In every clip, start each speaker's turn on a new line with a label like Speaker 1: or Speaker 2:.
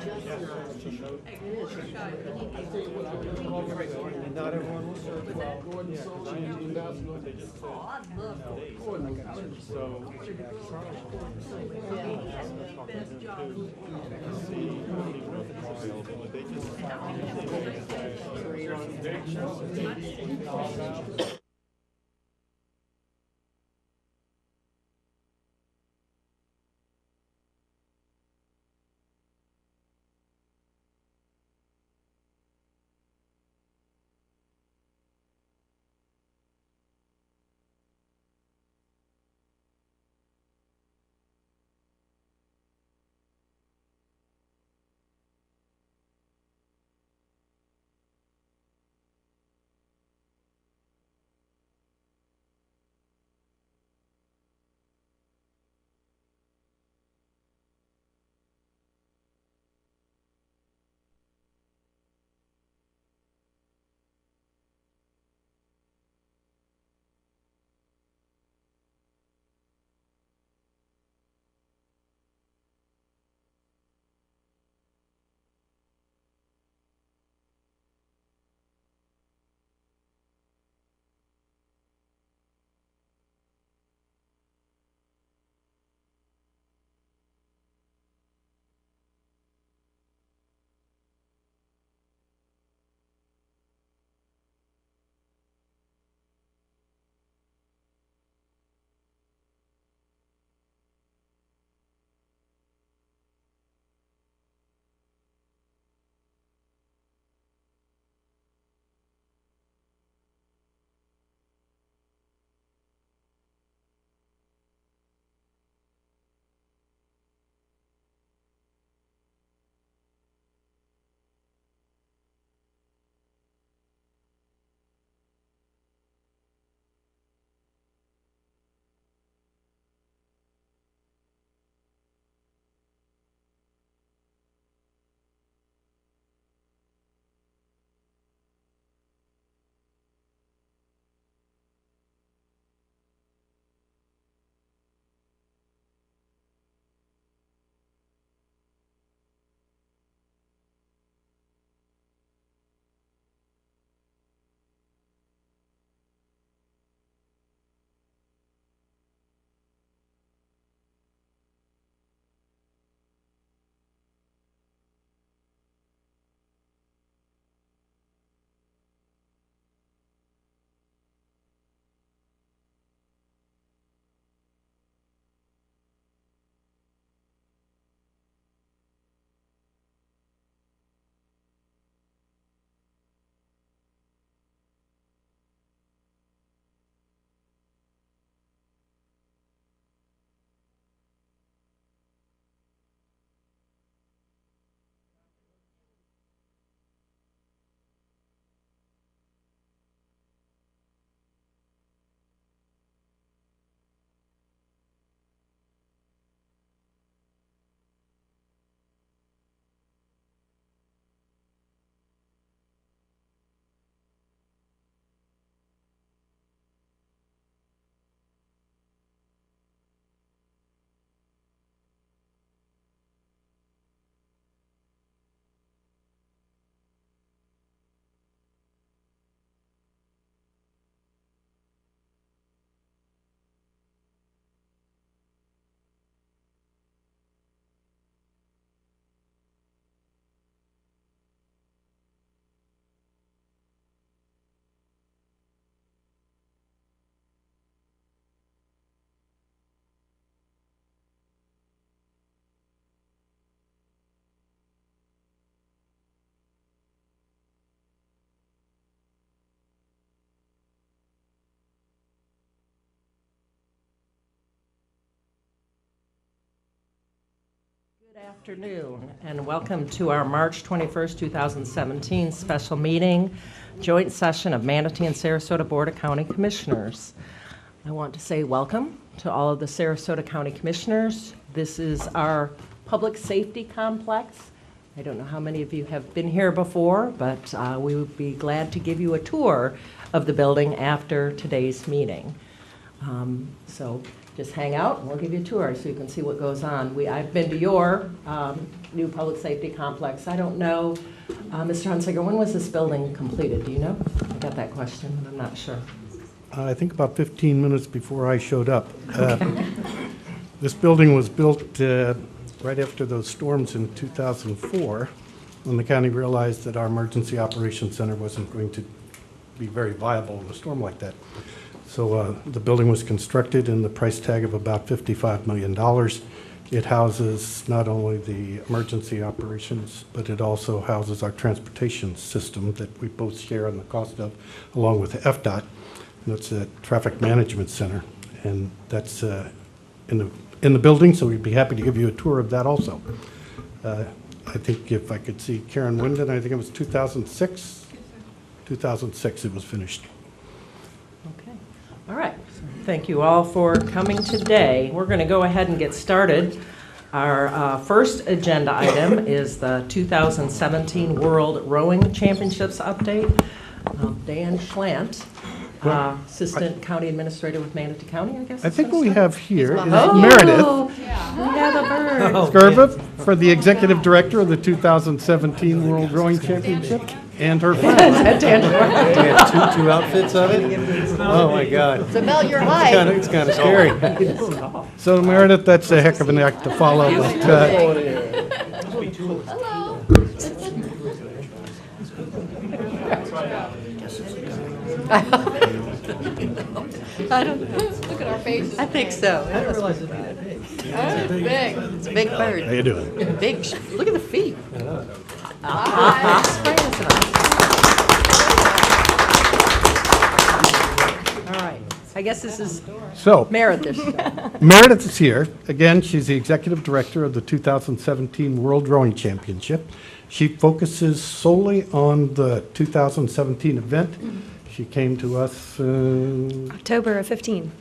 Speaker 1: And not everyone will serve well.
Speaker 2: Good afternoon, and welcome to our March 21st, 2017 special meeting, joint session of Manatee and Sarasota Board of County Commissioners. I want to say welcome to all of the Sarasota County Commissioners. This is our public safety complex. I don't know how many of you have been here before, but we would be glad to give you a tour of the building after today's meeting. So just hang out and we'll give you a tour so you can see what goes on. I've been to your new public safety complex. I don't know, Mr. Hunsaker, when was this building completed? Do you know? I got that question, but I'm not sure.
Speaker 3: I think about 15 minutes before I showed up. This building was built right after those storms in 2004, when the county realized that our emergency operations center wasn't going to be very viable in a storm like that. So the building was constructed in the price tag of about $55 million. It houses not only the emergency operations, but it also houses our transportation system that we both share on the cost of, along with the FDOT. And it's a traffic management center, and that's in the building, so we'd be happy to give you a tour of that also. I think if I could see Karen Winden, I think it was 2006. 2006 it was finished.
Speaker 2: Okay. All right. Thank you all for coming today. We're going to go ahead and get started. Our first agenda item is the 2017 World Rowing Championships update. Dan Schlant, Assistant County Administrator with Manatee County, I guess.
Speaker 3: I think what we have here is
Speaker 2: Oh,
Speaker 3: Meredith
Speaker 2: we have a bird.
Speaker 3: Scarva for the Executive Director of the 2017 World Rowing Championship, and her friend.
Speaker 2: Dan Schlant.
Speaker 1: Do you have two outfits of it? Oh, my God.
Speaker 4: It's about your life.
Speaker 1: It's kind of scary.
Speaker 3: So Meredith, that's a heck of an act to follow.
Speaker 4: I don't look at our faces. I think so.
Speaker 1: I didn't realize it'd be that big.
Speaker 4: It's big. It's a big
Speaker 3: How
Speaker 4: bird.
Speaker 3: you doing?
Speaker 4: Big. Look at the feet.
Speaker 2: All right. I guess this is
Speaker 3: So
Speaker 2: Meredith.
Speaker 3: Meredith is here. Again, she's the Executive Director of the 2017 World Rowing Championship. She focuses solely on the 2017 event. She came to us,
Speaker 5: October of 15.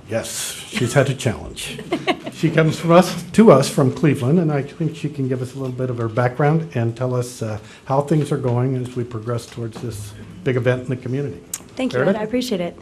Speaker 3: yes, she's had a challenge. She comes to us from Cleveland, and I think she can give us a little bit of her background and tell us how things are going as we progress towards this big event in the community.
Speaker 5: Thank you, Ed.
Speaker 3: Meredith?
Speaker 5: I appreciate it.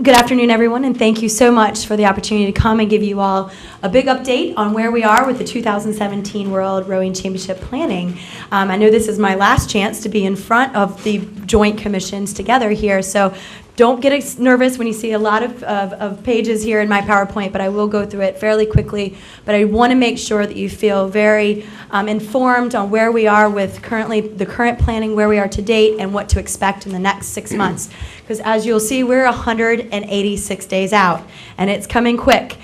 Speaker 5: Good afternoon, everyone, and thank you so much for the opportunity to come and give you all a big update on where we are with the 2017 World Rowing Championship planning. I know this is my last chance to be in front of the joint commissions together here, so don't get nervous when you see a lot of pages here in my PowerPoint, but I will go through it fairly quickly. But I want to make sure that you feel very informed on where we are with the current planning, where we are to date, and what to expect in the next 6 months. Because as you'll see, we're 186 days out, and it's coming quick.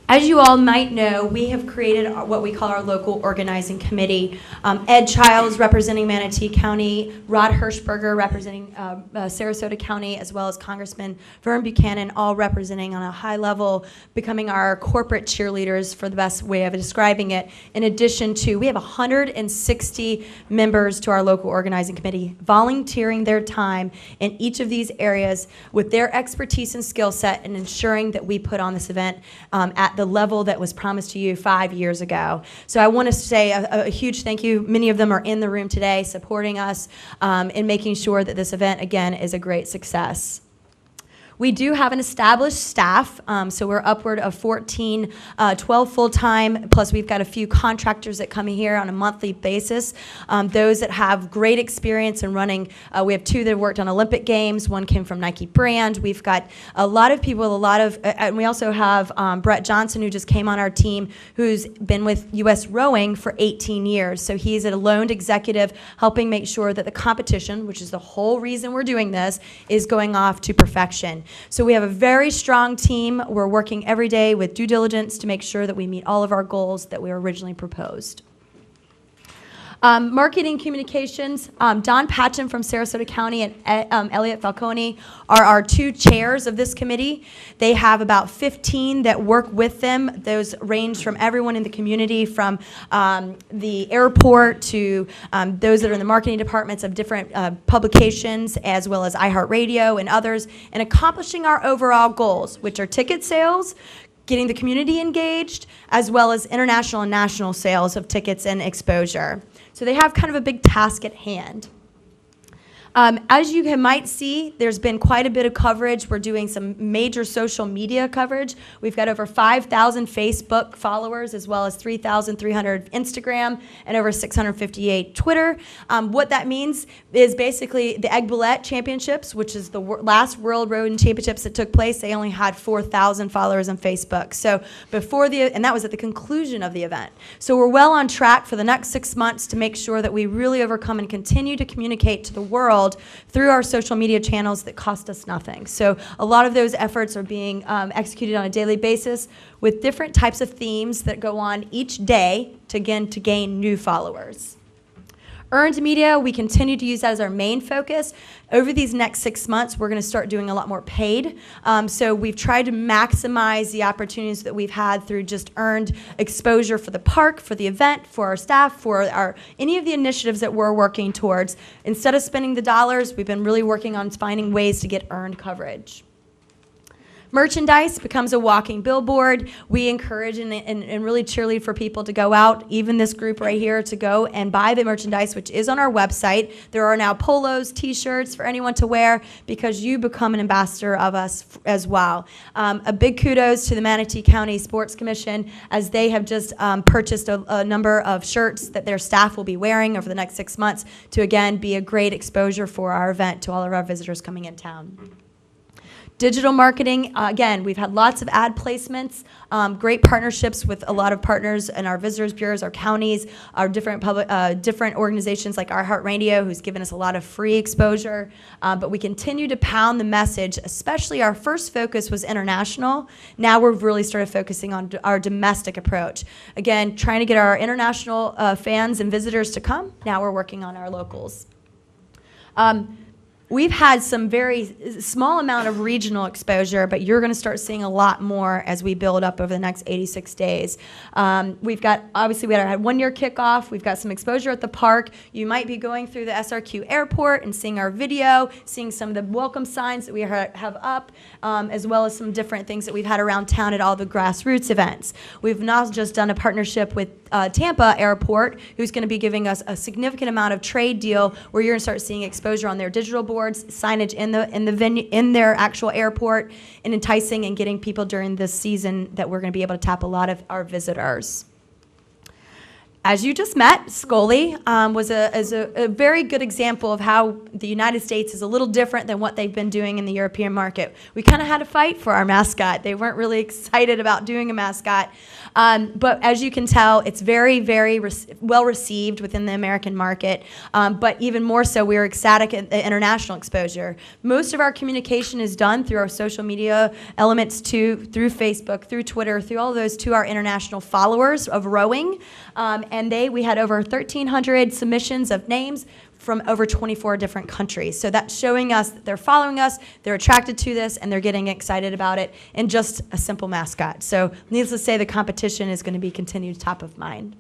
Speaker 5: As you all might know, we have created what we call our local organizing committee. Ed Childs representing Manatee County, Rod Hirschberger representing Sarasota County, as well as Congressman Vern Buchanan, all representing on a high level, becoming our corporate cheerleaders, for the best way of describing it. In addition to, we have 160 members to our local organizing committee, volunteering their time in each of these areas with their expertise and skill set, and ensuring that we put on this event at the level that was promised to you 5 years ago. So I want to say a huge thank you. Many of them are in the room today supporting us in making sure that this event, again, is a great success. We do have an established staff, so we're upward of 12 full-time, plus we've got a few contractors that come here on a monthly basis. Those that have great experience in running, we have 2 that have worked on Olympic Games, 1 came from Nike brand. We've got a lot of people, and we also have Brett Johnson, who just came on our team, who's been with U.S. Rowing for 18 years. So he's a loaned executive helping make sure that the competition, which is the whole reason we're doing this, is going off to perfection. So we have a very strong team. We're working every day with due diligence to make sure that we meet all of our goals that we originally proposed. Marketing communications, Don Patchen from Sarasota County and Elliot Falcone are our 2 chairs of this committee. They have about 15 that work with them. Those range from everyone in the community, from the airport to those that are in the marketing departments of different publications, as well as iHeartRadio and others, and accomplishing our overall goals, which are ticket sales, getting the community engaged, as well as international and national sales of tickets and exposure. So they have kind of a big task at hand. As you might see, there's been quite a bit of coverage. We're doing some major social media coverage. We've got over 5,000 Facebook followers, as well as 3,300 Instagram, and over 658 Twitter. What that means is basically the Egg Bullet Championships, which is the last World Rowing Championships that took place. They only had 4,000 followers on Facebook. So and that was at the conclusion of the event. So we're well on track for the next 6 months to make sure that we really overcome and continue to communicate to the world through our social media channels that cost us nothing. So a lot of those efforts are being executed on a daily basis with different types of themes that go on each day to gain new followers. Earned media, we continue to use that as our main focus. Over these next 6 months, we're going to start doing a lot more paid. So we've tried to maximize the opportunities that we've had through just earned exposure for the park, for the event, for our staff, for any of the initiatives that we're working towards. Instead of spending the dollars, we've been really working on finding ways to get earned coverage. Merchandise becomes a walking billboard. We encourage and really cheerlead for people to go out, even this group right here, to go and buy the merchandise, which is on our website. There are now polos, t-shirts for anyone to wear because you become an ambassador of us as well. A big kudos to the Manatee County Sports Commission as they have just purchased a number of shirts that their staff will be wearing over the next 6 months to, again, be a great exposure for our event to all of our visitors coming in town. Digital marketing, again, we've had lots of ad placements, great partnerships with a lot of partners in our visitors bureaus, our counties, our different different organizations like Our Heart Radio, who's given us a lot of free exposure. But we continue to pound the message, especially our first focus was international. Now we've really started focusing on our domestic approach. Again, trying to get our international fans and visitors to come. Now we're working on our locals. We've had some very small amount of regional exposure, but you're going to start seeing a lot more as we build up over the next 86 days. We've got, obviously, we had a one-year kickoff. We've got some exposure at the park. You might be going through the SRQ airport and seeing our video, seeing some of the welcome signs that we have up, as well as some different things that we've had around town at all the grassroots events. We've now just done a partnership with Tampa Airport, who's going to be giving us a significant amount of trade deal where you're going to start seeing exposure on their digital boards, signage in the venue, in their actual airport, and enticing and getting people during this season that we're going to be able to tap a lot of our visitors. As you just met, Scully is a very good example of how the United States is a little different than what they've been doing in the European market. We kind of had to fight for our mascot. They weren't really excited about doing a mascot. But as you can tell, it's very, very well received within the American market. But even more so, we're ecstatic at the international exposure. Most of our communication is done through our social media elements through Facebook, through Twitter, through all of those to our international followers of rowing. And we had over 1,300 submissions of names from over 24 different countries. So that's showing us that they're following us, they're attracted to this, and they're getting excited about it in just a simple mascot. So needless to say, the competition is going to be continued top of mind.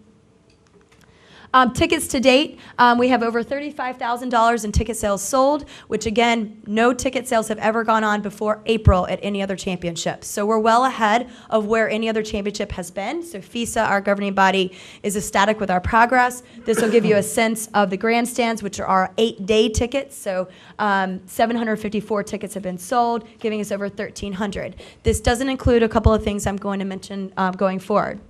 Speaker 5: Tickets to date, we have over $35,000 in ticket sales sold, which again, no ticket sales have ever gone on before April at any other championship. So we're well ahead of where any other championship has been. So FISA, our governing body, is ecstatic with our progress. This will give you a sense of the grandstands, which are our 8-day tickets. So 754 tickets have been sold, giving us over 1,300. This doesn't include a couple of things I'm going to mention going forward.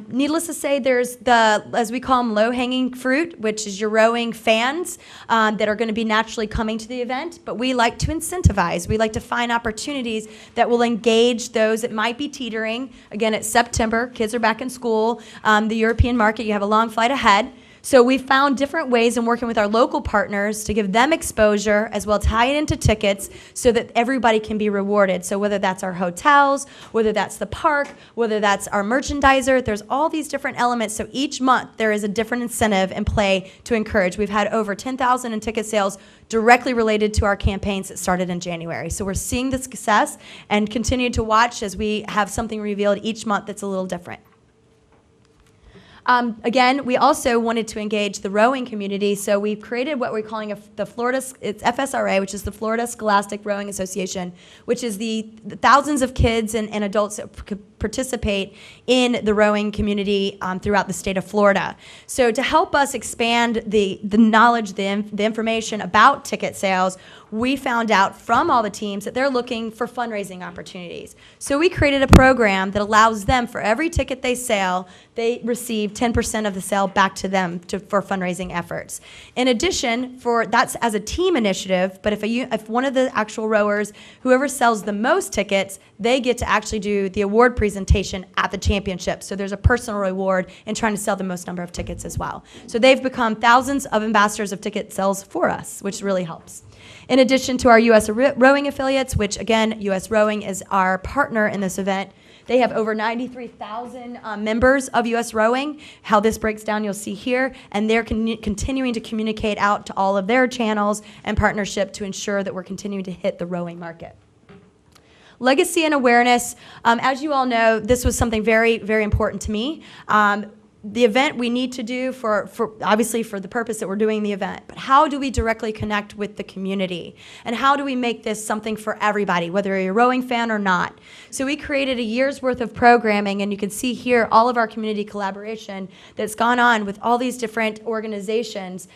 Speaker 5: Needless to say, there's as we call them, low-hanging fruit, which is your rowing fans that are going to be naturally coming to the event. But we like to incentivize. We like to find opportunities that will engage those that might be teetering. Again, it's September. Kids are back in school. The European market, you have a long flight ahead. So we found different ways in working with our local partners to give them exposure as well, tie it into tickets so that everybody can be rewarded. So whether that's our hotels, whether that's the park, whether that's our merchandiser, there's all these different elements. So each month there is a different incentive in play to encourage. We've had over 10,000 in ticket sales directly related to our campaigns that started in January. So we're seeing the success and continue to watch as we have something revealed each month that's a little different. Again, we also wanted to engage the rowing community, so we've created what we're calling it's FSRA, which is the Florida Scholastic Rowing Association, which is the thousands of kids and adults that participate in the rowing community throughout the state of Florida. So to help us expand the knowledge, the information about ticket sales, we found out from all the teams that they're looking for fundraising opportunities. So we created a program that allows them, for every ticket they sell, they receive 10% of the sale back to them for fundraising efforts. In addition, that's as a team initiative, but if one of the actual rowers, whoever sells the most tickets, they get to actually do the award presentation at the championship. So there's a personal reward in trying to sell the most number of tickets as well. So they've become thousands of ambassadors of ticket sales for us, which really helps. In addition to our U.S. Rowing affiliates, which again, U.S. Rowing is our partner in this event, they have over 93,000 members of U.S. Rowing. How this breaks down, you'll see here, and they're continuing to communicate out to all of their channels and partnership to ensure that we're continuing to hit the rowing market. Legacy and awareness. As you all know, this was something very, very important to me. The event we need to do for obviously for the purpose that we're doing the event, but how do we directly connect with the community? And how do we make this something for everybody, whether you're a rowing fan or not? So we created a year's worth of programming, and you can see here all of our community collaboration that's gone on with all these different organizations.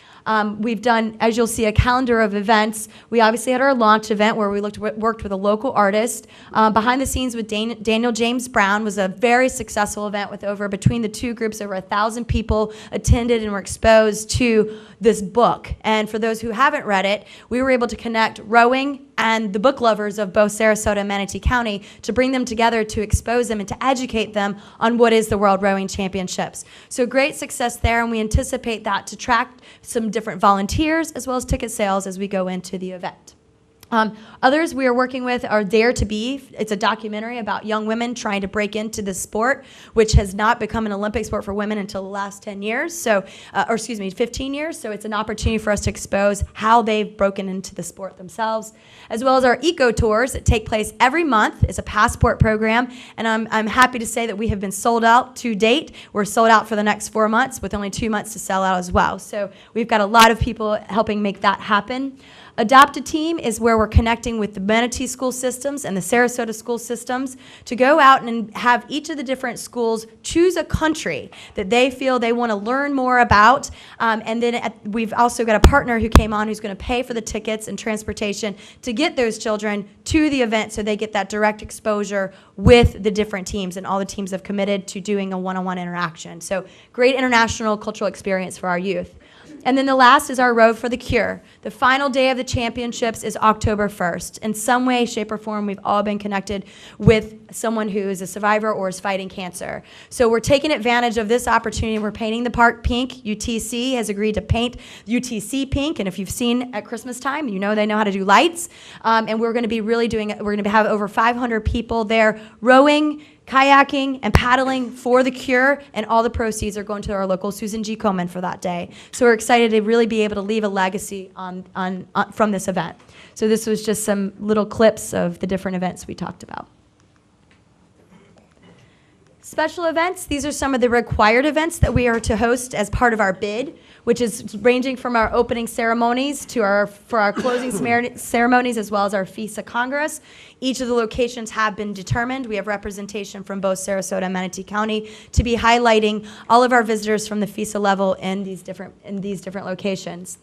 Speaker 5: We've done, as you'll see, a calendar of events. We obviously had our launch event where we worked with a local artist. Behind the scenes with Daniel James Brown was a very successful event with between the two groups, over 1,000 people attended and were exposed to this book. And for those who haven't read it, we were able to connect rowing and the book lovers of both Sarasota and Manatee County to bring them together to expose them and to educate them on what is the World Rowing Championships. So great success there, and we anticipate that to attract some different volunteers as well as ticket sales as we go into the event. Others we are working with are Dare to Be. It's a documentary about young women trying to break into this sport, which has not become an Olympic sport for women until the last 10 years, so, 15 years. So it's an opportunity for us to expose how they've broken into the sport themselves, as well as our eco tours that take place every month. It's a passport program, and I'm happy to say that we have been sold out to date. We're sold out for the next 4 months with only 2 months to sell out as well. So we've got a lot of people helping make that happen. Adopt a Team is where we're connecting with the Manatee school systems and the Sarasota school systems to go out and have each of the different schools choose a country that they feel they want to learn more about. And then we've also got a partner who came on who's going to pay for the tickets and transportation to get those children to the event so they get that direct exposure with the different teams. And all the teams have committed to doing a one-on-one interaction. So great international cultural experience for our youth. And then the last is our Road for the Cure. The final day of the championships is October 1st. In some way, shape, or form, we've all been connected with someone who is a survivor or is fighting cancer. So we're taking advantage of this opportunity. We're painting the park pink. UTC has agreed to paint UTC pink. And if you've seen at Christmas time, you know they know how to do lights. And we're going to be really we're going to have over 500 people there rowing, kayaking, and paddling for the cure, and all the proceeds are going to our local Susan G. Komen for that day. So we're excited to really be able to leave a legacy from this event. So this was just some little clips of the different events we talked about. Special events, these are some of the required events that we are to host as part of our bid, which is ranging from our opening ceremonies to our closing ceremonies, as well as our Feast of Congress. Each of the locations have been determined. We have representation from both Sarasota and Manatee County to be highlighting all of our visitors from the FISA level in these different locations.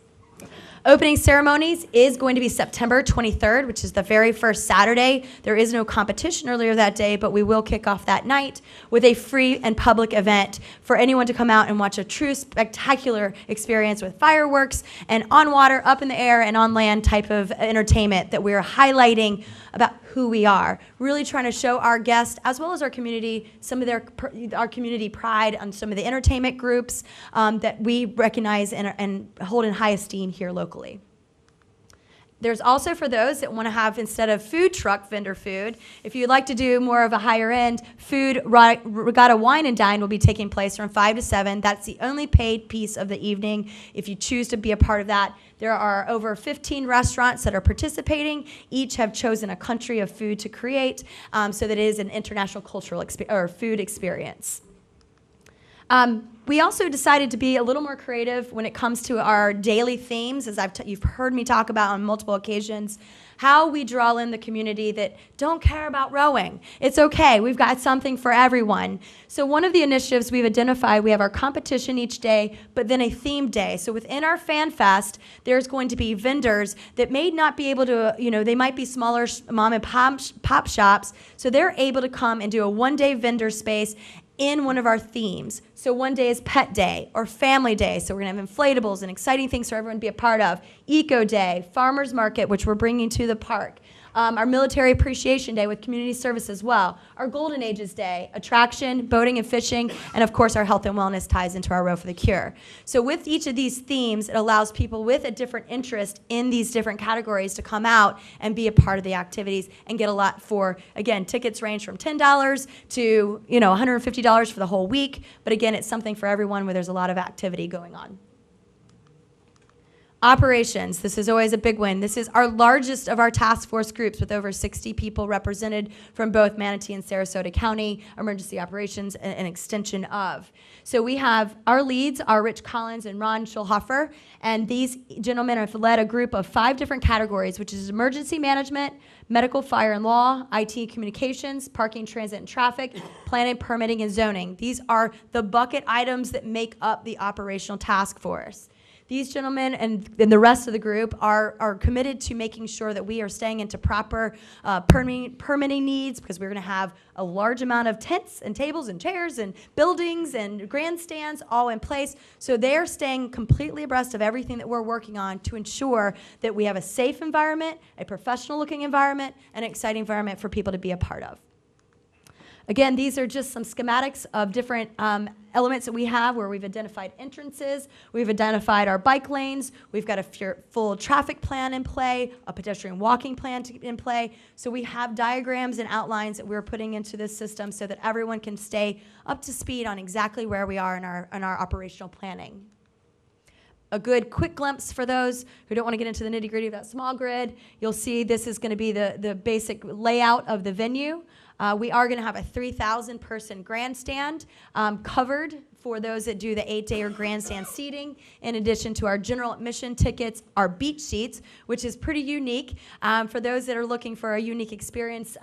Speaker 5: Opening ceremonies is going to be September 23rd, which is the very first Saturday. There is no competition earlier that day, but we will kick off that night with a free and public event for anyone to come out and watch a true spectacular experience with fireworks and on water, up in the air, and on land type of entertainment that we're highlighting about who we are, really trying to show our guests as well as our community some of our community pride on some of the entertainment groups that we recognize and hold in high esteem here locally. There's also for those that want to have, instead of food truck vendor food, if you'd like to do more of a higher end food, Regatta Wine and Dine will be taking place from 5 to 7. That's the only paid piece of the evening. If you choose to be a part of that, there are over 15 restaurants that are participating. Each have chosen a country of food to create so that it is an international cultural food experience. We also decided to be a little more creative when it comes to our daily themes, as you've heard me talk about on multiple occasions, how we draw in the community that don't care about rowing. It's okay. We've got something for everyone. So one of the initiatives we've identified, we have our competition each day, but then a theme day. So within our Fan Fest, there's going to be vendors that may not be able to, they might be smaller mom and pop shops, so they're able to come and do a one-day vendor space in one of our themes. So one day is Pet Day or Family Day. So we're gonna have inflatables and exciting things for everyone to be a part of. Eco Day, Farmers Market, which we're bringing to the park. Our Military Appreciation Day with community service as well. Our Golden Ages Day, attraction, boating and fishing, and of course our health and wellness ties into our Row for the Cure. So with each of these themes, it allows people with a different interest in these different categories to come out and be a part of the activities and get a lot for, again, tickets range from $10 to $150 for the whole week. But again, it's something for everyone where there's a lot of activity going on. Operations, this is always a big win. This is our largest of our task force groups with over 60 people represented from both Manatee and Sarasota County, emergency operations, and an extension of. So we have our leads are Rich Collins and Ron Schulhofer, and these gentlemen have led a group of 5 different categories, which is emergency management, medical, fire and law, IT communications, parking, transit and traffic, planning, permitting, and zoning. These are the bucket items that make up the operational task force. These gentlemen and the rest of the group are committed to making sure that we are staying into proper permitting needs, because we're going to have a large amount of tents and tables and chairs and buildings and grandstands all in place. So they're staying completely abreast of everything that we're working on to ensure that we have a safe environment, a professional looking environment, and an exciting environment for people to be a part of. Again, these are just some schematics of different elements that we have where we've identified entrances, we've identified our bike lanes, we've got a full traffic plan in play, a pedestrian walking plan in play. So we have diagrams and outlines that we're putting into this system so that everyone can stay up to speed on exactly where we are in our operational planning. A good quick glimpse for those who don't want to get into the nitty-gritty of that small grid. You'll see this is going to be the basic layout of the venue. We are going to have a 3,000 person grandstand covered for those that do the 8-day or grandstand seating, in addition to our general admission tickets, our beach seats, which is pretty unique. For those that are looking for a unique experience,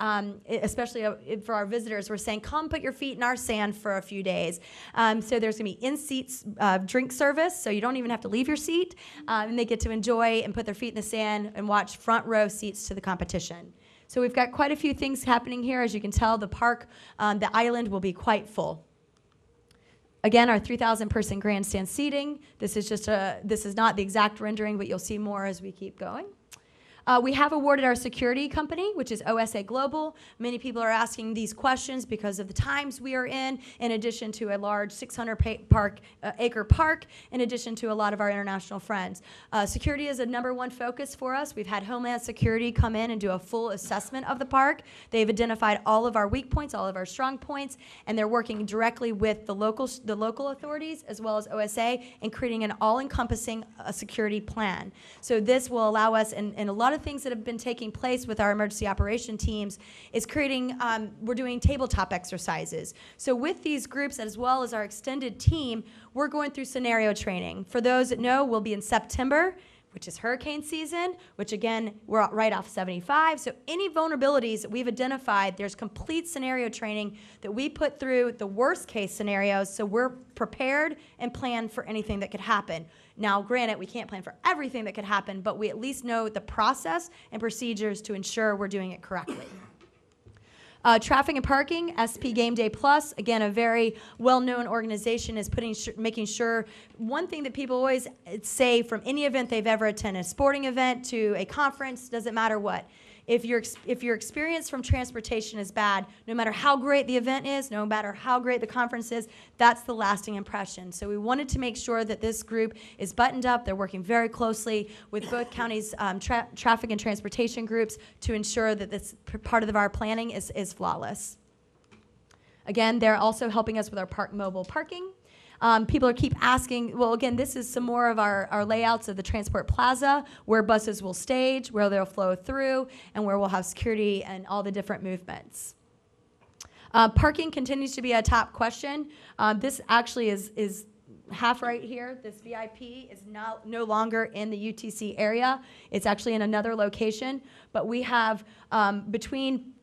Speaker 5: especially for our visitors, we're saying, come put your feet in our sand for a few days. So there's going to be in-seats drink service, so you don't even have to leave your seat, and they get to enjoy and put their feet in the sand and watch front row seats to the competition. So we've got quite a few things happening here. As you can tell, the park, the island will be quite full. Again, our 3,000 person grandstand seating. This is not the exact rendering, but you'll see more as we keep going. We have awarded our security company, which is OSA Global. Many people are asking these questions because of the times we are in addition to a large 600-acre park, in addition to a lot of our international friends. Security is a #1 focus for us. We've had Homeland Security come in and do a full assessment of the park. They've identified all of our weak points, all of our strong points, and they're working directly with the local authorities as well as OSA in creating an all-encompassing security plan. So this will allow us, and a lot of things that have been taking place with our emergency operation teams is creating, we're doing tabletop exercises. So with these groups as well as our extended team, we're going through scenario training. For those that know, we'll be in September, which is hurricane season, which again, we're right off 75. So any vulnerabilities that we've identified, there's complete scenario training that we put through the worst case scenarios, so we're prepared and planned for anything that could happen. Now, granted, we can't plan for everything that could happen, but we at least know the process and procedures to ensure we're doing it correctly. Traffic and parking, SP Game Day Plus, again, a very well-known organization is making sure, one thing that people always say from any event they've ever attended, a sporting event to a conference, doesn't matter what. If your experience from transportation is bad, no matter how great the event is, no matter how great the conference is, that's the lasting impression. So we wanted to make sure that this group is buttoned up. They're working very closely with both counties' traffic and transportation groups to ensure that this part of our planning is flawless. Again, they're also helping us with our park mobile parking. People keep asking, well, again, this is some more of our layouts of the transport plaza, where buses will stage, where they'll flow through, and where we'll have security and all the different movements. Parking continues to be a top question. This actually is half right here. This VIP is no longer in the UTC area. It's actually in another location. But we have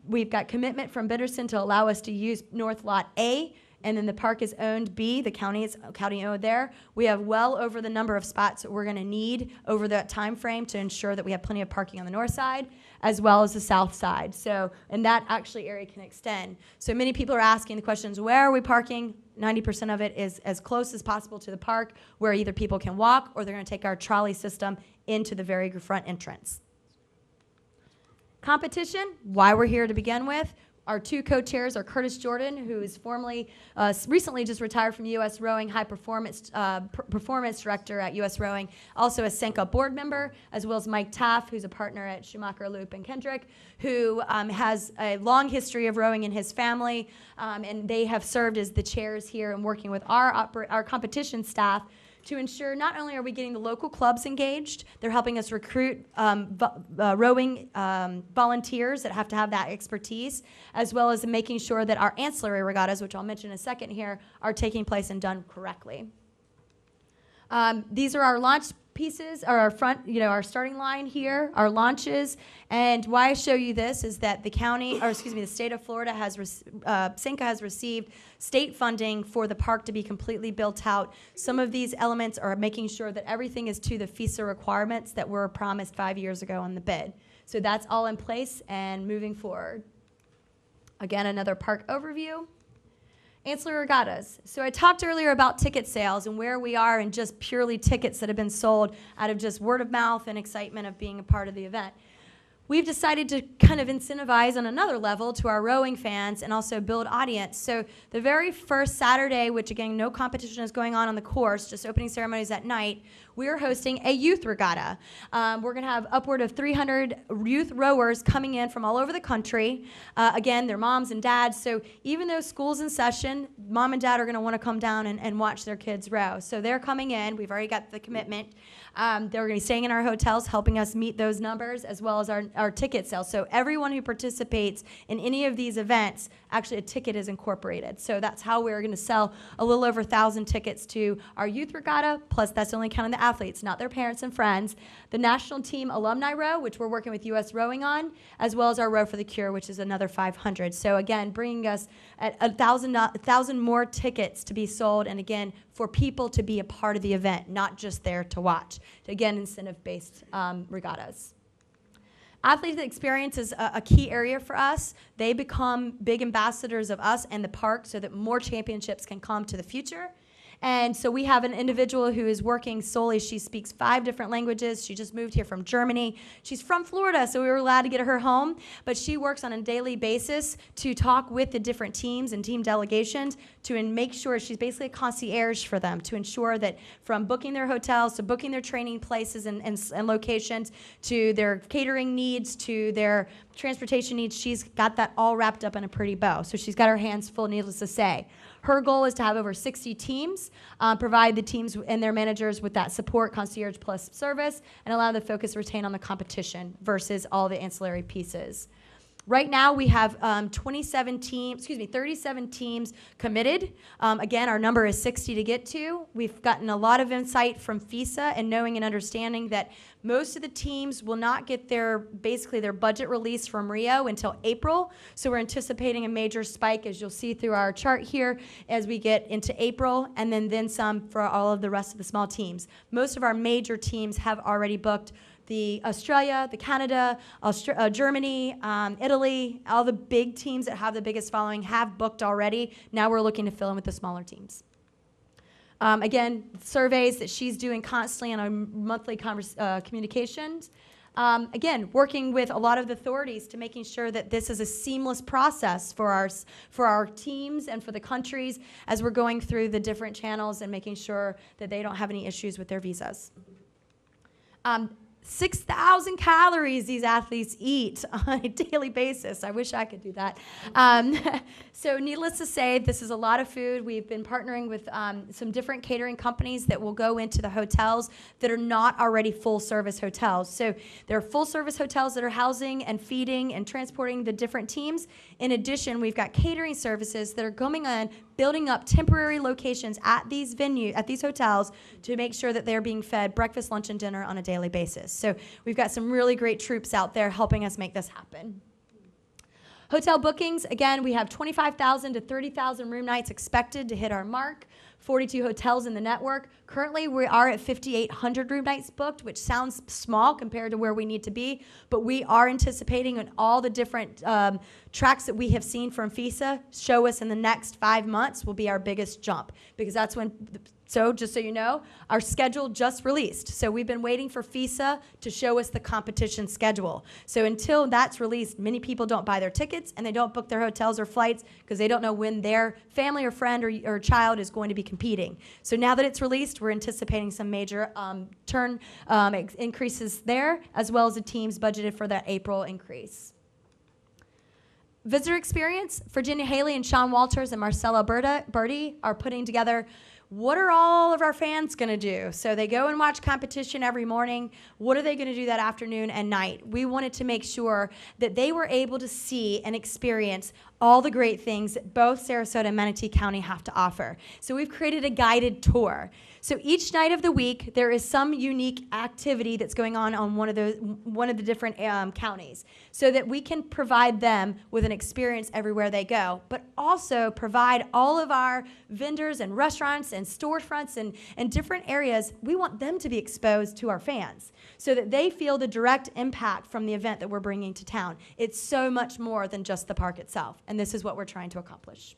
Speaker 5: we've got commitment from Bitterson to allow us to use North Lot A, and then the park is owned B, the county is owned there. We have well over the number of spots that we're going to need over that time frame to ensure that we have plenty of parking on the north side as well as the south side. So, and that actually area can extend. So many people are asking the questions, where are we parking? 90% of it is as close as possible to the park, where either people can walk or they're going to take our trolley system into the very front entrance. Competition, why we're here to begin with. Our two co-chairs are Curtis Jordan, who is formerly, recently just retired from U.S. Rowing, high performance director at U.S. Rowing, also a Senka board member, as well as Mike Taff, who's a partner at Schumacher, Loop, and Kendrick, who has a long history of rowing in his family, and they have served as the chairs here and working with our competition staff to ensure not only are we getting the local clubs engaged, they're helping us recruit rowing volunteers that have to have that expertise, as well as making sure that our ancillary regattas, which I'll mention in a second here, are taking place and done correctly. These are our launch pieces, or our front, our starting line here, our launches. And why I show you this is that the state of Florida Senka has received state funding for the park to be completely built out. Some of these elements are making sure that everything is to the FISA requirements that were promised 5 years ago on the bid. So that's all in place and moving forward. Again, another park overview. Ancillary regattas. So I talked earlier about ticket sales and where we are in just purely tickets that have been sold out of just word of mouth and excitement of being a part of the event. We've decided to kind of incentivize on another level to our rowing fans and also build audience. So the very first Saturday, which again, no competition is going on the course, just opening ceremonies at night, we're hosting a youth regatta. We're going to have upward of 300 youth rowers coming in from all over the country. Again, they're moms and dads. So even though school's in session, mom and dad are going to want to come down and watch their kids row. So they're coming in. We've already got the commitment. They're going to be staying in our hotels, helping us meet those numbers, as well as our ticket sales. So everyone who participates in any of these events, actually a ticket is incorporated. So that's how we're going to sell a little over 1,000 tickets to our youth regatta, plus that's only counting the athletes, not their parents and friends. The national team alumni row, which we're working with U.S. Rowing on, as well as our Row for the Cure, which is another 500. So again, bringing us at 1,000 more tickets to be sold, and again, for people to be a part of the event, not just there to watch. Again, incentive-based regattas. Athlete experience is a key area for us. They become big ambassadors of us and the park so that more championships can come to the future. And so we have an individual who is working solely. She speaks 5 different languages. She just moved here from Germany. She's from Florida, so we were glad to get her home. But she works on a daily basis to talk with the different teams and team delegations to make sure she's basically a concierge for them, to ensure that from booking their hotels to booking their training places and locations to their catering needs to their transportation needs, she's got that all wrapped up in a pretty bow. So she's got her hands full, needless to say. Her goal is to have over 60 teams, provide the teams and their managers with that support, concierge plus service, and allow the focus to retain on the competition versus all the ancillary pieces. Right now, we have 37 teams committed. Again, our number is 60 to get to. We've gotten a lot of insight from FISA and knowing and understanding that most of the teams will not get their budget release from Rio until April. So we're anticipating a major spike, as you'll see through our chart here, as we get into April, and then some for all of the rest of the small teams. Most of our major teams have already booked the Australia, the Canada, Germany, Italy, all the big teams that have the biggest following have booked already. Now we're looking to fill in with the smaller teams. Again, surveys that she's doing constantly on our monthly communications. Again, working with a lot of the authorities to making sure that this is a seamless process for our teams and for the countries as we're going through the different channels and making sure that they don't have any issues with their visas. 6,000 calories these athletes eat on a daily basis. I wish I could do that. So needless to say, this is a lot of food. We've been partnering with some different catering companies that will go into the hotels that are not already full-service hotels. So there are full-service hotels that are housing and feeding and transporting the different teams. In addition, we've got catering services that are going on, building up temporary locations at these hotels to make sure that they're being fed breakfast, lunch, and dinner on a daily basis. So we've got some really great troops out there helping us make this happen. Hotel bookings, again, we have 25,000 to 30,000 room nights expected to hit our mark. 42 hotels in the network. Currently, we are at 5,800 room nights booked, which sounds small compared to where we need to be, but we are anticipating on all the different tracks that we have seen from FISA show us in the next 5 months will be our biggest jump, because that's when, so just so you know, our schedule just released. So we've been waiting for FISA to show us the competition schedule. So until that's released, many people don't buy their tickets and they don't book their hotels or flights because they don't know when their family or friend or child is going to be competing. So now that it's released, we're anticipating some major increases there, as well as the teams budgeted for that April increase. Visitor experience, Virginia Haley and Sean Walters and Marcella Birdie are putting together what are all of our fans going to do? So they go and watch competition every morning. What are they going to do that afternoon and night? We wanted to make sure that they were able to see and experience all the great things that both Sarasota and Manatee County have to offer. So we've created a guided tour. So each night of the week, there is some unique activity that's going on one of the different counties, so that we can provide them with an experience everywhere they go, but also provide all of our vendors and restaurants and storefronts and different areas. We want them to be exposed to our fans so that they feel the direct impact from the event that we're bringing to town. It's so much more than just the park itself, and this is what we're trying to accomplish.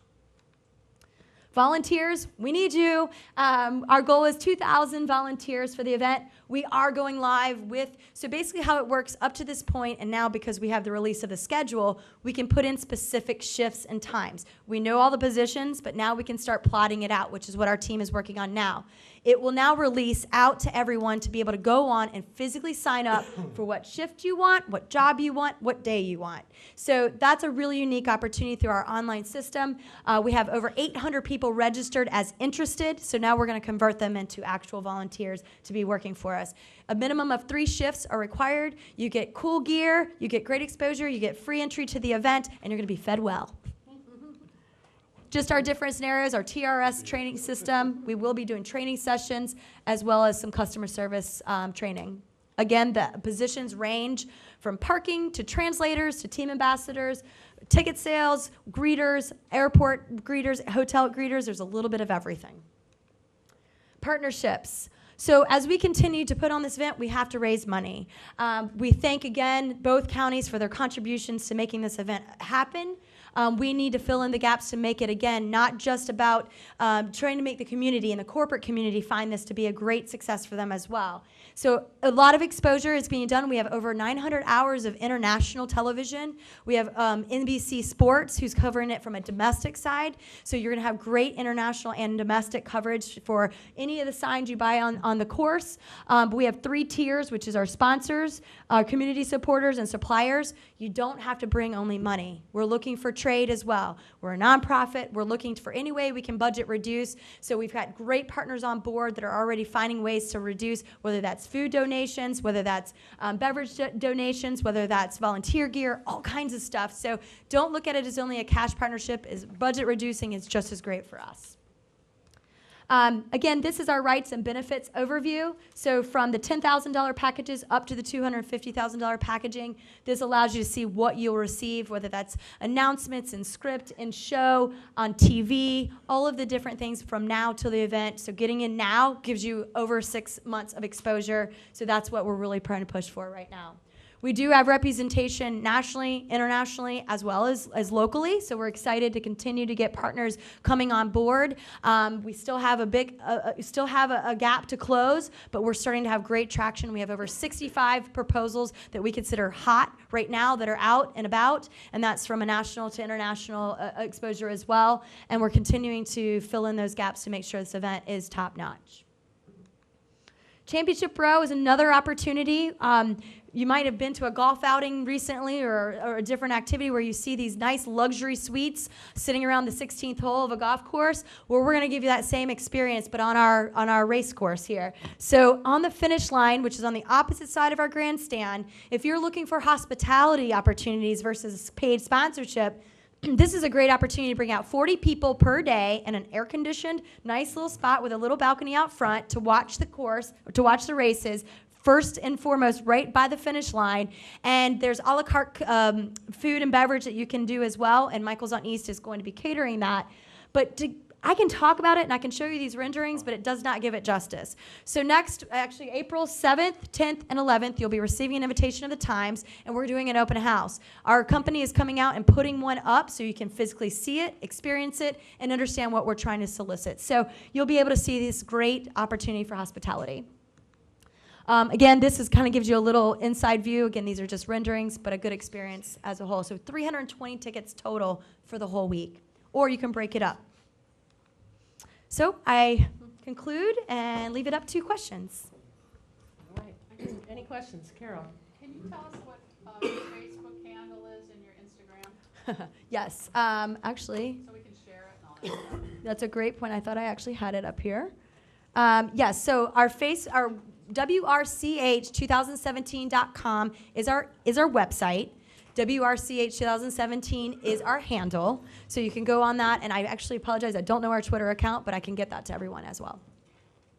Speaker 5: Volunteers, we need you. Our goal is 2,000 volunteers for the event. We are going live with, so basically how it works up to this point, and now because we have the release of the schedule, we can put in specific shifts and times. We know all the positions, but now we can start plotting it out, which is what our team is working on now. It will now release out to everyone to be able to go on and physically sign up for what shift you want, what job you want, what day you want. So that's a really unique opportunity through our online system. We have over 800 people registered as interested, so now we're going to convert them into actual volunteers to be working for us. A minimum of 3 shifts are required. You get cool gear, you get great exposure, you get free entry to the event, and you're going to be fed well. Just our different scenarios, our TRS training system. We will be doing training sessions as well as some customer service training. Again, the positions range from parking to translators to team ambassadors, ticket sales, greeters, airport greeters, hotel greeters. There's a little bit of everything. Partnerships. So as we continue to put on this event, we have to raise money. We thank, again, both counties for their contributions to making this event happen. We need to fill in the gaps to make it, again, not just about trying to make the community and the corporate community find this to be a great success for them as well. So a lot of exposure is being done. We have over 900 hours of international television. We have NBC Sports, who's covering it from a domestic side. So you're going to have great international and domestic coverage for any of the signs you buy on the course. But we have 3 tiers, which is our sponsors, our community supporters, and suppliers. You don't have to bring only money. We're looking for trade as well. We're a nonprofit. We're looking for any way we can budget reduce. So we've got great partners on board that are already finding ways to reduce, whether that's food donations, whether that's beverage donations, whether that's volunteer gear, all kinds of stuff. So don't look at it as only a cash partnership. Budget reducing is just as great for us. Again, this is our rights and benefits overview. So from the $10,000 packages up to the $250,000 packaging, this allows you to see what you'll receive, whether that's announcements and script and show on TV, all of the different things from now till the event. So getting in now gives you over 6 months of exposure. So that's what we're really trying to push for right now. We do have representation nationally, internationally, as well as locally, so we're excited to continue to get partners coming on board. We still have a gap to close, but we're starting to have great traction. We have over 65 proposals that we consider hot right now that are out and about, and that's from a national to international exposure as well, and we're continuing to fill in those gaps to make sure this event is top-notch. Championship Row is another opportunity. You might have been to a golf outing recently or a different activity where you see these nice luxury suites sitting around the 16th hole of a golf course. Well, we're going to give you that same experience, but on our race course here. So on the finish line, which is on the opposite side of our grandstand, if you're looking for hospitality opportunities versus paid sponsorship, this is a great opportunity to bring out 40 people per day in an air-conditioned, nice little spot with a little balcony out front to watch the course, to watch the races, first and foremost, right by the finish line. And there's a la carte food and beverage that you can do as well, and Michael's on East is going to be catering that. But I can talk about it, and I can show you these renderings, but it does not give it justice. So next, actually, April 7th, 10th, and 11th, you'll be receiving an invitation of the Times, and we're doing an open house. Our company is coming out and putting one up so you can physically see it, experience it, and understand what we're trying to solicit. So you'll be able to see this great opportunity for hospitality. Again, this is kind of gives you a little inside view. Again, these are just renderings, but a good experience as a whole. So 320 tickets total for the whole week, or you can break it up. So I conclude and leave it up to questions.
Speaker 2: All right. Any questions? Carol?
Speaker 4: Can you tell us what your Facebook handle is and your Instagram?
Speaker 5: Yes, actually,
Speaker 4: So we can share it and all that stuff.
Speaker 5: that's a great point. I thought I actually had it up here. Yes, so our WRCH2017.com is our website. WRCH2017 is our handle. So you can go on that, and I actually apologize, I don't know our Twitter account, but I can get that to everyone as well.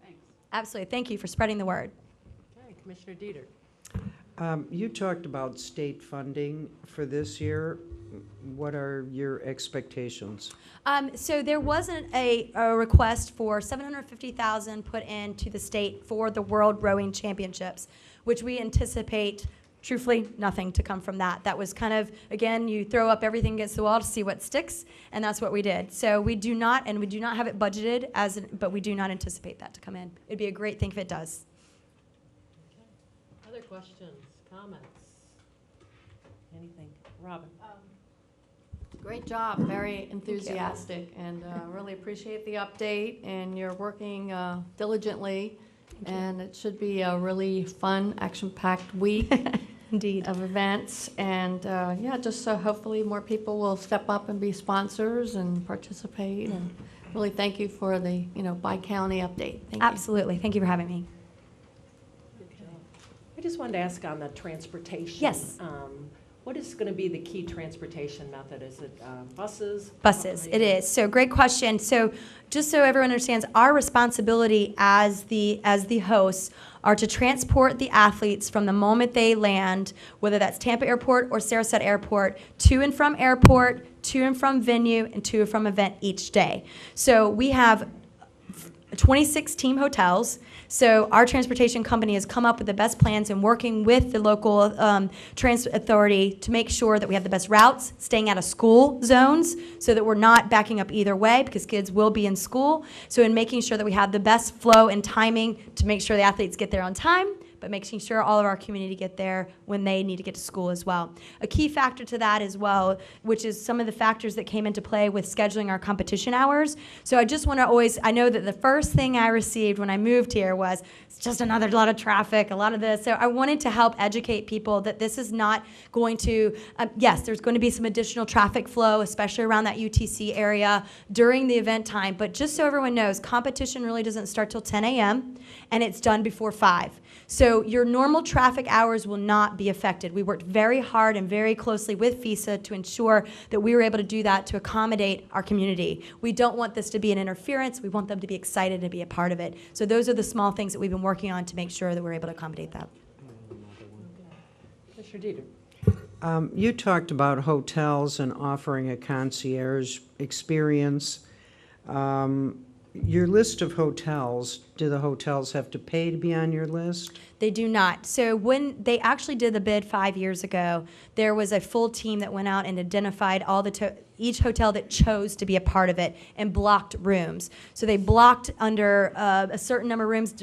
Speaker 4: Thanks.
Speaker 5: Absolutely. Thank you for spreading the word.
Speaker 2: Okay, Commissioner Dieter.
Speaker 6: You talked about state funding for this year. What are your expectations?
Speaker 5: So there wasn't a request for $750,000 put into the state for the World Rowing Championships, which we anticipate, truthfully, nothing to come from that. That was kind of, again, you throw up everything against the wall to see what sticks, and that's what we did. So we do not have it budgeted, but we do not anticipate that to come in. It'd be a great thing if it does.
Speaker 2: Other questions, comments? Anything? Robin?
Speaker 7: Great job, very enthusiastic, and really appreciate the update, and you're working diligently, and it should be a really fun, action-packed week
Speaker 5: Indeed.
Speaker 7: of events, and yeah, just so hopefully more people will step up and be sponsors and participate, and really thank you for the, bi-county update. Thank you.
Speaker 5: Absolutely. Thank you for having me.
Speaker 2: I just wanted to ask on the transportation.
Speaker 5: Yes.
Speaker 2: What is going to be the key transportation method? Is it buses?
Speaker 5: Buses, it is. So great question. So just so everyone understands, our responsibility as the hosts are to transport the athletes from the moment they land, whether that's Tampa Airport or Sarasota Airport, to and from airport, to and from venue, and to and from event each day. So we have 26 team hotels. So our transportation company has come up with the best plans and working with the local transit authority to make sure that we have the best routes, staying out of school zones so that we're not backing up either way because kids will be in school. So in making sure that we have the best flow and timing to make sure the athletes get there on time, but making sure all of our community get there when they need to get to school as well. A key factor to that as well, which is some of the factors that came into play with scheduling our competition hours. So I just want to I know that the first thing I received when I moved here was, it's just another lot of traffic, a lot of this. So I wanted to help educate people that this is not going to, yes, there's going to be some additional traffic flow, especially around that UTC area during the event time. But just so everyone knows, competition really doesn't start till 10 a.m. and it's done before 5. So your normal traffic hours will not be affected. We worked very hard and very closely with FISA to ensure that we were able to do that to accommodate our community. We don't want this to be an interference. We want them to be excited to be a part of it. So those are the small things that we've been working on to make sure that we're able to accommodate that.
Speaker 2: Commissioner Dieter.
Speaker 6: You talked about hotels and offering a concierge experience. Your list of hotels, do the hotels have to pay to be on your list?
Speaker 5: They do not. So when they actually did the bid 5 years ago, there was a full team that went out and identified all each hotel that chose to be a part of it and blocked rooms. So they blocked under a certain number of rooms,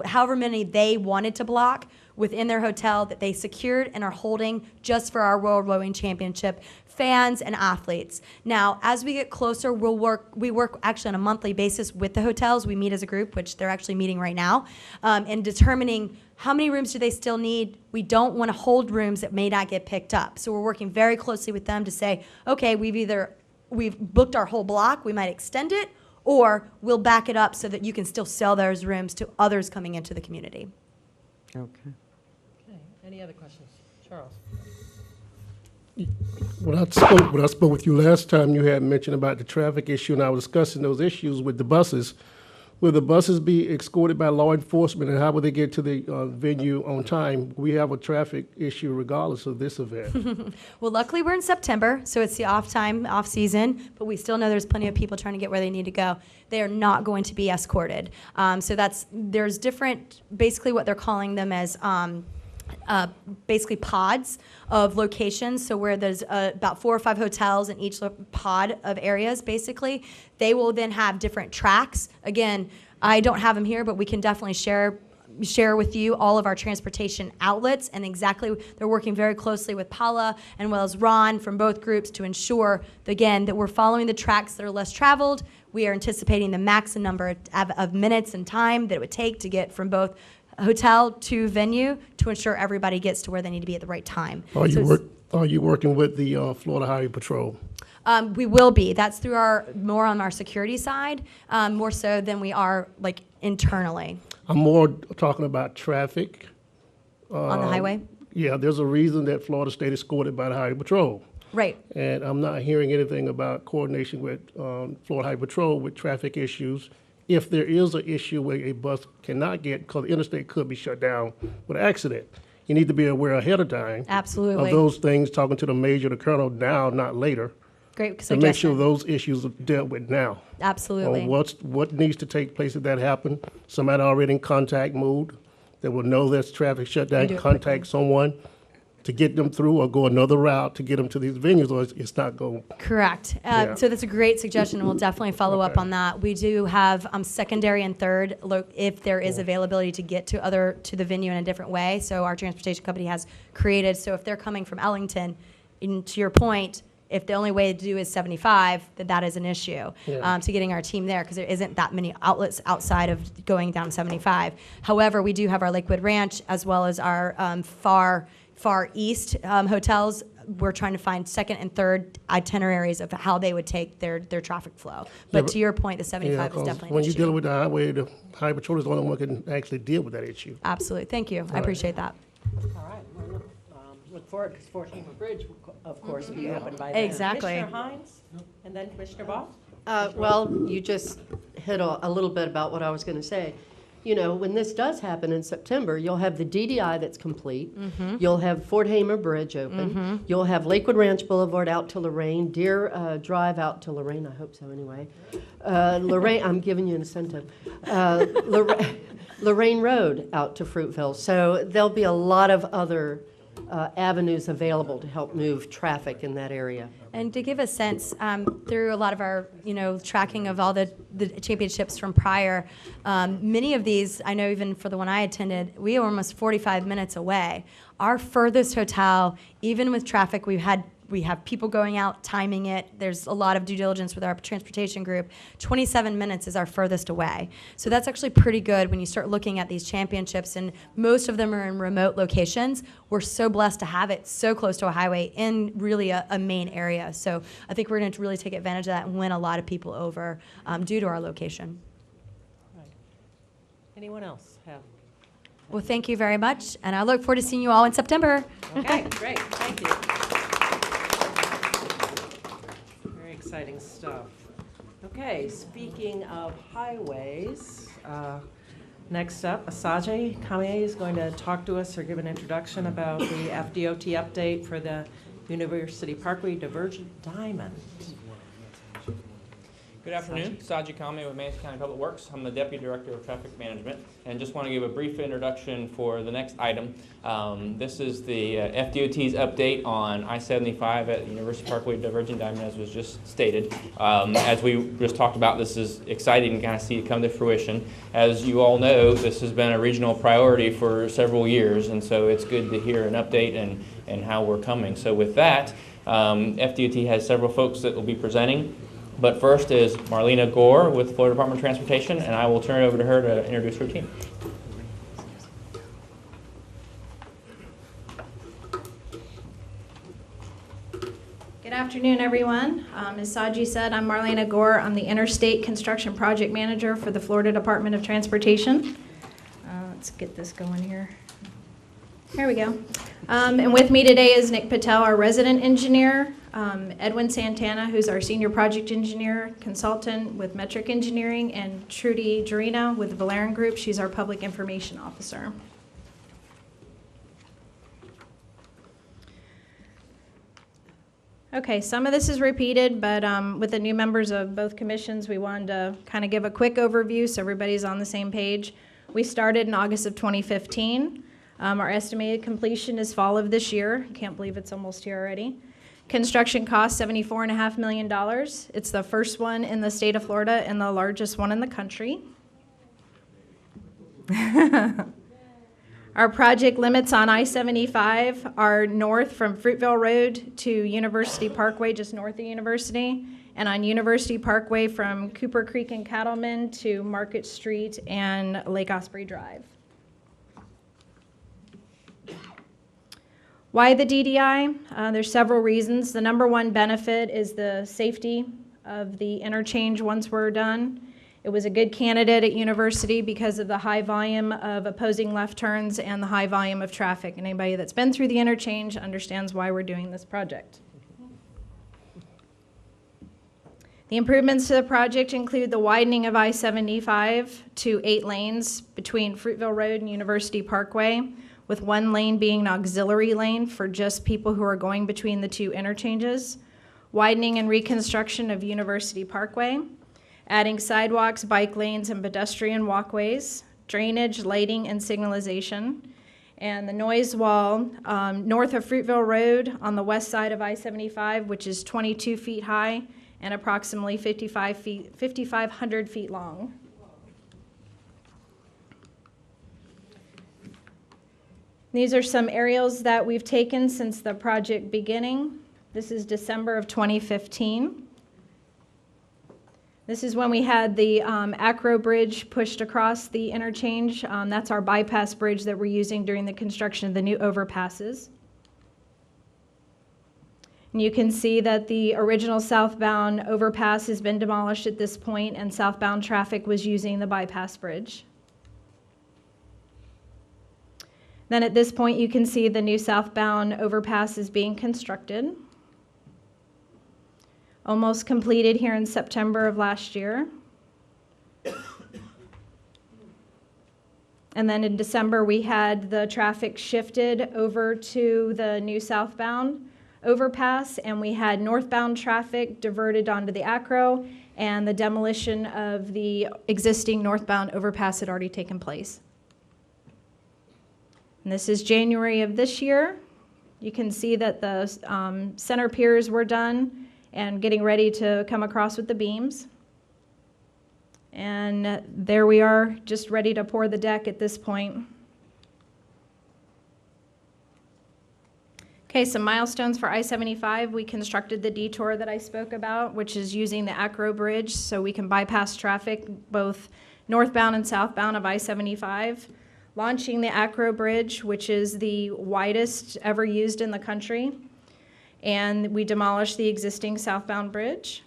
Speaker 5: however many they wanted to block. within their hotel that they secured and are holding just for our World Rowing Championship fans and athletes. Now, as we get closer, we work actually on a monthly basis with the hotels. We meet as a group, which they're actually meeting right now, and determining how many rooms do they still need. We don't want to hold rooms that may not get picked up. So we're working very closely with them to say, okay, we've booked our whole block, we might extend it, or we'll back it up so that you can still sell those rooms to others coming into the community.
Speaker 6: Okay.
Speaker 2: Okay, any other questions? Charles?
Speaker 8: When I spoke with you last time, you had mentioned about the traffic issue, and I was discussing those issues with the buses. Will the buses be escorted by law enforcement, and how will they get to the venue on time? We have a traffic issue regardless of this event.
Speaker 5: Well, luckily we're in September, so it's the off season, but we still know there's plenty of people trying to get where they need to go. They are not going to be escorted. So there's different, basically what they're calling them as basically pods of locations. So where there's about 4 or 5 hotels in each pod of areas, basically, they will then have different tracks. Again, I don't have them here, but we can definitely share with you all of our transportation outlets, and exactly they're working very closely with Paula and well as Ron from both groups to ensure, again, that we're following the tracks that are less traveled. We are anticipating the maximum number of minutes and time that it would take to get from both hotel to venue to ensure everybody gets to where they need to be at the right time.
Speaker 8: Are you working with the Florida Highway Patrol?
Speaker 5: We will be. That's through more on our security side, more so than we are like internally.
Speaker 8: I'm more talking about traffic.
Speaker 5: On the highway?
Speaker 8: Yeah, there's a reason that Florida State is escorted by the Highway Patrol.
Speaker 5: Right.
Speaker 8: And I'm not hearing anything about coordination with Florida Highway Patrol with traffic issues. If there is an issue where a bus cannot get, because the interstate could be shut down with an accident, you need to be aware ahead of time.
Speaker 5: Absolutely.
Speaker 8: Of those things, talking to the major, the colonel now, not later.
Speaker 5: Great
Speaker 8: To
Speaker 5: suggestion.
Speaker 8: make sure those issues are dealt with now.
Speaker 5: Absolutely.
Speaker 8: On what needs to take place if that happen. Somebody already in contact mode that will know there's traffic shut down,
Speaker 5: do it
Speaker 8: contact someone to get them through or go another route to get them to these venues, or it's not going.
Speaker 5: Correct.
Speaker 8: Yeah.
Speaker 5: So that's a great suggestion, and we'll definitely follow up
Speaker 8: Okay.
Speaker 5: on that. We do have secondary and third if there is availability to get to the venue in a different way. So our transportation company has created, so if they're coming from Ellington, and to your point, if the only way to do is 75, then that is an issue to getting our team there, because there isn't that many outlets outside of going down 75. However, we do have our Lakewood Ranch as well as our far east hotels. We're trying to find second and third itineraries of how they would take their traffic flow. But to your point, the 75 is
Speaker 8: 'cause
Speaker 5: definitely
Speaker 8: when
Speaker 5: an
Speaker 8: you're
Speaker 5: issue.
Speaker 8: dealing with the highway patrol is the only one who can actually deal with that issue.
Speaker 5: Absolutely. Thank you. I appreciate that.
Speaker 2: All right, well, look forward, because 14th Bridge, of course, will be open by then.
Speaker 5: Exactly.
Speaker 2: Commissioner Hines, and then Commissioner Ball?
Speaker 9: Well, you just hit a little bit about what I was going to say. You know, when this does happen in September, you'll have the DDI that's complete. You'll have Fort Hamer Bridge open. You'll have Lakewood Ranch Boulevard out to Lorraine, Deer Drive out to Lorraine, I hope so anyway. Lorraine, I'm giving you an incentive. Lorraine Road out to Fruitville. So there'll be a lot of other avenues available to help move traffic in that area.
Speaker 5: And to give a sense, through a lot of our, tracking of all the championships from prior, many of these, I know even for the one I attended, we were almost 45 minutes away. Our furthest hotel, even with traffic, we have people going out, timing it. There's a lot of due diligence with our transportation group. 27 minutes is our furthest away. So that's actually pretty good when you start looking at these championships, and most of them are in remote locations. We're so blessed to have it so close to a highway in really a main area. So I think we're going to really take advantage of that and win a lot of people over due to our location.
Speaker 2: Right. Anyone else have?
Speaker 5: Well, thank you very much, and I look forward to seeing you all in September.
Speaker 2: Okay, great, thank you. Very exciting stuff. Okay, speaking of highways, next up, Asaji Kame is going to talk to us or give an introduction about the FDOT update for the University Parkway Divergent Diamond.
Speaker 10: Good afternoon, Saji Kame with Manatee County Public Works. I'm the Deputy Director of Traffic Management, and just want to give a brief introduction for the next item. This is the FDOT's update on I-75 at University Parkway Divergent Diamond, as was just stated. As we just talked about, this is exciting to kind of see it come to fruition. As you all know, this has been a regional priority for several years, and so it's good to hear an update and how we're coming. So with that, FDOT has several folks that will be presenting. But first is Marlena Gore with the Florida Department of Transportation, and I will turn it over to her to introduce her team.
Speaker 11: Good afternoon, everyone. As Saji said, I'm Marlena Gore. I'm the Interstate Construction Project Manager for the Florida Department of Transportation. Let's get this going here. Here we go. And with me today is Nick Patel, our resident engineer, Edwin Santana, who's our senior project engineer consultant with Metric Engineering, and Trudy Jarina with the Valerian Group. She's our public information officer. Okay, some of this is repeated, but with the new members of both commissions, we wanted to kind of give a quick overview so everybody's on the same page. We started in August of 2015. Our estimated completion is fall of this year. Can't believe it's almost here already. Construction cost $74.5 million. It's the first one in the state of Florida and the largest one in the country. Our project limits on I-75 are north from Fruitville Road to University Parkway, just north of University, and on University Parkway from Cooper Creek and Cattleman to Market Street and Lake Osprey Drive. Why the DDI? There's several reasons. The number one benefit is the safety of the interchange once we're done. It was a good candidate at University because of the high volume of opposing left turns and the high volume of traffic. And anybody that's been through the interchange understands why we're doing this project. The improvements to the project include the widening of I-75 to 8 lanes between Fruitville Road and University Parkway, with 1 lane being an auxiliary lane for just people who are going between the 2 interchanges, widening and reconstruction of University Parkway, adding sidewalks, bike lanes, and pedestrian walkways, drainage, lighting, and signalization, and the noise wall north of Fruitville Road on the west side of I-75, which is 22 feet high and approximately 5,500 feet long. These are some aerials that we've taken since the project beginning. This is December of 2015. This is when we had the Acro Bridge pushed across the interchange. That's our bypass bridge that we're using during the construction of the new overpasses. And you can see that the original southbound overpass has been demolished at this point, and southbound traffic was using the bypass bridge. Then at this point, you can see the new southbound overpass is being constructed. Almost completed here in September of last year. And then in December, we had the traffic shifted over to the new southbound overpass, and we had northbound traffic diverted onto the Acro, and the demolition of the existing northbound overpass had already taken place. And this is January of this year. You can see that the center piers were done and getting ready to come across with the beams. And there we are, just ready to pour the deck at this point. Okay, some milestones for I-75. We constructed the detour that I spoke about, which is using the Acro Bridge so we can bypass traffic both northbound and southbound of I-75. Launching the Acro Bridge, which is the widest ever used in the country. And we demolished the existing southbound bridge.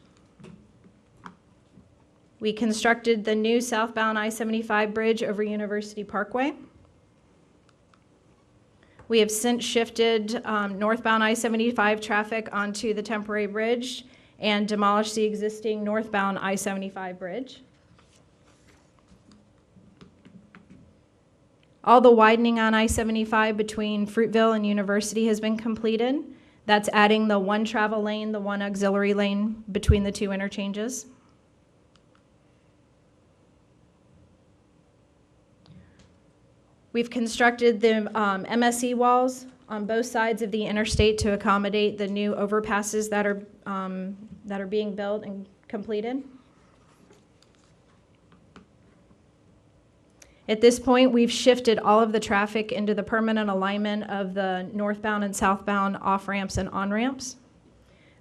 Speaker 11: We constructed the new southbound I-75 bridge over University Parkway. We have since shifted northbound I-75 traffic onto the temporary bridge and demolished the existing northbound I-75 bridge. All the widening on I-75 between Fruitville and University has been completed. That's adding the 1 travel lane, the 1 auxiliary lane between the 2 interchanges. We've constructed the MSE walls on both sides of the interstate to accommodate the new overpasses that are being built and completed. At this point, we've shifted all of the traffic into the permanent alignment of the northbound and southbound off-ramps and on-ramps.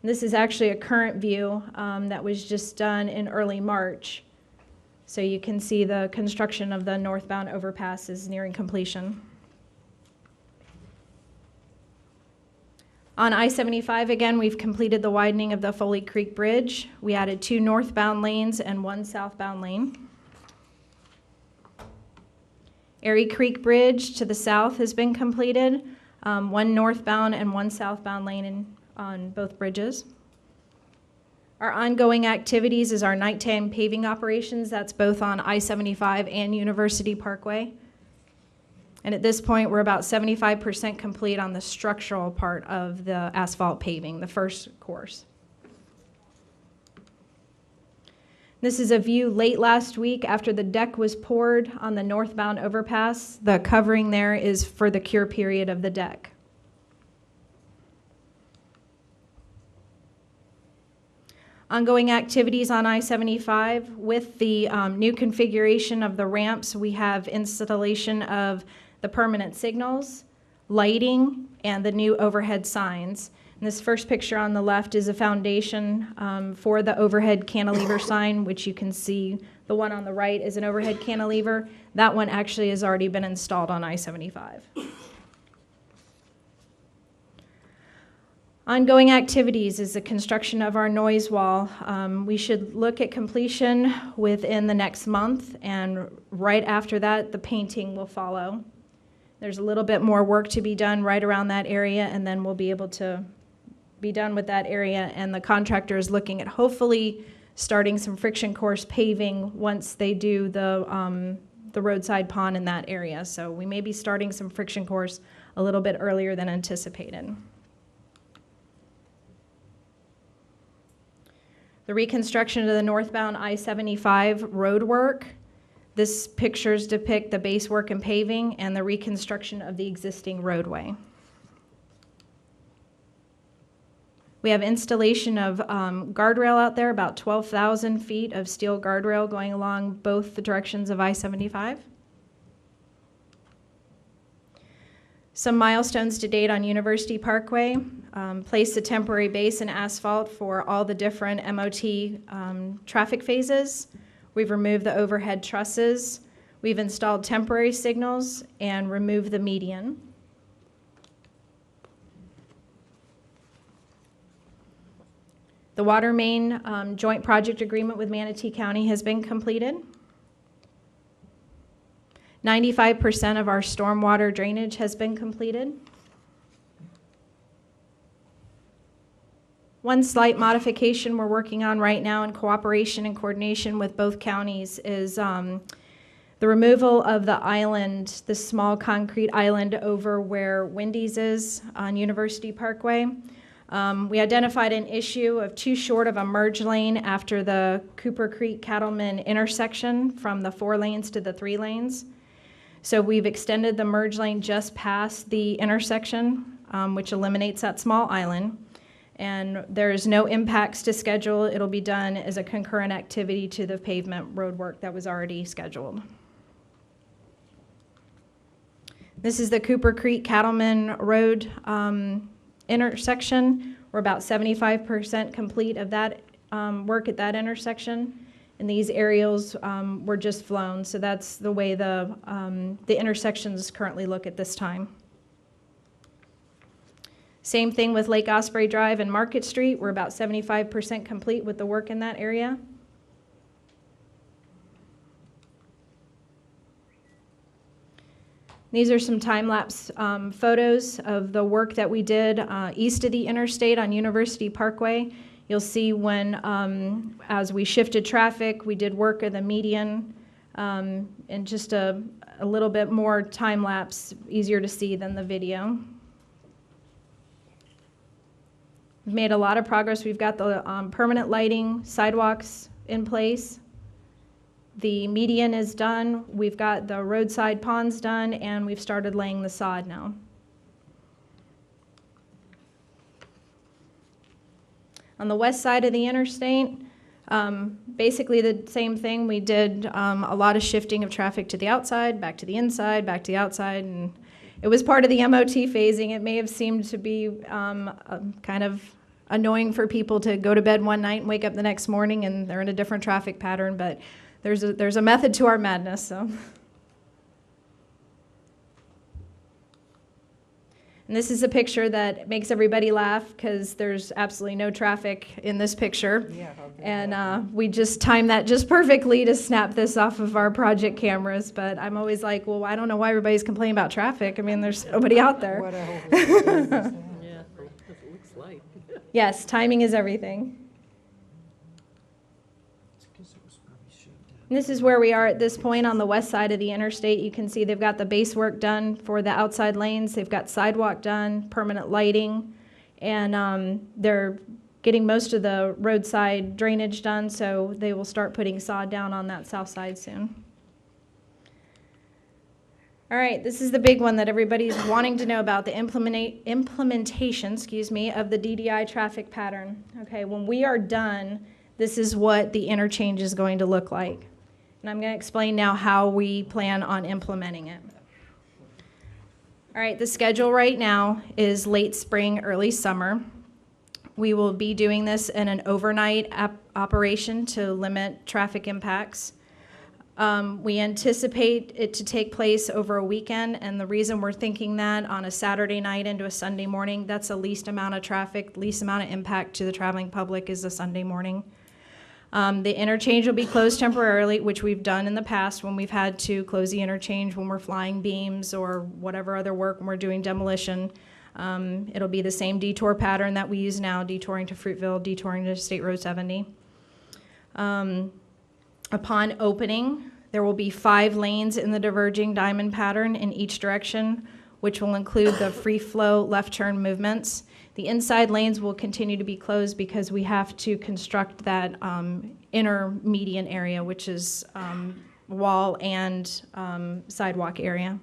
Speaker 11: This is actually a current view that was just done in early March. So you can see the construction of the northbound overpass is nearing completion. On I-75, again, we've completed the widening of the Foley Creek Bridge. We added 2 northbound lanes and 1 southbound lane. Erie Creek Bridge to the south has been completed, 1 northbound and 1 southbound lane on both bridges. Our ongoing activities is our nighttime paving operations. That's both on I-75 and University Parkway. And at this point, we're about 75% complete on the structural part of the asphalt paving, the first course. This is a view late last week after the deck was poured on the northbound overpass. The covering there is for the cure period of the deck. Ongoing activities on I-75. With the new configuration of the ramps, we have installation of the permanent signals, lighting, and the new overhead signs. And this first picture on the left is a foundation for the overhead cantilever sign, which you can see. The one on the right is an overhead cantilever. That one actually has already been installed on I-75. Ongoing activities is the construction of our noise wall. We should look at completion within the next month, and right after that, the painting will follow. There's a little bit more work to be done right around that area, and then we'll be able to be done with that area, and the contractor is looking at hopefully starting some friction course paving once they do the roadside pond in that area. So we may be starting some friction course a little bit earlier than anticipated. The reconstruction of the northbound I-75 road work. This pictures depict the base work and paving and the reconstruction of the existing roadway. We have installation of guardrail out there, about 12,000 feet of steel guardrail going along both the directions of I-75. Some milestones to date on University Parkway. Placed a temporary base and asphalt for all the different MOT traffic phases. We've removed the overhead trusses. We've installed temporary signals and removed the median. The water main joint project agreement with Manatee County has been completed. 95% of our stormwater drainage has been completed. One slight modification we're working on right now in cooperation and coordination with both counties is the removal of the island, the small concrete island over where Wendy's is on University Parkway. We identified an issue of too short of a merge lane after the Cooper Creek Cattleman intersection from the 4 lanes to the 3 lanes. So we've extended the merge lane just past the intersection, which eliminates that small island. And there's no impacts to schedule. It'll be done as a concurrent activity to the pavement road work that was already scheduled. This is the Cooper Creek Cattleman Road intersection. We're about 75% complete of that work at that intersection. And these aerials were just flown, so that's the way the intersections currently look at this time. Same thing with Lake Osprey Drive and Market Street. We're about 75% complete with the work in that area. These are some time-lapse photos of the work that we did east of the interstate on University Parkway. You'll see when, as we shifted traffic, we did work of the median, and just a little bit more time-lapse, easier to see than the video. We've made a lot of progress. We've got the permanent lighting, sidewalks in place. The median is done, we've got the roadside ponds done, and we've started laying the sod now. On the west side of the interstate, basically the same thing. We did a lot of shifting of traffic to the outside, back to the inside, back to the outside, and it was part of the MOT phasing. It may have seemed to be kind of annoying for people to go to bed one night and wake up the next morning and they're in a different traffic pattern, but there's a method to our madness. So. And this is a picture that makes everybody laugh because there's absolutely no traffic in this picture. Yeah, and we just timed that just perfectly to snap this off of our project cameras. But I'm always like, well, I don't know why everybody's complaining about traffic. I mean, there's nobody out there.
Speaker 2: Yeah, it looks like.
Speaker 11: Yes, timing is everything. And this is where we are at this point on the west side of the interstate. You can see they've got the base work done for the outside lanes. They've got sidewalk done, permanent lighting, and they're getting most of the roadside drainage done, so they will start putting sod down on that south side soon. All right, this is the big one that everybody's wanting to know about, the implementation, of the DDI traffic pattern. Okay, when we are done, this is what the interchange is going to look like. And I'm going to explain now how we plan on implementing it. All right, the schedule right now is late spring, early summer. We will be doing this in an overnight operation to limit traffic impacts. We anticipate it to take place over a weekend, and the reason we're thinking that on a Saturday night into a Sunday morning, that's the least amount of traffic, least amount of impact to the traveling public is a Sunday morning. The interchange will be closed temporarily, which we've done in the past when we've had to close the interchange when we're flying beams or whatever other work when we're doing demolition. It'll be the same detour pattern that we use now, detouring to Fruitville, detouring to State Road 70. Upon opening, there will be 5 lanes in the diverging diamond pattern in each direction, which will include the free flow left turn movements. The inside lanes will continue to be closed because we have to construct that inner median area, which is wall and sidewalk area.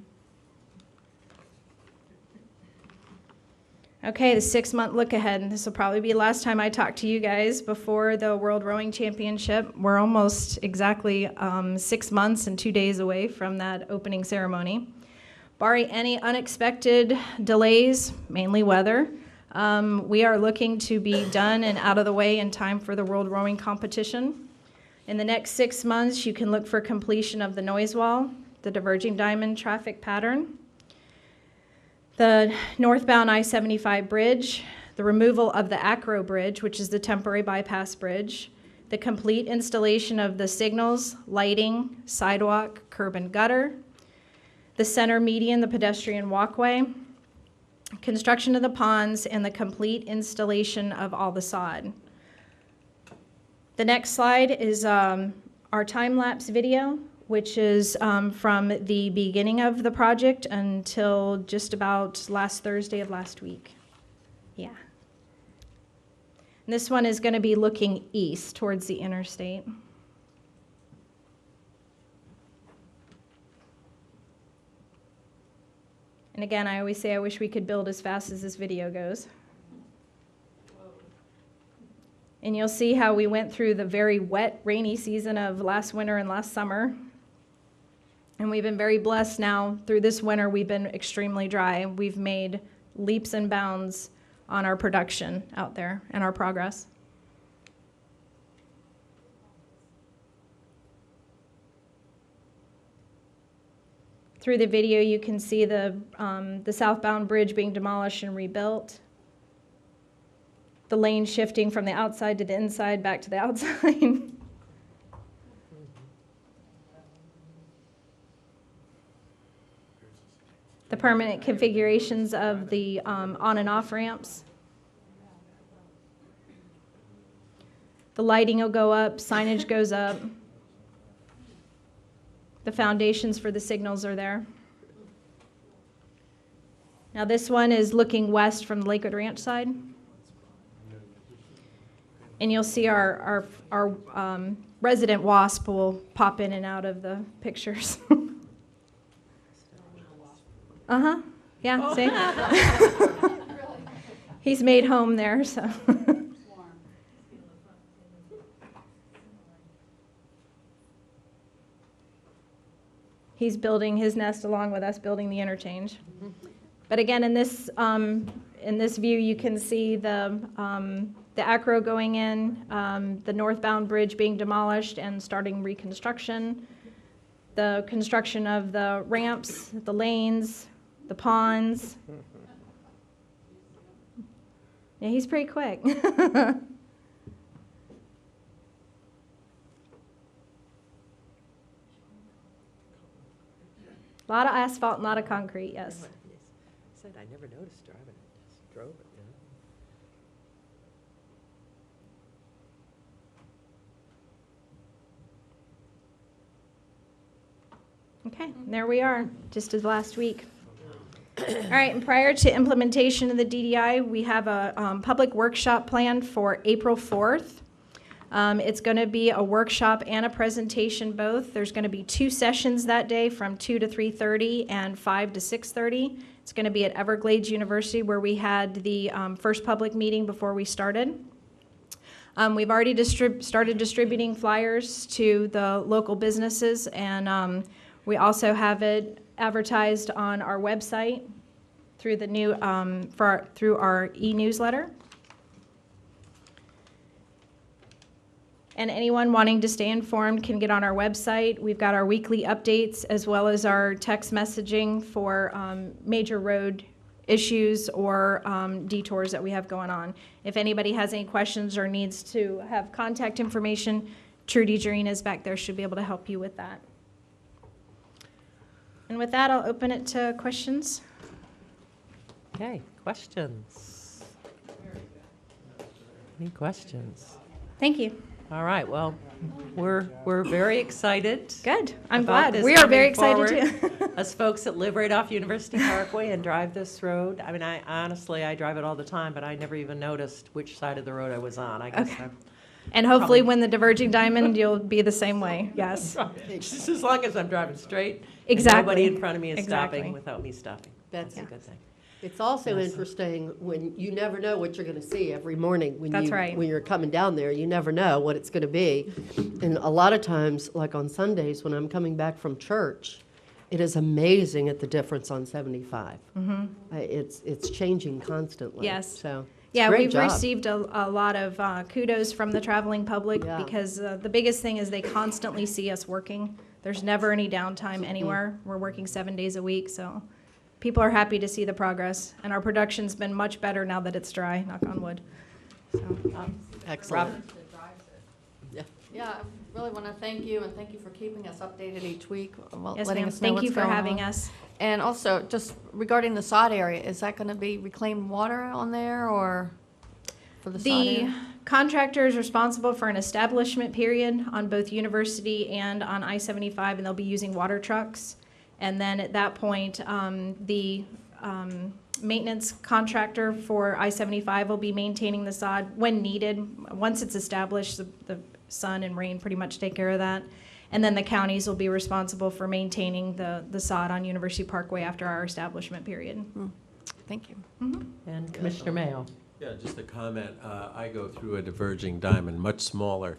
Speaker 11: Okay, the 6-month look ahead, and this will probably be the last time I talk to you guys before the World Rowing Championship. We're almost exactly 6 months and 2 days away from that opening ceremony. Barring any unexpected delays, mainly weather, we are looking to be done and out of the way in time for the World Rowing Competition. In the next 6 months, you can look for completion of the noise wall, the diverging diamond traffic pattern, the northbound I-75 bridge, the removal of the Acro Bridge, which is the temporary bypass bridge, the complete installation of the signals, lighting, sidewalk, curb and gutter, the center median, the pedestrian walkway, construction of the ponds, and the complete installation of all the sod. The next slide is our time-lapse video, which is from the beginning of the project until just about last Thursday of last week. Yeah. And this one is going to be looking east towards the interstate. And again, I always say I wish we could build as fast as this video goes. And you'll see how we went through the very wet, rainy season of last winter and last summer. And we've been very blessed now. Through this winter, we've been extremely dry. We've made leaps and bounds on our production out there and our progress. Through the video, you can see the southbound bridge being demolished and rebuilt. The lane shifting from the outside to the inside, back to the outside. The permanent configurations of the on and off ramps. The lighting will go up, signage goes up. The foundations for the signals are there. Now this one is looking west from the Lakewood Ranch side. And you'll see our resident wasp will pop in and out of the pictures. Uh-huh. Yeah, see? He's made home there, so. He's building his nest along with us building the interchange. But again, in this view, you can see the acro going in, the northbound bridge being demolished and starting reconstruction, the construction of the ramps, the lanes, the ponds. Yeah, he's pretty quick. A lot of asphalt and a lot of concrete, yes.
Speaker 2: Said I never noticed driving it, just drove it,
Speaker 11: Okay, there we are, just as last week. All right, and prior to implementation of the DDI, we have a public workshop planned for April 4th. It's going to be a workshop and a presentation both. There's going to be 2 sessions that day from 2 to 3:30 and 5 to 6:30. It's going to be at Everglades University where we had the first public meeting before we started. We've already started distributing flyers to the local businesses, and we also have it advertised on our website through the new through our e-newsletter. And anyone wanting to stay informed can get on our website. We've got our weekly updates as well as our text messaging for major road issues or detours that we have going on. If anybody has any questions or needs to have contact information, Trudy Jareen is back there. She'll be able to help you with that. And with that, I'll open it to questions.
Speaker 2: Okay, questions? Any questions?
Speaker 11: Thank you.
Speaker 2: All right, well, we're very excited.
Speaker 11: Good. I'm
Speaker 2: about
Speaker 11: glad.
Speaker 2: this
Speaker 11: We are
Speaker 2: coming
Speaker 11: very excited
Speaker 2: forward.
Speaker 11: too.
Speaker 2: Us folks that live right off University Parkway and drive this road, I mean, I drive it all the time, but I never even noticed which side of the road I was on. I guess
Speaker 11: Okay.
Speaker 2: I'm
Speaker 11: And hopefully
Speaker 2: Probably.
Speaker 11: when the diverging diamond, you'll be the same way. Yes.
Speaker 2: just as long as I'm driving straight.
Speaker 11: Exactly.
Speaker 2: And nobody in front of me is
Speaker 11: Exactly.
Speaker 2: stopping without me stopping. That's a
Speaker 9: Yeah.
Speaker 2: good thing.
Speaker 9: It's also
Speaker 2: Yes.
Speaker 9: interesting when you never know what you're going to see every morning.
Speaker 11: That's right.
Speaker 9: When you're coming down there, you never know what it's going to be. And a lot of times, like on Sundays when I'm coming back from church, it is amazing at the difference on 75. It's changing constantly.
Speaker 11: Yes.
Speaker 9: So it's
Speaker 11: Yeah,
Speaker 9: a great
Speaker 11: we've
Speaker 9: job.
Speaker 11: received a lot of kudos from the traveling public
Speaker 9: Yeah.
Speaker 11: because the biggest thing is they constantly see us working. There's never any downtime anywhere. We're working 7 days a week, so people are happy to see the progress. And our production's been much better now that it's dry, knock on wood. So,
Speaker 9: Excellent.
Speaker 7: Yeah, I really want to thank you, and thank you for keeping us updated each week,
Speaker 11: yes,
Speaker 7: letting
Speaker 11: ma'am.
Speaker 7: us know
Speaker 11: Thank you
Speaker 7: what's
Speaker 11: for
Speaker 7: going
Speaker 11: having
Speaker 7: on.
Speaker 11: us.
Speaker 7: And also, just regarding the sod area, is that going to be reclaimed water on there, or for the sod
Speaker 11: The
Speaker 7: area?
Speaker 11: contractor is responsible for an establishment period on both University and on I-75, and they'll be using water trucks. And then at that point, the maintenance contractor for I-75 will be maintaining the sod when needed. Once it's established, the sun and rain pretty much take care of that. And then the counties will be responsible for maintaining the sod on University Parkway after our establishment period.
Speaker 7: Thank you.
Speaker 2: And Commissioner Mayo.
Speaker 1: Yeah, just a comment. I go through a diverging diamond, much smaller,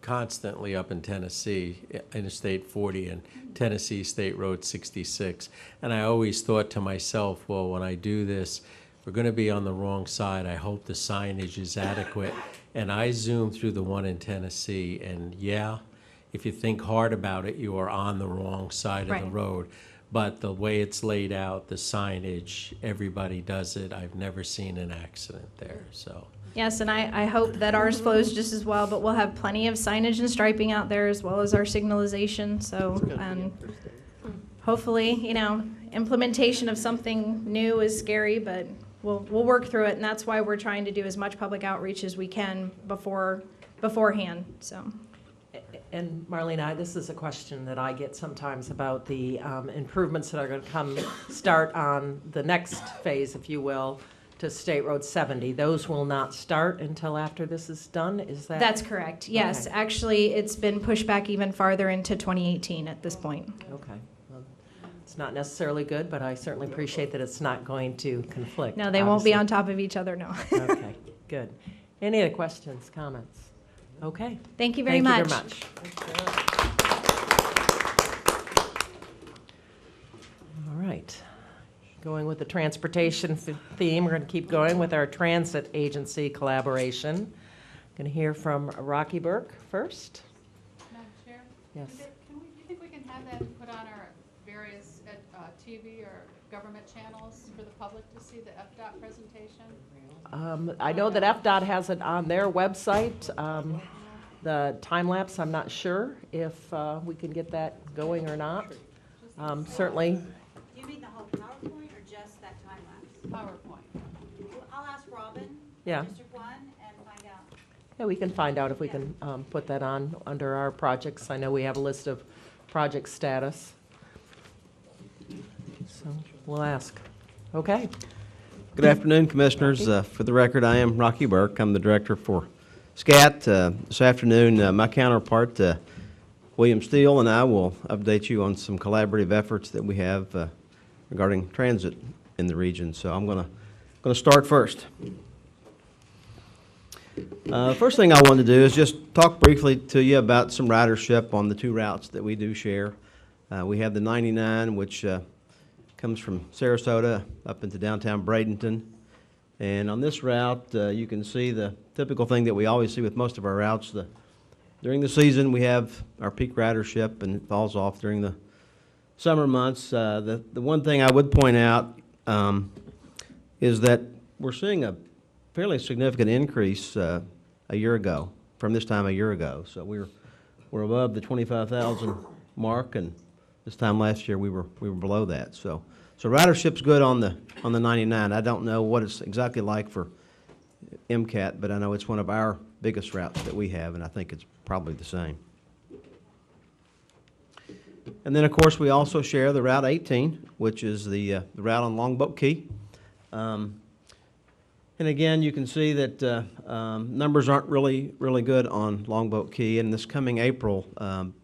Speaker 1: constantly up in Tennessee, Interstate 40 and Tennessee State Road 66. And I always thought to myself, well, when I do this, we're going to be on the wrong side. I hope the signage is adequate. And I zoomed through the one in Tennessee, and yeah, if you think hard about it, you are on the wrong side of the
Speaker 11: Right.
Speaker 1: road. But the way it's laid out, the signage, everybody does it. I've never seen an accident there, so.
Speaker 11: Yes, and I hope that ours flows just as well, but we'll have plenty of signage and striping out there as well as our signalization, so, hopefully, implementation of something new is scary, but we'll work through it, and that's why we're trying to do as much public outreach as we can beforehand, so.
Speaker 2: And Marlene, this is a question that I get sometimes about the improvements that are going to start on the next phase, if you will, to State Road 70. Those will not start until after this is done, is that?
Speaker 11: That's correct, yes.
Speaker 2: Okay.
Speaker 11: Actually, it's been pushed back even farther into 2018 at this point.
Speaker 2: Okay. Well, it's not necessarily good, but I certainly appreciate that it's not going to conflict.
Speaker 11: No, they won't be
Speaker 2: obviously.
Speaker 11: on top of each other, no.
Speaker 2: Okay, good. Any other questions, comments? Okay.
Speaker 11: Thank you very much.
Speaker 2: Thank you very much. All right. Going with the transportation theme, we're going to keep going with our transit agency collaboration. Going to hear from Rocky Burke first.
Speaker 4: Madam Chair?
Speaker 2: Yes.
Speaker 4: Do you think we can have that put on our various TV or government channels for the public to see the FDOT presentation?
Speaker 2: I know that FDOT has it on their website. The time lapse, I'm not sure if we can get that going or not. Certainly.
Speaker 12: Do you mean the whole PowerPoint or just that time lapse?
Speaker 4: PowerPoint.
Speaker 12: I'll ask Robin,
Speaker 2: Yeah.
Speaker 12: District 1, and find out.
Speaker 2: Yeah, we can find out if we can put that on under our projects. I know we have a list of project status. So we'll ask. Okay.
Speaker 13: Good afternoon, Commissioners. For the record, I am Rocky Burke. I'm the Director for SCAT. This afternoon, my counterpart, William Steele, and I will update you on some collaborative efforts that we have regarding transit in the region. So I'm going to start first. First thing I want to do is just talk briefly to you about some ridership on the two routes that we do share. We have the 99, which comes from Sarasota up into downtown Bradenton. And on this route, you can see the typical thing that we always see with most of our routes. During the season, we have our peak ridership, and it falls off during the summer months. The one thing I would point out is that we're seeing a fairly significant increase a year ago, from this time a year ago. So we're above the 25,000 mark, and this time last year we were below that. So ridership's good on the 99. I don't know what it's exactly like for MCAT, but I know it's one of our biggest routes that we have, and I think it's probably the same. And then, of course, we also share the Route 18, which is the route on Longboat Key. And again, you can see that numbers aren't really good on Longboat Key. And this coming April,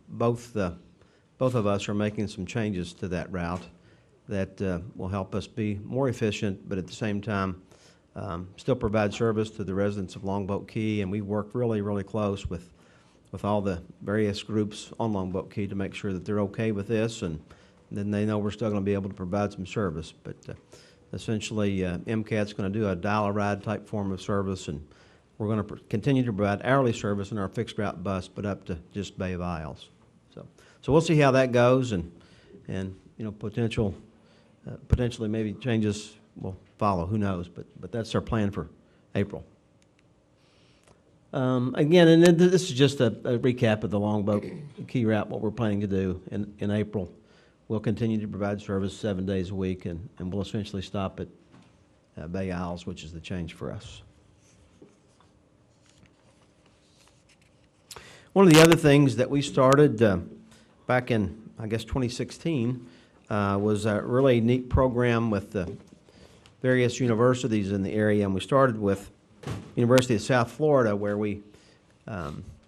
Speaker 13: both of us are making some changes to that route that will help us be more efficient, but at the same time, still provide service to the residents of Longboat Key. And we work really close with all the various groups on Longboat Key to make sure that they're okay with this, and then they know we're still going to be able to provide some service. But essentially, MCAT's going to do a dial-a-ride type form of service, and we're going to continue to provide hourly service in our fixed route bus, but up to just Bay of Isles. So we'll see how that goes, and you know, potentially maybe changes will follow. Who knows? But that's our plan for April. Again, and then this is just a recap of the Longboat Key route, what we're planning to do in April. We'll continue to provide service 7 days a week, and we'll essentially stop at Bay Isles, which is the change for us. One of the other things that we started back in, I guess, 2016 was a really neat program with the various universities in the area, and we started with University of South Florida, where we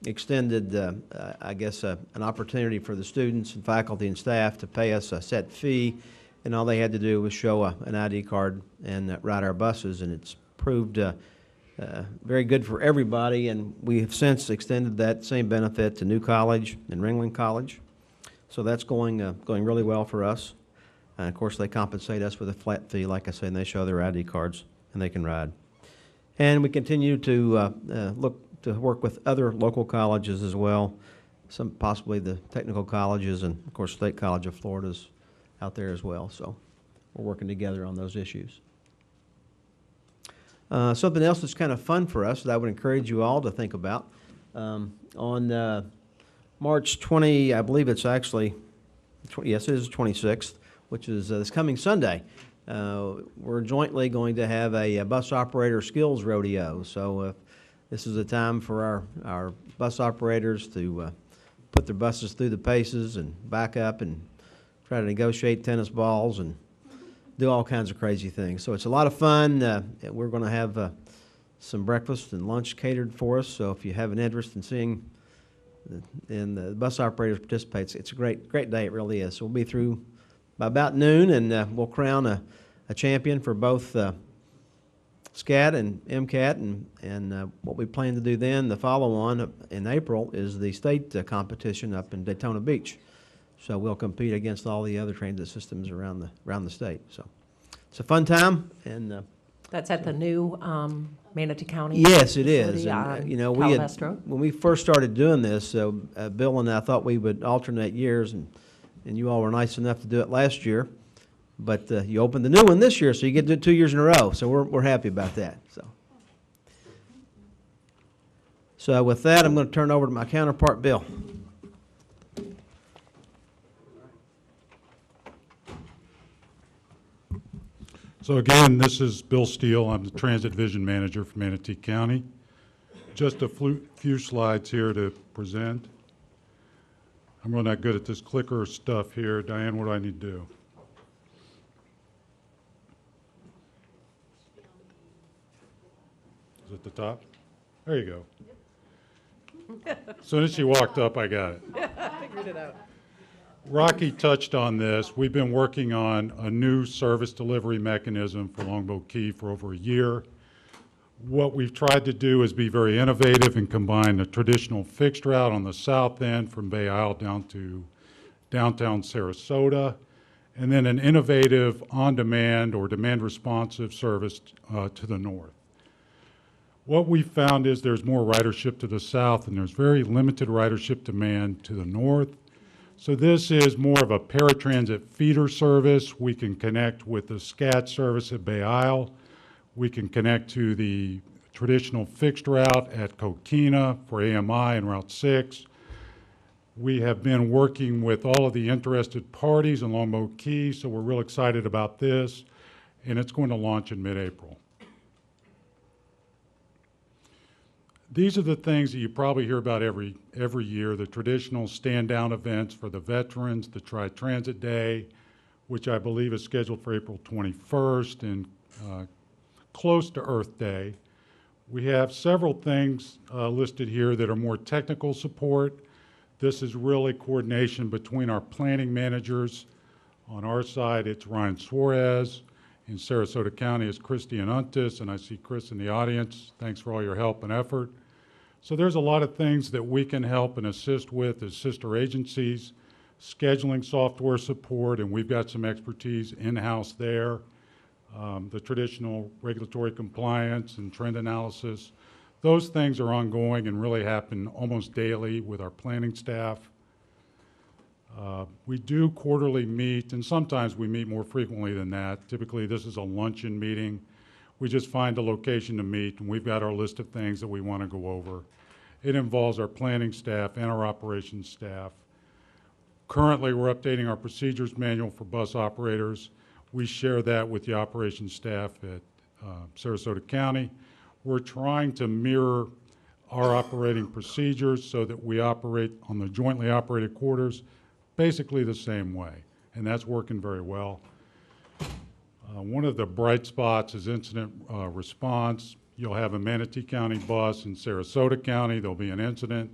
Speaker 13: extended, I guess, an opportunity for the students and faculty and staff to pay us a set fee, and all they had to do was show an ID card and ride our buses, and it's proved very good for everybody, and we have since extended that same benefit to New College and Ringling College. So that's going really well for us. And of course, they compensate us with a flat fee, like I say, and they show their ID cards, and they can ride. And we continue to look to work with other local colleges as well, some possibly the technical colleges, and of course State College of Florida's out there as well. So we're working together on those issues. Something else that's kind of fun for us that I would encourage you all to think about. On March 20, I believe it's actually, yes, it is 26th, which is this coming Sunday. We're jointly going to have a bus operator skills rodeo. So this is a time for our bus operators to put their buses through the paces and back up and try to negotiate tennis balls and do all kinds of crazy things. So it's a lot of fun. We're going to have some breakfast and lunch catered for us. So if you have an interest in seeing the bus operators participate, it's a great day. It really is. So we'll be through by about noon, and we'll crown a champion for both SCAT and MCAT, and what we plan to do then, the follow-on in April, is the state competition up in Daytona Beach. So we'll compete against all the other transit systems around the state. So it's a fun time, and
Speaker 2: That's at the new Manatee County?
Speaker 13: yes, it is.
Speaker 2: facility
Speaker 13: And,
Speaker 2: on
Speaker 13: you know,
Speaker 2: Calabasas Road?
Speaker 13: when we first started doing this, Bill and I thought we would alternate years, and you all were nice enough to do it last year. But you opened the new one this year, so you get to do it 2 years in a row. So we're happy about that. So with that, I'm going to turn it over to my counterpart, Bill.
Speaker 14: So again, this is Bill Steele. I'm the Transit Vision Manager for Manatee County. Just a few slides here to present. I'm really not good at this clicker stuff here. Diane, what do I need to do? Is it at the top? There you go. As soon as she walked up, I got it.
Speaker 2: Figured it out.
Speaker 14: Rocky touched on this. We've been working on a new service delivery mechanism for Longboat Key for over a year. What we've tried to do is be very innovative and combine a traditional fixed route on the south end from Bay Isle down to downtown Sarasota, and then an innovative on-demand or demand-responsive service to the north. What we found is there's more ridership to the south, and there's very limited ridership demand to the north. So this is more of a paratransit feeder service. We can connect with the SCAT service at Bay Isle. We can connect to the traditional fixed route at Coquina for AMI and Route 6. We have been working with all of the interested parties in Longboat Key, so we're real excited about this, and it's going to launch in mid-April. These are the things that you probably hear about every year, the traditional stand-down events for the veterans, the Tri-Transit Day, which I believe is scheduled for April 21st, and close to Earth Day. We have several things listed here that are more technical support. This is really coordination between our planning managers. On our side, it's Ryan Suarez. In Sarasota County, it's Christy and Untis, and I see Chris in the audience. Thanks for all your help and effort. So there's a lot of things that we can help and assist with as sister agencies, scheduling software support, and we've got some expertise in-house there. The traditional regulatory compliance and trend analysis, those things are ongoing and really happen almost daily with our planning staff. We do quarterly meet, and sometimes we meet more frequently than that. Typically, this is a luncheon meeting. We just find a location to meet, and we've got our list of things that we want to go over. It involves our planning staff and our operations staff. Currently, we're updating our procedures manual for bus operators. We share that with the operations staff at Sarasota County. We're trying to mirror our operating procedures so that we operate on the jointly operated quarters basically the same way, and that's working very well. One of the bright spots is incident response. You'll have a Manatee County bus in Sarasota County. There'll be an incident.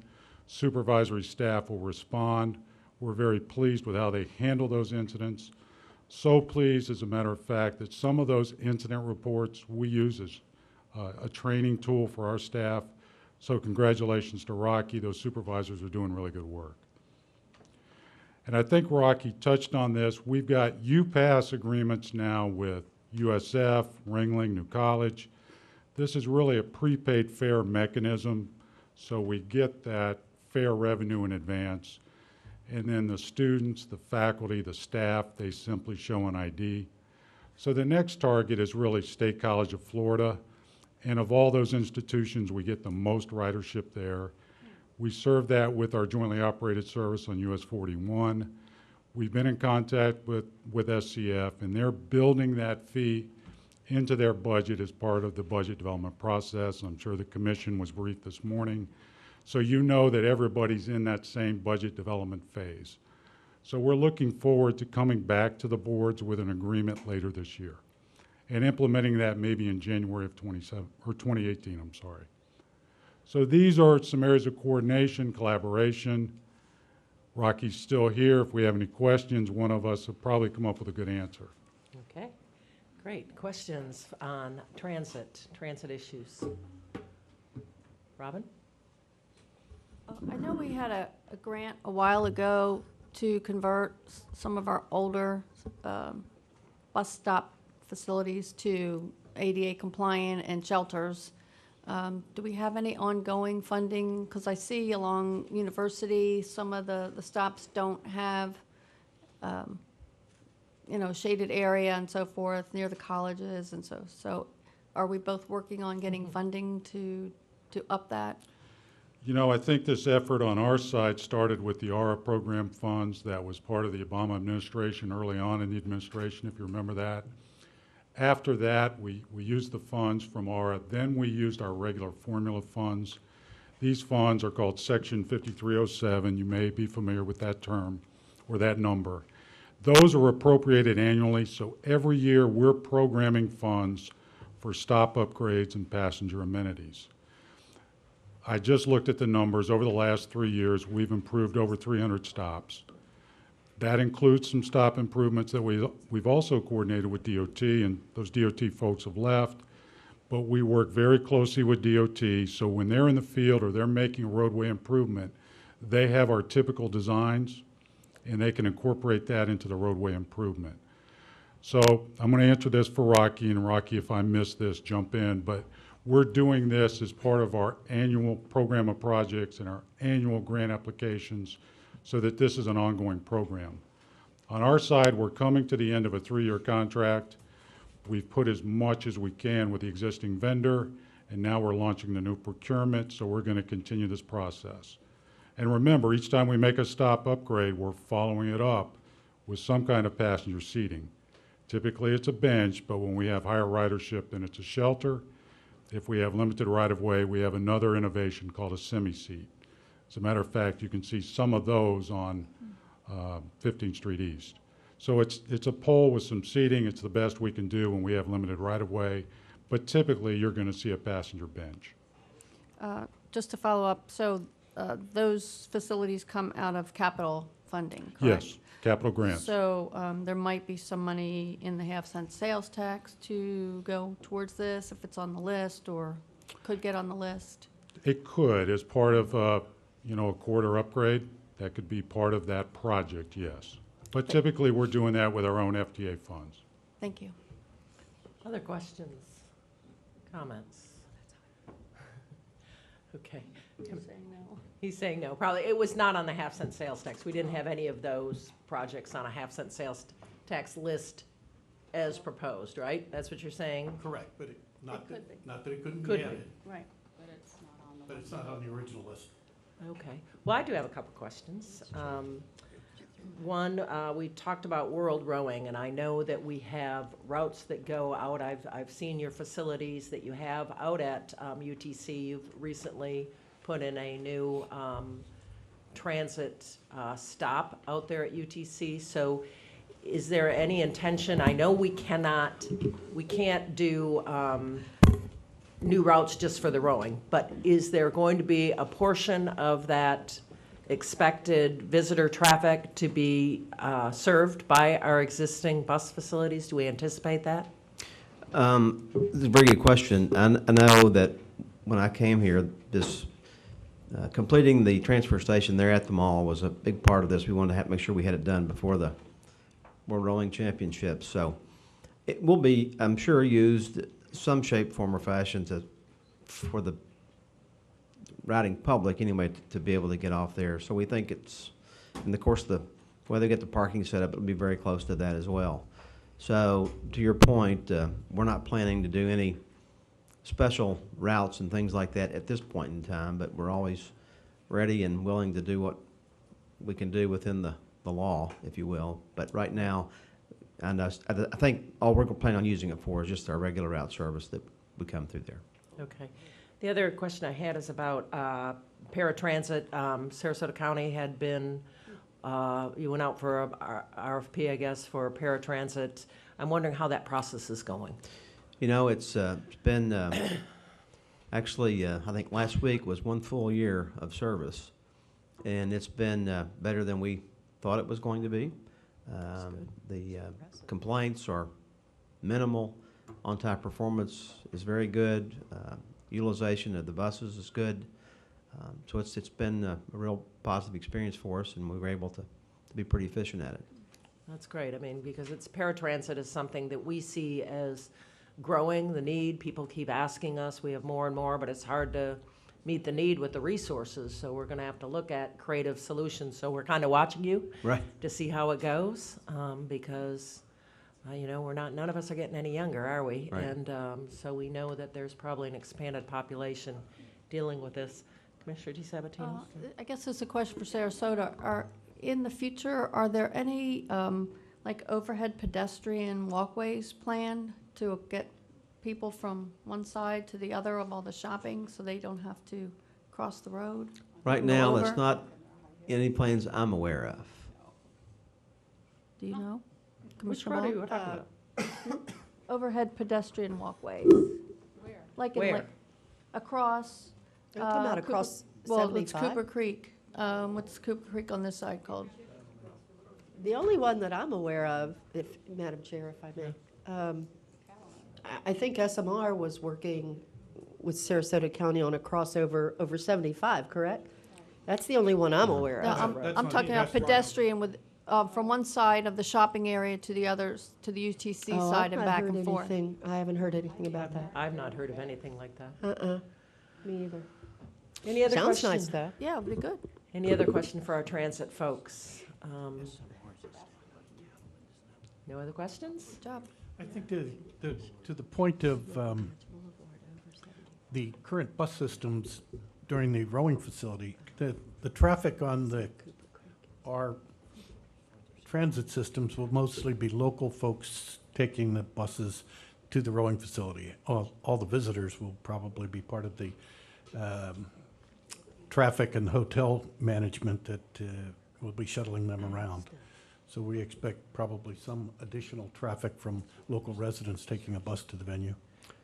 Speaker 14: Supervisory staff will respond. We're very pleased with how they handle those incidents. So pleased, as a matter of fact, that some of those incident reports we use as a training tool for our staff. So congratulations to Rocky. Those supervisors are doing really good work. And I think Rocky touched on this. We've got UPass agreements now with USF, Ringling, New College. This is really a prepaid fare mechanism, so we get that fare revenue in advance. And then the students, the faculty, the staff, they simply show an ID. So the next target is really State College of Florida. And of all those institutions, we get the most ridership there. We serve that with our jointly operated service on US 41. We've been in contact with SCF, and they're building that fee into their budget as part of the budget development process. I'm sure the commission was briefed this morning. So you know that everybody's in that same budget development phase. So we're looking forward to coming back to the boards with an agreement later this year and implementing that maybe in January of 2018, I'm sorry. So these are some areas of coordination, collaboration. Rocky's still here. If we have any questions, one of us will probably come up with a good answer.
Speaker 2: Okay, great. Questions on transit issues? Robin?
Speaker 7: I know we had a grant a while ago to convert some of our older bus stop facilities to ADA compliant and shelters. Do we have any ongoing funding? Because I see along University, some of the stops don't have, shaded area and so forth near the colleges, and so are we both working on getting funding to up that?
Speaker 14: You know, I think this effort on our side started with the ARA program funds that was part of the Obama administration early on in the administration, if you remember that. After that, we used the funds from ARA. Then we used our regular formula funds. These funds are called Section 5307. You may be familiar with that term or that number. Those are appropriated annually, so every year we're programming funds for stop upgrades and passenger amenities. I just looked at the numbers. Over the last 3 years, we've improved over 300 stops. That includes some stop improvements that we've also coordinated with DOT, and those DOT folks have left. But we work very closely with DOT, so when they're in the field or they're making a roadway improvement, they have our typical designs, and they can incorporate that into the roadway improvement. So I'm going to answer this for Rocky, and Rocky, if I miss this, jump in. But we're doing this as part of our annual program of projects and our annual grant applications so that this is an ongoing program. On our side, we're coming to the end of a 3-year contract. We've put as much as we can with the existing vendor, and now we're launching the new procurement, so we're going to continue this process. And remember, each time we make a stop upgrade, we're following it up with some kind of passenger seating. Typically, it's a bench, but when we have higher ridership, then it's a shelter. If we have limited right-of-way, we have another innovation called a semi-seat. As a matter of fact, you can see some of those on 15th Street East. So it's a pole with some seating. It's the best we can do when we have limited right-of-way, but typically you're going to see a passenger bench.
Speaker 7: Just to follow up, so those facilities come out of capital funding, correct?
Speaker 14: Yes, capital grants.
Speaker 7: So there might be some money in the half-cent sales tax to go towards this if it's on the list, or could get on the list?
Speaker 14: It could, as part of a quarter upgrade. That could be part of that project, yes. But typically, we're doing that with our own FDA funds.
Speaker 7: Thank you.
Speaker 2: Other questions, comments? Okay.
Speaker 7: He's saying no.
Speaker 2: He's saying no. Probably, it was not on the half-cent sales tax. We didn't have any of those projects on a half-cent sales tax list as proposed, right? That's what you're saying?
Speaker 3: Correct, but not that it couldn't
Speaker 2: Could
Speaker 3: be
Speaker 2: be.
Speaker 3: added,
Speaker 4: Right, but it's not on the.
Speaker 3: but it's not on the original list.
Speaker 2: Okay. Well, I do have a couple questions. One, we talked about World Rowing, and I know that we have routes that go out. I've seen your facilities that you have out at UTC. You've recently put in a new transit stop out there at UTC. So is there any intention? I know we can't do new routes just for the rowing, but is there going to be a portion of that expected visitor traffic to be served by our existing bus facilities? Do we anticipate that?
Speaker 13: This is a very good question. I know that when I came here, this completing the transfer station there at the mall was a big part of this. We wanted to make sure we had it done before the World Rowing Championships. So it will be, I'm sure, used some shape, form, or fashion for the riding public anyway to be able to get off there. So we think it's, and of course the way they get the parking set up, it'll be very close to that as well. So to your point, we're not planning to do any special routes and things like that at this point in time, but we're always ready and willing to do what we can do within the law, if you will. But right now, and I think all we're planning on using it for is just our regular route service that would come through there.
Speaker 2: Okay. The other question I had is about paratransit. Sarasota County had been You went out for a RFP, I guess, for paratransit. I'm wondering how that process is going.
Speaker 13: You know, it's been, actually, I think last week was 1 full year of service, and it's been better than we thought it was going to be. The complaints are minimal. On-time performance is very good. Utilization of the buses is good. So it's been a real positive experience for us, and we were able to be pretty efficient at it.
Speaker 2: That's great. I mean, because it's paratransit is something that we see as growing, the need. People keep asking us. We have more and more, but it's hard to meet the need with the resources. So we're going to have to look at creative solutions. So we're kind of watching you to see how it goes, because you know, none of us are getting any younger, are we?
Speaker 13: Right.
Speaker 2: And so we know that there's probably an expanded population dealing with this. Commissioner DeSabatino?
Speaker 7: I guess it's a question for Sarasota. In the future, are there any like overhead pedestrian walkways planned to get people from one side to the other of all the shopping so they don't have to cross the road?
Speaker 13: Right now, that's not any plans I'm aware of.
Speaker 7: Do you know?
Speaker 2: Which
Speaker 7: Commissioner
Speaker 2: road are
Speaker 7: Wall?
Speaker 2: you talking about?
Speaker 7: Overhead pedestrian walkways.
Speaker 4: Where?
Speaker 7: Like
Speaker 2: Where?
Speaker 7: Across.
Speaker 9: You're talking about
Speaker 7: Cooper-
Speaker 9: across
Speaker 7: Well, it's
Speaker 9: 75?
Speaker 7: Cooper Creek. What's Cooper Creek on this side called?
Speaker 9: The only one that I'm aware of, if, Madam Chair, if I may, I think SMR was working with Sarasota County on a crossover over 75, correct? That's the only one I'm aware
Speaker 7: No,
Speaker 9: of.
Speaker 7: I'm talking about pedestrian with, from one side of the shopping area to the others, to the UTC
Speaker 9: Oh,
Speaker 7: side
Speaker 9: I've
Speaker 7: and
Speaker 9: not
Speaker 7: back
Speaker 9: heard
Speaker 7: and forth.
Speaker 9: anything. I haven't heard anything about that.
Speaker 2: I've not heard of anything like that.
Speaker 9: Me either.
Speaker 2: Any other
Speaker 9: Sounds
Speaker 2: question?
Speaker 9: nice, though.
Speaker 7: Yeah, it'd be good.
Speaker 2: Any other question for our transit folks? No other questions?
Speaker 7: Good job.
Speaker 3: I think to the point of the current bus systems during the rowing facility, the traffic on our transit systems will mostly be local folks taking the buses to the rowing facility. All the visitors will probably be part of the traffic and hotel management that will be shuttling them around. So we expect probably some additional traffic from local residents taking a bus to the venue.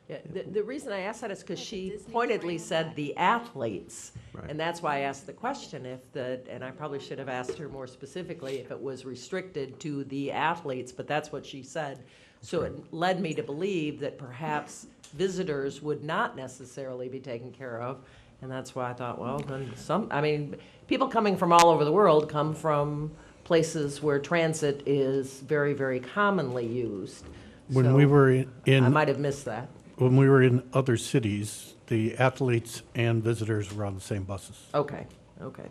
Speaker 2: Yeah, the reason I asked that is because she pointedly said the athletes.
Speaker 13: Right.
Speaker 2: And that's why I asked the question, and I probably should have asked her more specifically if it was restricted to the athletes, but that's what she said. So it led me to believe that perhaps visitors would not necessarily be taken care of. And that's why I thought, well, then people coming from all over the world come from places where transit is very, very commonly used.
Speaker 3: When
Speaker 2: So
Speaker 3: we were
Speaker 2: I might have missed that.
Speaker 3: when we were in other cities, the athletes and visitors were on the same buses.
Speaker 2: Okay,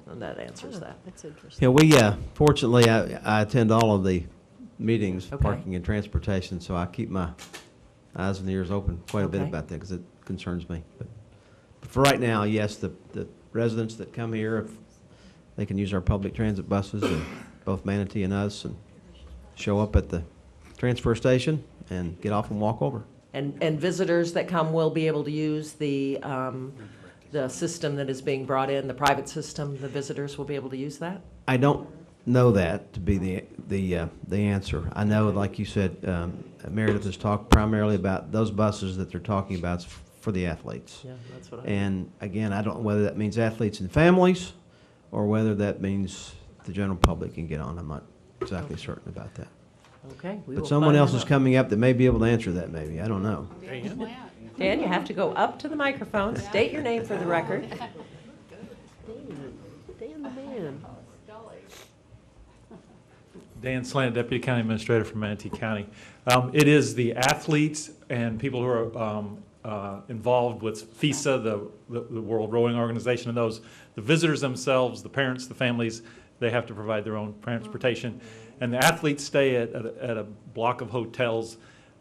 Speaker 2: then that answers that.
Speaker 9: That's interesting.
Speaker 13: Yeah, we, fortunately, I attend all of the meetings,
Speaker 2: Okay.
Speaker 13: parking and transportation, so I keep my eyes and ears open quite a bit
Speaker 2: Okay.
Speaker 13: about that, because it concerns me. But for right now, yes, the residents that come here, if they can use our public transit buses, and both Manatee and us, and show up at the transfer station and get off and walk over.
Speaker 2: And visitors that come will be able to use the system that is being brought in, the private system, the visitors will be able to use that?
Speaker 13: I don't know that to be the answer. I know, like you said, Meredith has talked primarily about those buses that they're talking about for the athletes.
Speaker 2: Yeah, that's what
Speaker 13: And again, I don't know whether that means athletes and families, or whether that means the general public can get on. I'm not exactly certain about that.
Speaker 2: Okay. we
Speaker 13: But
Speaker 2: will
Speaker 13: someone
Speaker 2: find
Speaker 13: else
Speaker 2: that
Speaker 13: is
Speaker 2: out.
Speaker 13: coming up that may be able to answer that, maybe. I don't know.
Speaker 2: Dan, you have to go up to the microphone, state your name for the record.
Speaker 9: Dan the man.
Speaker 15: Dan Slant, Deputy County Administrator for Manatee County. It is the athletes and people who are involved with FISA, the World Rowing Organization, and those, the visitors themselves, the parents, the families, they have to provide their own transportation. And the athletes stay at a block of hotels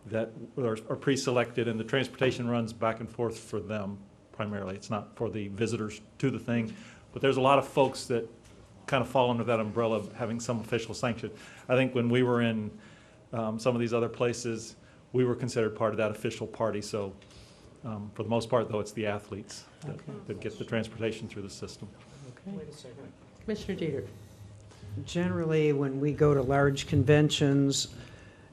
Speaker 15: that are pre-selected, and the transportation runs back and forth for them primarily. It's not for the visitors to the thing. But there's a lot of folks that kind of fall under that umbrella of having some official sanction. I think when we were in some of these other places, we were considered part of that official party. So for the most part, though, it's the athletes that get the transportation through the system.
Speaker 2: Okay. Commissioner Jeter.
Speaker 6: Generally, when we go to large conventions,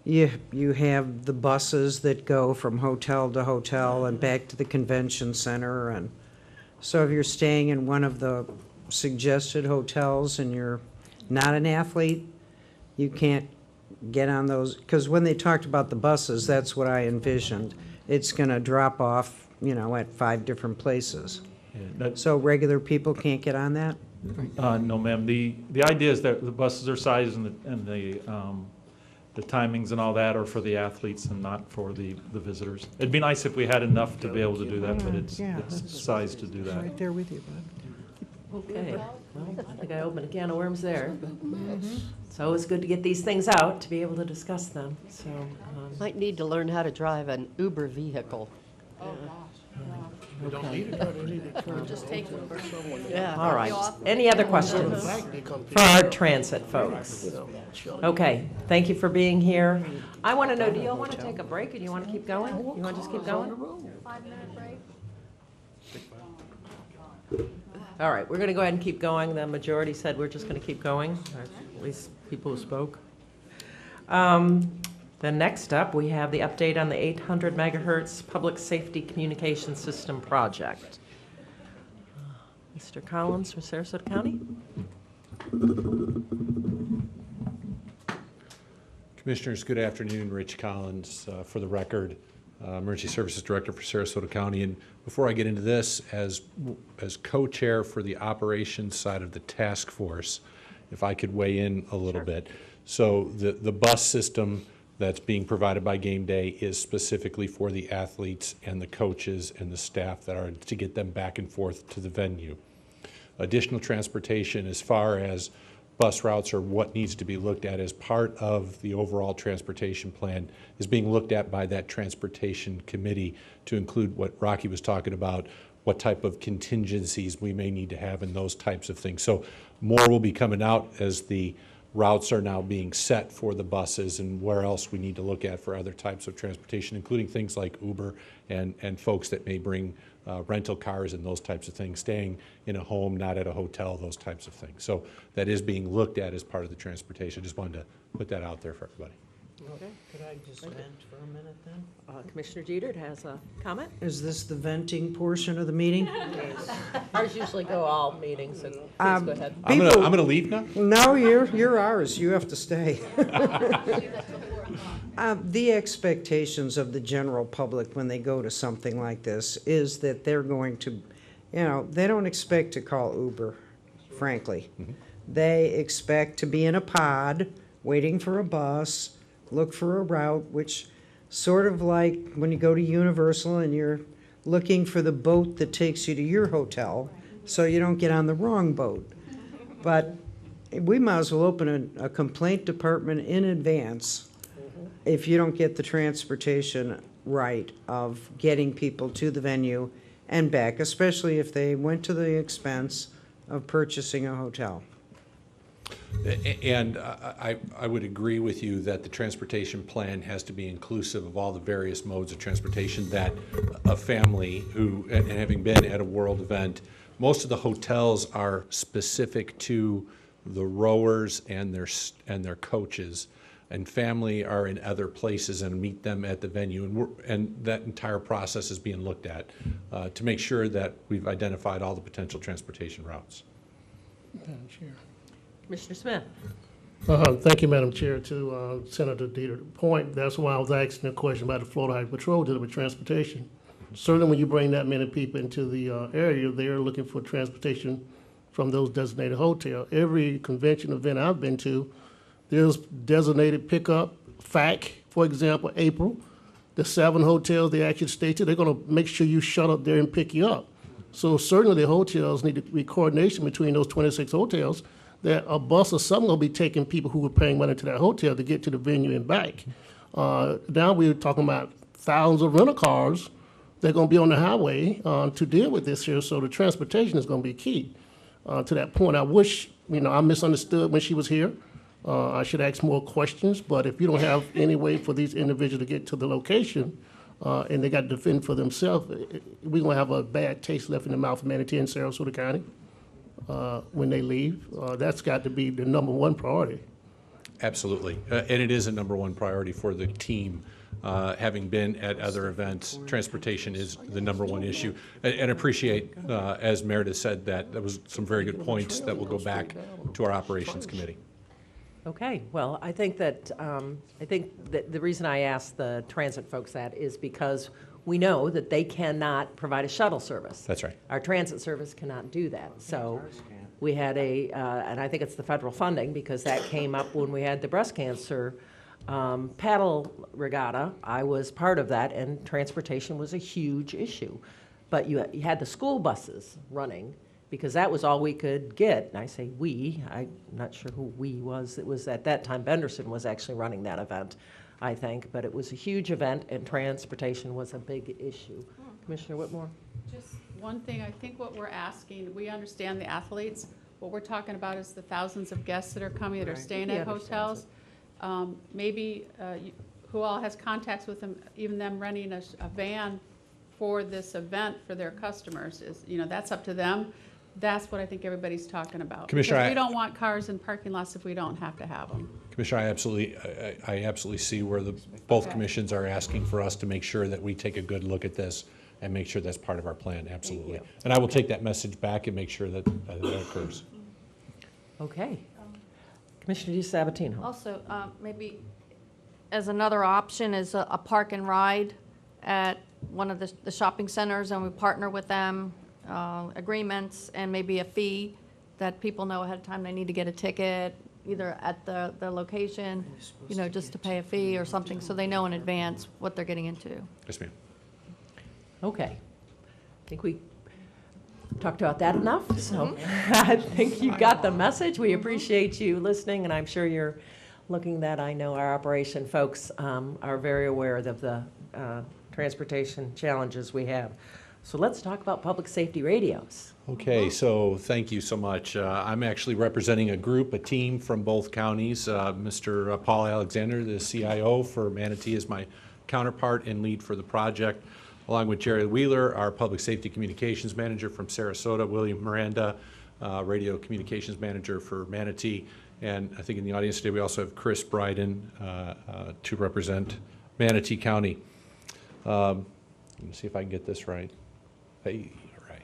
Speaker 6: you have the buses that go from hotel to hotel and back to the convention center. And so if you're staying in one of the suggested hotels and you're not an athlete, you can't get on those. Because when they talked about the buses, that's what I envisioned. It's going to drop off, at 5 different places. So regular people can't get on that?
Speaker 15: No, ma'am. The idea is that the buses are sized and the timings and all that are for the athletes and not for the visitors. It'd be nice if we had enough to be able to do that, but it's sized to do that.
Speaker 6: Right there with you, bud.
Speaker 2: Okay, well, I think I opened a can of worms there. So it's good to get these things out, to be able to discuss them, so.
Speaker 9: Might need to learn how to drive an Uber vehicle.
Speaker 4: Oh, gosh.
Speaker 8: We don't need it.
Speaker 7: Just take Uber.
Speaker 9: Yeah.
Speaker 2: All right. Any other questions for our transit folks? Okay, thank you for being here. I want to know, do you all want to take a break, or do you want to keep going? You want to just keep going?
Speaker 4: 5-minute break?
Speaker 2: All right, we're going to go ahead and keep going. The majority said we're just going to keep going, or at least people who spoke. Then next up, we have the update on the 800 megahertz public safety communication system project. Mr. Collins from Sarasota County.
Speaker 16: Commissioners, good afternoon. Rich Collins, for the record, Emergency Services Director for Sarasota County. And before I get into this, as co-chair for the operations side of the task force, if I could weigh in a little bit. So the bus system that's being provided by Game Day is specifically for the athletes and the coaches and the staff that are to get them back and forth to the venue. Additional transportation as far as bus routes or what needs to be looked at as part of the overall transportation plan is being looked at by that transportation committee to include what Rocky was talking about, what type of contingencies we may need to have and those types of things. So more will be coming out as the routes are now being set for the buses and where else we need to look at for other types of transportation, including things like Uber and folks that may bring rental cars and those types of things, staying in a home, not at a hotel, those types of things. So that is being looked at as part of the transportation. Just wanted to put that out there for everybody.
Speaker 2: Okay.
Speaker 6: Could I just vent for a minute then?
Speaker 2: Commissioner Jetert has a comment.
Speaker 6: Is this the venting portion of the meeting?
Speaker 2: Ours usually go all meetings, so please go ahead.
Speaker 16: I'm gonna leave now?
Speaker 6: No, you're ours. You have to stay. The expectations of the general public when they go to something like this is that they're going to, they don't expect to call Uber, frankly.
Speaker 16: Mm-hmm.
Speaker 6: They expect to be in a pod, waiting for a bus, look for a route, which sort of like when you go to Universal and you're looking for the boat that takes you to your hotel, so you don't get on the wrong boat. But we might as well open a complaint department in advance if you don't get the transportation right of getting people to the venue and back, especially if they went to the expense of purchasing a hotel.
Speaker 16: And I would agree with you that the transportation plan has to be inclusive of all the various modes of transportation that a family who, and having been at a world event, most of the hotels are specific to the rowers and their coaches, and family are in other places and meet them at the venue. And that entire process is being looked at to make sure that we've identified all the potential transportation routes.
Speaker 8: Madam Chair.
Speaker 2: Commissioner Smith.
Speaker 8: Thank you, Madam Chair. To Senator Dieter's point, that's why I was asking a question about the Florida Highway Patrol dealing with transportation. Certainly when you bring that many people into the area, they're looking for transportation from those designated hotels. Every convention event I've been to, there's designated pickup. FAC, for example, April, the 7 hotels they actually stay to, they're going to make sure you shut up there and pick you up. So certainly the hotels need to be coordination between those 26 hotels, that a bus or something will be taking people who were paying money to that hotel to get to the venue and back. Now we're talking about thousands of rental cars that are going to be on the highway to deal with this here, so the transportation is going to be key. To that point, I wish, I misunderstood when she was here. I should ask more questions, but if you don't have any way for these individuals to get to the location and they got to defend for themselves, we're going to have a bad taste left in the mouth of Manatee and Sarasota County. when they leave. That's got to be the number one priority.
Speaker 16: Absolutely. And it is a number one priority for the team. Having been at other events, transportation is the number one issue. And appreciate, as Meredith said, that was some very good points that will go back to our operations committee.
Speaker 2: Okay, well, I think that the reason I asked the transit folks that is because we know that they cannot provide a shuttle service.
Speaker 16: That's right.
Speaker 2: Our transit service cannot do that. So we had and I think it's the federal funding because that came up when we had the breast cancer paddle regatta. I was part of that, and transportation was a huge issue. But you had the school buses running because that was all we could get. And I say we, I'm not sure who we was. It was at that time, Benderson was actually running that event, I think. But it was a huge event, and transportation was a big issue. Commissioner Whitmore?
Speaker 4: Just one thing, I think what we're asking, we understand the athletes. What we're talking about is the thousands of guests that are coming, that are staying at hotels. Maybe who all has contacts with them, even them renting a van for this event for their customers is, that's up to them. That's what I think everybody's talking about.
Speaker 16: Commissioner,
Speaker 4: because we don't want cars in parking lots if we don't have to have them.
Speaker 16: Commissioner, I absolutely see where both commissions are asking for us to make sure that we take a good look at this and make sure that's part of our plan, absolutely. And I will take that message back and make sure that that occurs.
Speaker 2: Okay. Commissioner DeSabatino.
Speaker 7: Also, maybe as another option is a park and ride at one of the shopping centers, and we partner with them, agreements, and maybe a fee that people know ahead of time they need to get a ticket, either at the location, just to pay a fee or something, so they know in advance what they're getting into.
Speaker 16: Yes, ma'am.
Speaker 2: Okay. I think we talked about that enough, so I think you got the message. We appreciate you listening, and I'm sure you're looking that. I know our operation folks are very aware of the transportation challenges we have. So let's talk about public safety radios.
Speaker 16: Okay, so thank you so much. I'm actually representing a team from both counties. Mr. Paul Alexander, the CIO for Manatee, is my counterpart and lead for the project, along with Jerry Wheeler, our Public Safety Communications Manager from Sarasota, William Miranda, Radio Communications Manager for Manatee, and I think in the audience today we also have Chris Bryden to represent Manatee County. Let me see if I can get this right. Hey, right.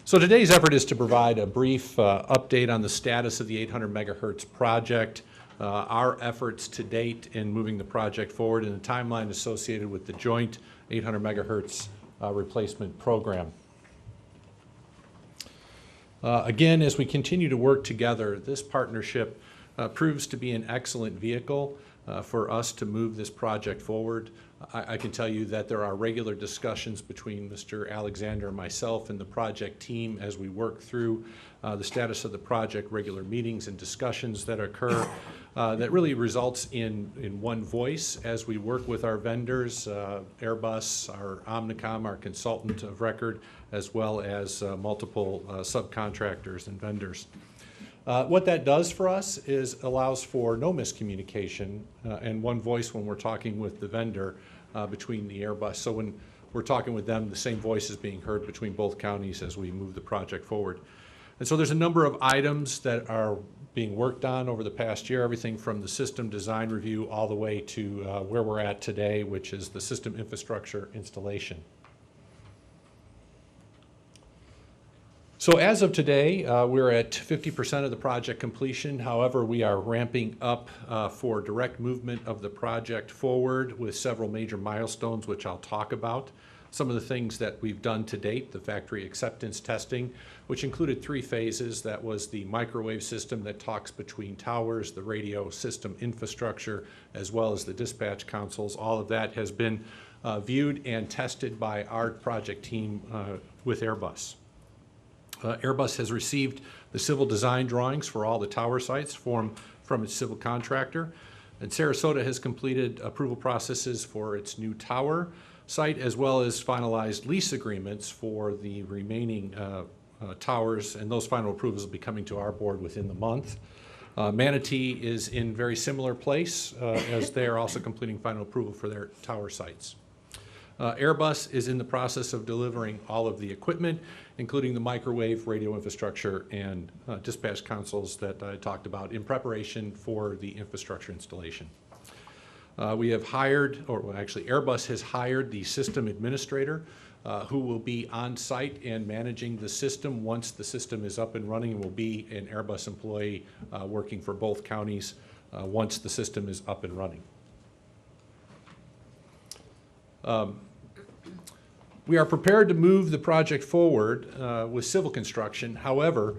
Speaker 16: So today's effort is to provide a brief update on the status of the 800 megahertz project, our efforts to date in moving the project forward, and the timeline associated with the joint 800 megahertz replacement program. Again, as we continue to work together, this partnership proves to be an excellent vehicle for us to move this project forward. I can tell you that there are regular discussions between Mr. Alexander and myself and the project team as we work through the status of the project, regular meetings and discussions that occur that really results in one voice as we work with our vendors, Airbus, our Omnicom, our consultant of record, as well as multiple subcontractors and vendors. What that does for us is allows for no miscommunication and one voice when we're talking with the vendor between the Airbus. So when we're talking with them, the same voice is being heard between both counties as we move the project forward. And so there's a number of items that are being worked on over the past year, everything from the system design review all the way to where we're at today, which is the system infrastructure installation. So as of today, we're at 50% of the project completion. However, we are ramping up for direct movement of the project forward with several major milestones, which I'll talk about. Some of the things that we've done to date, the factory acceptance testing, which included 3 phases. That was the microwave system that talks between towers, the radio system infrastructure, as well as the dispatch consoles. All of that has been viewed and tested by our project team with Airbus. Airbus has received the civil design drawings for all the tower sites from its civil contractor, and Sarasota has completed approval processes for its new tower site, as well as finalized lease agreements for the remaining towers, and those final approvals will be coming to our board within the month. Manatee is in very similar place as they are also completing final approval for their tower sites. Airbus is in the process of delivering all of the equipment, including the microwave, radio infrastructure, and dispatch consoles that I talked about in preparation for the infrastructure installation. We have hired, or well, actually Airbus has hired the system administrator who will be on site and managing the system once the system is up and running, and will be an Airbus employee working for both counties once the system is up and running. We are prepared to move the project forward with civil construction. However,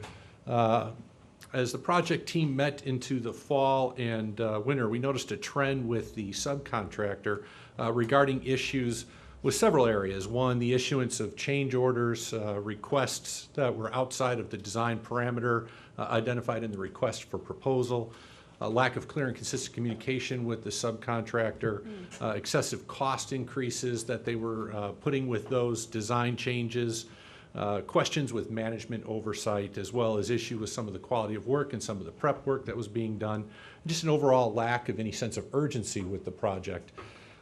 Speaker 16: as the project team met into the fall and winter, we noticed a trend with the subcontractor regarding issues with several areas. One, the issuance of change orders, requests that were outside of the design parameter identified in the request for proposal, a lack of clear and consistent communication with the subcontractor, excessive cost increases that they were putting with those design changes, questions with management oversight, as well as issue with some of the quality of work and some of the prep work that was being done, just an overall lack of any sense of urgency with the project.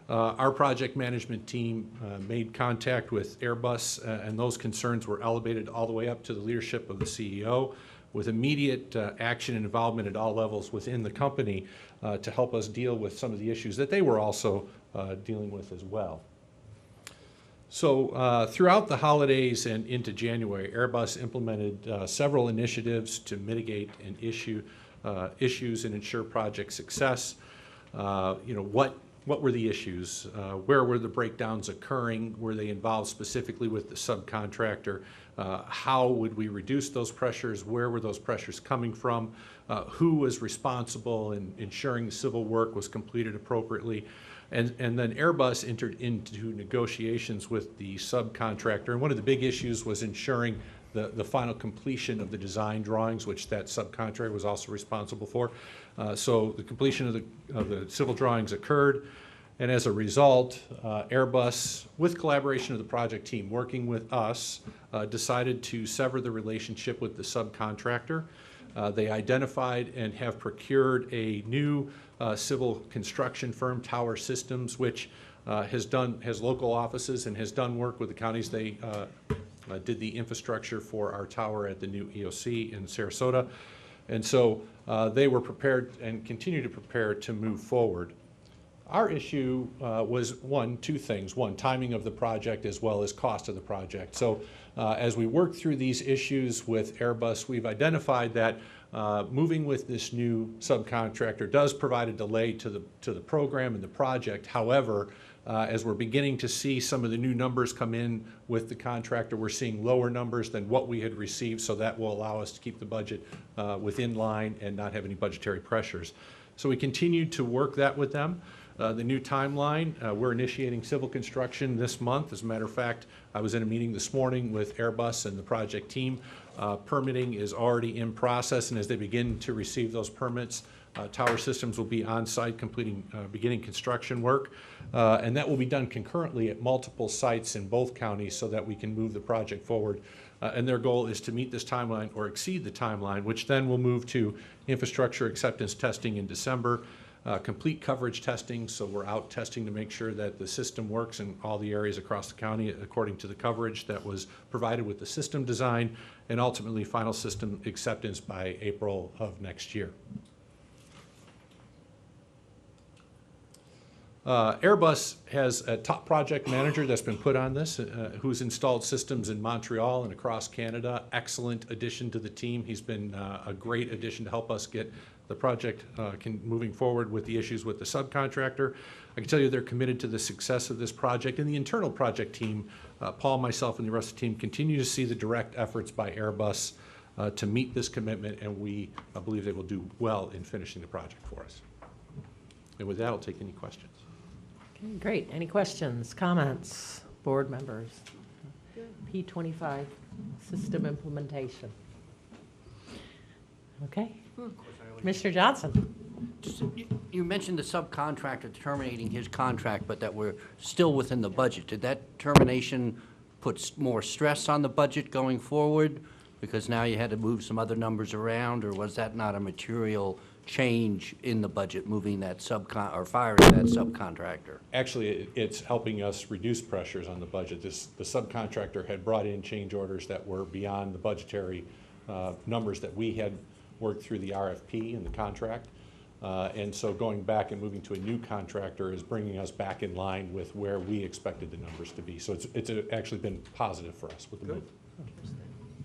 Speaker 16: Our project management team made contact with Airbus, and those concerns were elevated all the way up to the leadership of the CEO, with immediate action and involvement at all levels within the company to help us deal with some of the issues that they were also dealing with as well. So throughout the holidays and into January, Airbus implemented several initiatives to mitigate and issues and ensure project success. What were the issues? Where were the breakdowns occurring? Were they involved specifically with the subcontractor? How would we reduce those pressures? Where were those pressures coming from? Who was responsible in ensuring the civil work was completed appropriately? And then Airbus entered into negotiations with the subcontractor. And one of the big issues was ensuring the final completion of the design drawings, which that subcontractor was also responsible for. So the completion of the civil drawings occurred. And as a result, Airbus, with collaboration of the project team working with us, decided to sever the relationship with the subcontractor. They identified and have procured a new civil construction firm, Tower Systems, which has local offices and has done work with the counties. They did the infrastructure for our tower at the new EOC in Sarasota. And so they were prepared and continue to prepare to move forward. Our issue was two things. One, timing of the project as well as cost of the project. So as we work through these issues with Airbus, we've identified that moving with this new subcontractor does provide a delay to the program and the project. However, as we're beginning to see some of the new numbers come in with the contractor, we're seeing lower numbers than what we had received, so that will allow us to keep the budget within line and not have any budgetary pressures. So we continue to work that with them. The new timeline, we're initiating civil construction this month. As a matter of fact, I was in a meeting this morning with Airbus and the project team. Permitting is already in process, and as they begin to receive those permits, Tower Systems will be on site beginning construction work. And that will be done concurrently at multiple sites in both counties so that we can move the project forward. And their goal is to meet this timeline or exceed the timeline, which then will move to infrastructure acceptance testing in December. Complete coverage testing, so we're out testing to make sure that the system works in all the areas across the county according to the coverage that was provided with the system design, and ultimately final system acceptance by April of next year. Airbus has a top project manager that's been put on this, who's installed systems in Montreal and across Canada. Excellent addition to the team. He's been a great addition to help us get the project moving forward with the issues with the subcontractor. I can tell you they're committed to the success of this project, and the internal project team, Paul, myself, and the rest of the team continue to see the direct efforts by Airbus to meet this commitment, and we believe they will do well in finishing the project for us. And with that, I'll take any questions.
Speaker 2: Okay, great. Any questions, comments, board members? P25 system implementation. Okay. Commissioner Johnson.
Speaker 17: You mentioned the subcontractor terminating his contract, but that we're still within the budget. Did that termination put more stress on the budget going forward because now you had to move some other numbers around, or was that not a material change in the budget, moving that or firing that subcontractor?
Speaker 16: Actually, it's helping us reduce pressures on the budget. The subcontractor had brought in change orders that were beyond the budgetary numbers that we had worked through the RFP and the contract. And so going back and moving to a new contractor is bringing us back in line with where we expected the numbers to be. So it's actually been positive for us with the move.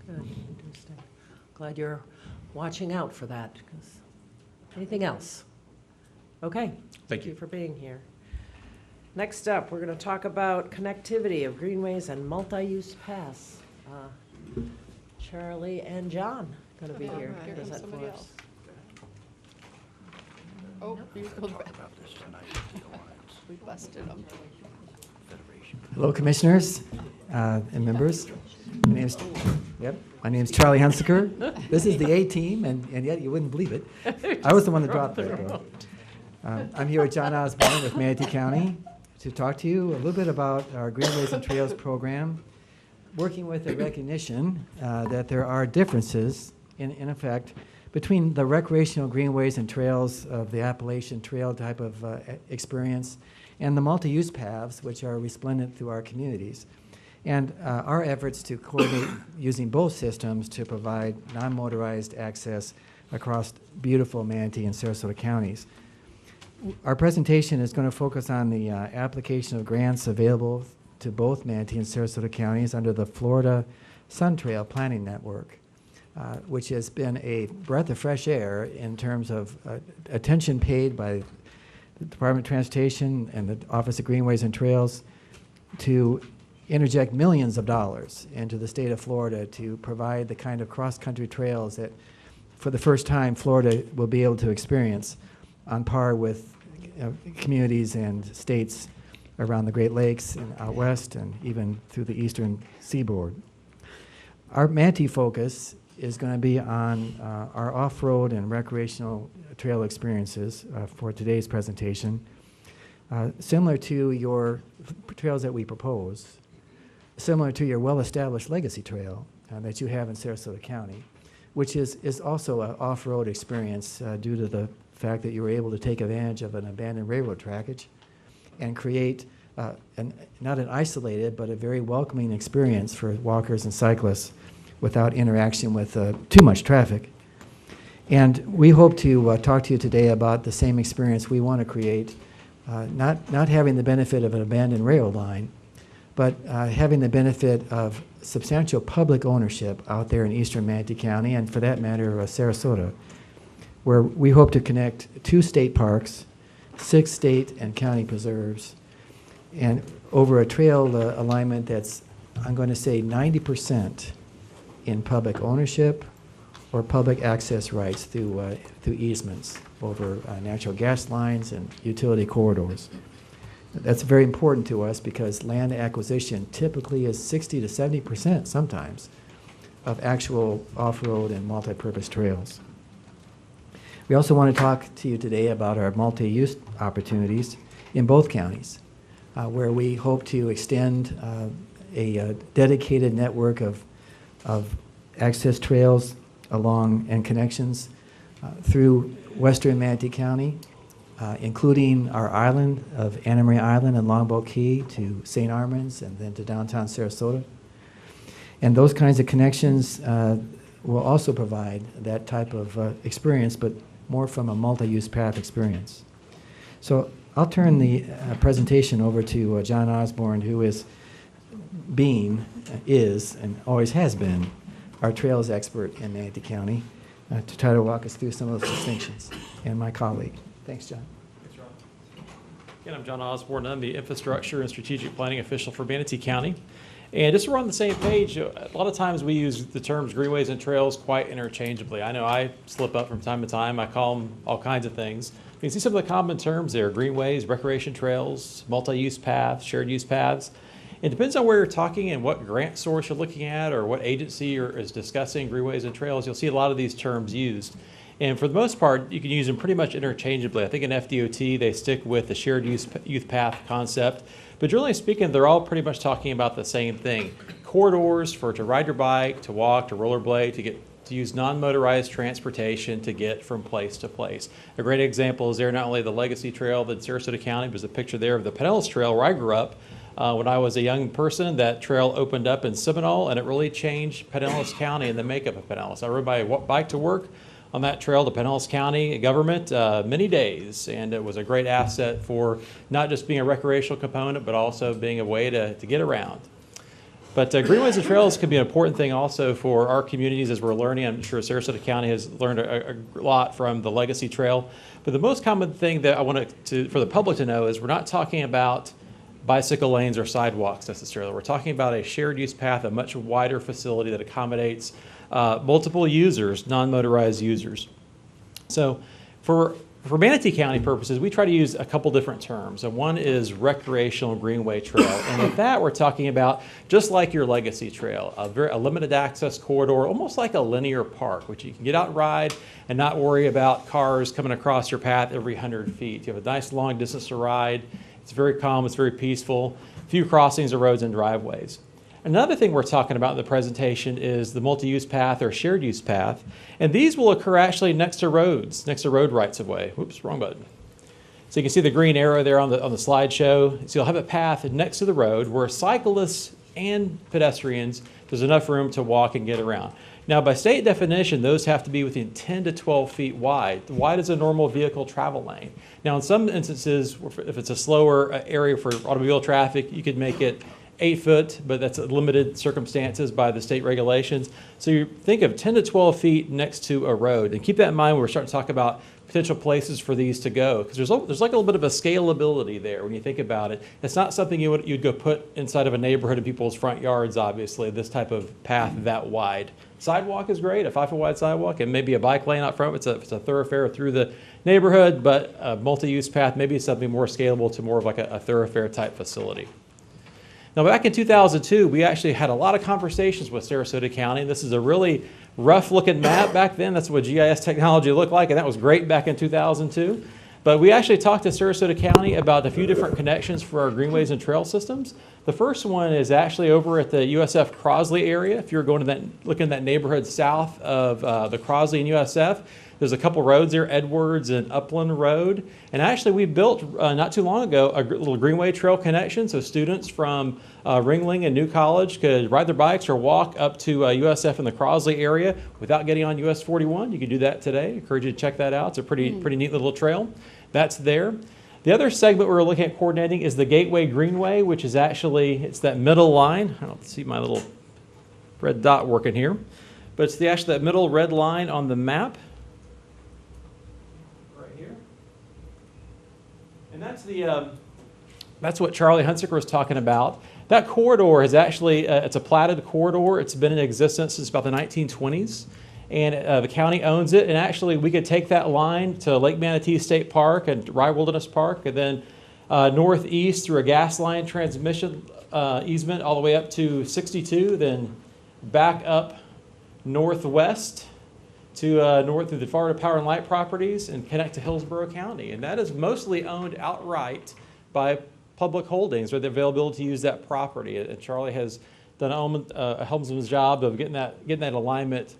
Speaker 2: Good, interesting. Glad you're watching out for that. Anything else? Okay.
Speaker 16: Thank you
Speaker 2: for being here. Next up, we're going to talk about connectivity of greenways and multi-use paths. Charlie and John going to be here.
Speaker 4: Here
Speaker 2: Does
Speaker 4: comes
Speaker 2: that
Speaker 4: somebody
Speaker 2: for us?
Speaker 4: else. Oh, you go back. We busted them.
Speaker 18: Hello, Commissioners and members. My name's Charlie Hunsaker. This is the A team, and yet you wouldn't believe it. I was the one that dropped that, though. I'm here with John Osborne with Manatee County to talk to you a little bit about our Greenways and Trails program, working with the recognition that there are differences, in effect, between the recreational greenways and trails of the Appalachian Trail type of experience and the multi-use paths, which are resplendent through our communities. And our efforts to coordinate using both systems to provide non-motorized access across beautiful Manatee and Sarasota counties. Our presentation is going to focus on the application of grants available to both Manatee and Sarasota counties under the Florida Sun Trail Planning Network, which has been a breath of fresh air in terms of attention paid by the Department of Transportation and the Office of Greenways and Trails to interject millions of dollars into the state of Florida to provide the kind of cross-country trails that, for the first time, Florida will be able to experience on par with communities and states around the Great Lakes and out west and even through the eastern seaboard. Our Manatee focus is going to be on our off-road and recreational trail experiences for today's presentation. Similar to your trails that we propose, similar to your well-established legacy trail that you have in Sarasota County, which is also an off-road experience due to the fact that you were able to take advantage of an abandoned railroad trackage and create not an isolated but a very welcoming experience for walkers and cyclists without interaction with too much traffic. And we hope to talk to you today about the same experience we want to create, not having the benefit of an abandoned rail line, but having the benefit of substantial public ownership out there in eastern Manatee County, and for that matter, Sarasota, where we hope to connect 2 state parks, 6 state and county preserves, and over a trail alignment that's, I'm going to say, 90% in public ownership or public access rights through easements over natural gas lines and utility corridors. That's very important to us because land acquisition typically is 60 to 70% sometimes of actual off-road and multi-purpose trails. We also want to talk to you today about our multi-use opportunities in both counties, where we hope to extend a dedicated network of access trails along and connections through western Manatee County, including our island of Anna Maria Island and Longboat Key to St. Armands and then to downtown Sarasota. And those kinds of connections will also provide that type of experience, but more from a multi-use path experience. So I'll turn the presentation over to John Osborne, who is, and always has been, our trails expert in Manatee County, to try to walk us through some of those distinctions, and my colleague. Thanks, John.
Speaker 15: Thanks, Ron. Again, I'm John Osborne. I'm the Infrastructure and Strategic Planning Official for Manatee County. And just so we're on the same page, a lot of times we use the terms greenways and trails quite interchangeably. I know I slip up from time to time. I call them all kinds of things. You can see some of the common terms there: greenways, recreation trails, multi-use paths, shared use paths. It depends on where you're talking and what grant source you're looking at or what agency is discussing greenways and trails. You'll see a lot of these terms used. And for the most part, you can use them pretty much interchangeably. I think in FDOT, they stick with the shared youth path concept. But generally speaking, they're all pretty much talking about the same thing. Corridors to ride your bike, to walk, to rollerblade, to get
Speaker 19: to use non-motorized transportation to get from place to place. A great example is there not only the Legacy Trail in Sarasota County, but there's a picture there of the Pinellas Trail where I grew up. When I was a young person, that trail opened up in Seminole, and it really changed Pinellas County and the makeup of Pinellas. I rode my bike to work on that trail to Pinellas County government many days, and it was a great asset for not just being a recreational component, but also being a way to get around. But greenways and trails can be an important thing also for our communities as we're learning. I'm sure Sarasota County has learned a lot from the Legacy Trail. But the most common thing that I want for the public to know is we're not talking about bicycle lanes or sidewalks necessarily. We're talking about a shared use path, a much wider facility that accommodates multiple users, non-motorized users. So for Manatee County purposes, we try to use a couple different terms. And one is recreational greenway trail. And with that, we're talking about just like your Legacy Trail, a limited access corridor, almost like a linear park, which you can get out and ride and not worry about cars coming across your path every 100 feet. You have a nice long distance to ride. It's very calm, it's very peaceful. Few crossings of roads and driveways. Another thing we're talking about in the presentation is the multi-use path or shared use path. And these will occur actually next to roads, next to road rights of way. Whoops, wrong button. So you can see the green arrow there on the slideshow. So you'll have a path next to the road where cyclists and pedestrians, there's enough room to walk and get around. Now, by state definition, those have to be within 10 to 12 feet wide. Wide is a normal vehicle travel lane. Now, in some instances, if it's a slower area for automobile traffic, you could make it 8 foot, but that's limited circumstances by the state regulations. So you think of 10 to 12 feet next to a road. And keep that in mind when we're starting to talk about potential places for these to go, because there's like a little bit of a scalability there when you think about it. It's not something you'd go put inside of a neighborhood in people's front yards, obviously, this type of path that wide. Sidewalk is great, a 5 foot wide sidewalk, and maybe a bike lane out front. It's a thoroughfare through the neighborhood, but a multi-use path, maybe something more scalable to more of like a thoroughfare type facility. Now, back in 2002, we actually had a lot of conversations with Sarasota County. This is a really rough-looking map back then. That's what GIS technology looked like, and that was great back in 2002. But we actually talked to Sarasota County about a few different connections for our greenways and trail systems. The first one is actually over at the USF Crosley area. If you're going to looking at that neighborhood south of the Crosley and USF, there's a couple roads there, Edwards and Upland Road. And actually we built not too long ago a little greenway trail connection, so students from Ringling and New College could ride their bikes or walk up to USF in the Crosley area without getting on US 41. You can do that today. I encourage you to check that out. It's a pretty neat little trail. That's there. The other segment we're looking at coordinating is the Gateway Greenway, which is actually, it's that middle line. I don't see my little red dot working here, but it's actually that middle red line on the map. And that's what Charlie Hunsaker was talking about. That corridor is actually, it's a platted corridor. It's been in existence since about the 1920s. And the county owns it. And actually, we could take that line to Lake Manatee State Park and Rye Wilderness Park, and then northeast through a gas line transmission easement all the way up to 62, then back up northwest to north through the Florida Power and Light properties and connect to Hillsborough County. And that is mostly owned outright by public holdings or the availability to use that property. And Charlie has done a helmsman's job of getting that alignment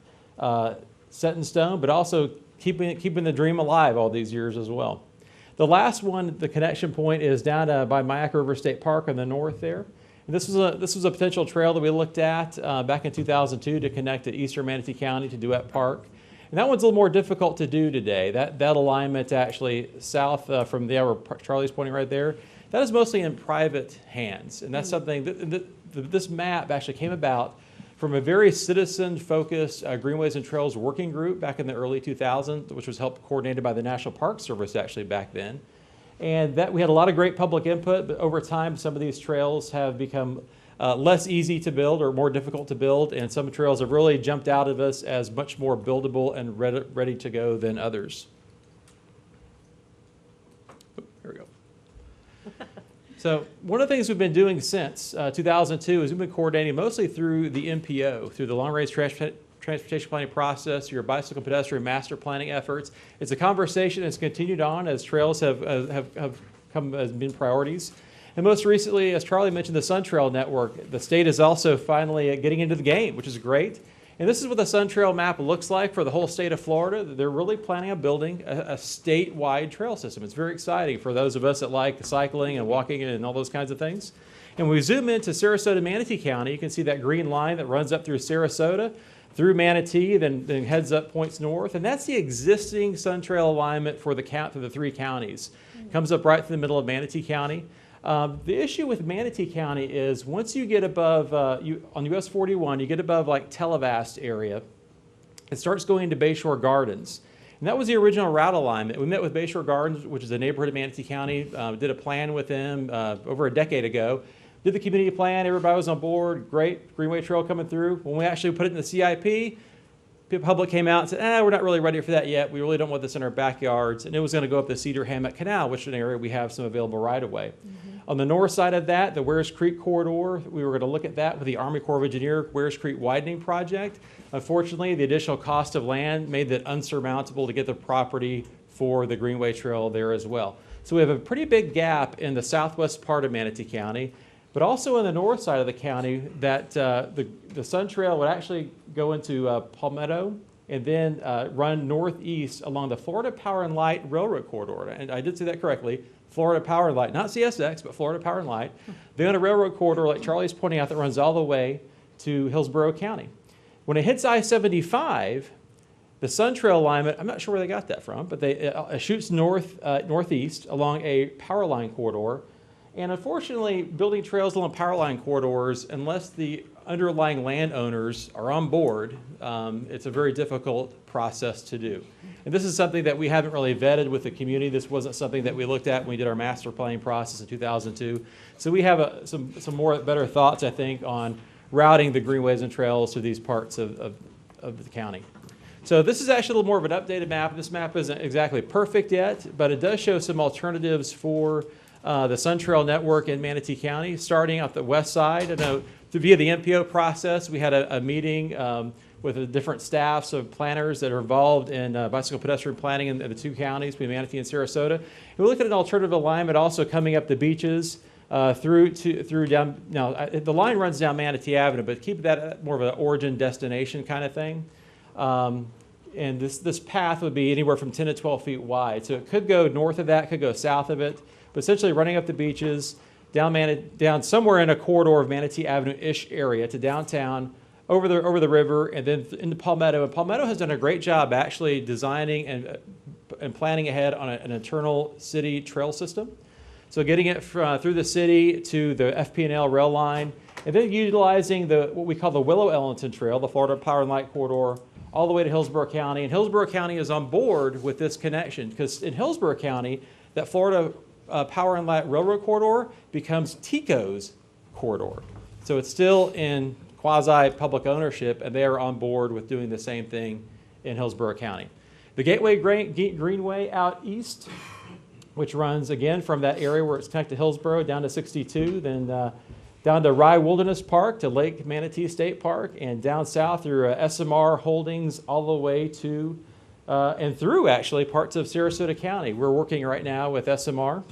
Speaker 19: set in stone, but also keeping the dream alive all these years as well. The last one, the connection point, is down by Mayaca River State Park in the north there. And this was a potential trail that we looked at back in 2002 to connect to eastern Manatee County to Duet Park. And that one's a little more difficult to do today. That alignment actually south from where Charlie's pointing right there, that is mostly in private hands. And that's something this map actually came about from a very citizen-focused Greenways and Trails working group back in the early 2000s, which was helped coordinated by the National Park Service actually back then. And that we had a lot of great public input, but over time some of these trails have become less easy to build or more difficult to build, and some trails have really jumped out of us as much more buildable and ready to go than others. Oh, here we go. So one of the things we've been doing since 2002 is we've been coordinating mostly through the MPO, through the long-range transportation planning process, your bicycle pedestrian master planning efforts. It's a conversation that's continued on as trails have been priorities. And most recently, as Charlie mentioned, the Sun Trail Network, the state is also finally getting into the game, which is great. And this is what the Sun Trail map looks like for the whole state of Florida. They're really planning on building a statewide trail system. It's very exciting for those of us that like cycling and walking and all those kinds of things. And when we zoom into Sarasota, Manatee County, you can see that green line that runs up through Sarasota, through Manatee, then heads up, points north. And that's the existing Sun Trail alignment for the three counties. Comes up right through the middle of Manatee County. The issue with Manatee County is once you get above, on US 41, you get above like Televast area, it starts going into Bayshore Gardens. And that was the original route alignment. We met with Bayshore Gardens, which is a neighborhood of Manatee County, did a plan with them over a decade ago. Did the community plan, everybody was on board, great, Greenway Trail coming through. When we actually put it in the CIP, the public came out and said, we're not really ready for that yet. We really don't want this in our backyards. And it was going to go up the Cedar Hammock Canal, which is an area we have some available right-of-way. On the north side of that, the Wares Creek corridor, we were going to look at that with the Army Corps of Engineers Wares Creek widening project. Unfortunately, the additional cost of land made that unsurmountable to get the property for the Greenway Trail there as well. So we have a pretty big gap in the southwest part of Manatee County, but also in the north side of the county that the Sun Trail would actually go into Palmetto and then run northeast along the Florida Power and Light Railroad corridor. And I did say that correctly. Florida Power and Light, not CSX, but Florida Power and Light. They own a railroad corridor, like Charlie's pointing out, that runs all the way to Hillsborough County. When it hits I-75, the Sun Trail alignment, I'm not sure where they got that from, but it shoots northeast along a power line corridor. And unfortunately, building trails along power line corridors, unless the underlying landowners are on board, it's a very difficult process to do. And this is something that we haven't really vetted with the community. This wasn't something that we looked at when we did our master planning process in 2002. So we have some better thoughts, I think, on routing the greenways and trails to these parts of the county. So this is actually a little more of an updated map. This map isn't exactly perfect yet, but it does show some alternatives for the Sun Trail network in Manatee County, starting at the west side. I know via the MPO process, we had a meeting with the different staffs of planners that are involved in bicycle pedestrian planning in the two counties, between Manatee and Sarasota. And we looked at an alternative alignment also coming up the beaches through down. Now the line runs down Manatee Avenue, but keep that more of an origin destination kind of thing. And this path would be anywhere from 10 to 12 feet wide. So it could go north of that, could go south of it, but essentially running up the beaches, down somewhere in a corridor of Manatee Avenue-ish area to downtown, over the river, and then into Palmetto. And Palmetto has done a great job actually designing and planning ahead on an internal city trail system. So getting it through the city to the FP&L rail line, and then utilizing what we call the Willow-Ellington Trail, the Florida Power and Light corridor, all the way to Hillsborough County. And Hillsborough County is on board with this connection, because in Hillsborough County, that Florida Power and Light Railroad corridor becomes TECO's corridor. So it's still in quasi-public ownership, and they are on board with doing the same thing in Hillsborough County. The Gateway Greenway out east, which runs again from that area where it's connected to Hillsborough down to 62, then down to Rye Wilderness Park to Lake Manatee State Park, and down south through SMR Holdings all the way to and through actually parts of Sarasota County. We're working right now with SMR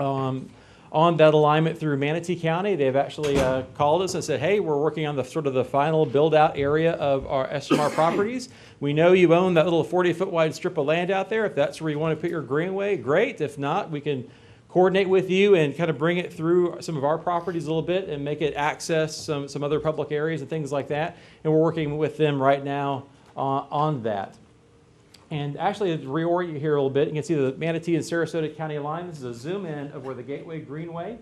Speaker 19: on that alignment through Manatee County. They've actually called us and said, hey, we're working on the sort of the final build out area of our SMR properties. We know you own that little 40-foot wide strip of land out there. If that's where you want to put your greenway, great. If not, we can coordinate with you and kind of bring it through some of our properties a little bit and make it access some other public areas and things like that. And we're working with them right now on that. And actually, to reorient you here a little bit, you can see the Manatee and Sarasota County line. This is a zoom in of where the Gateway Greenway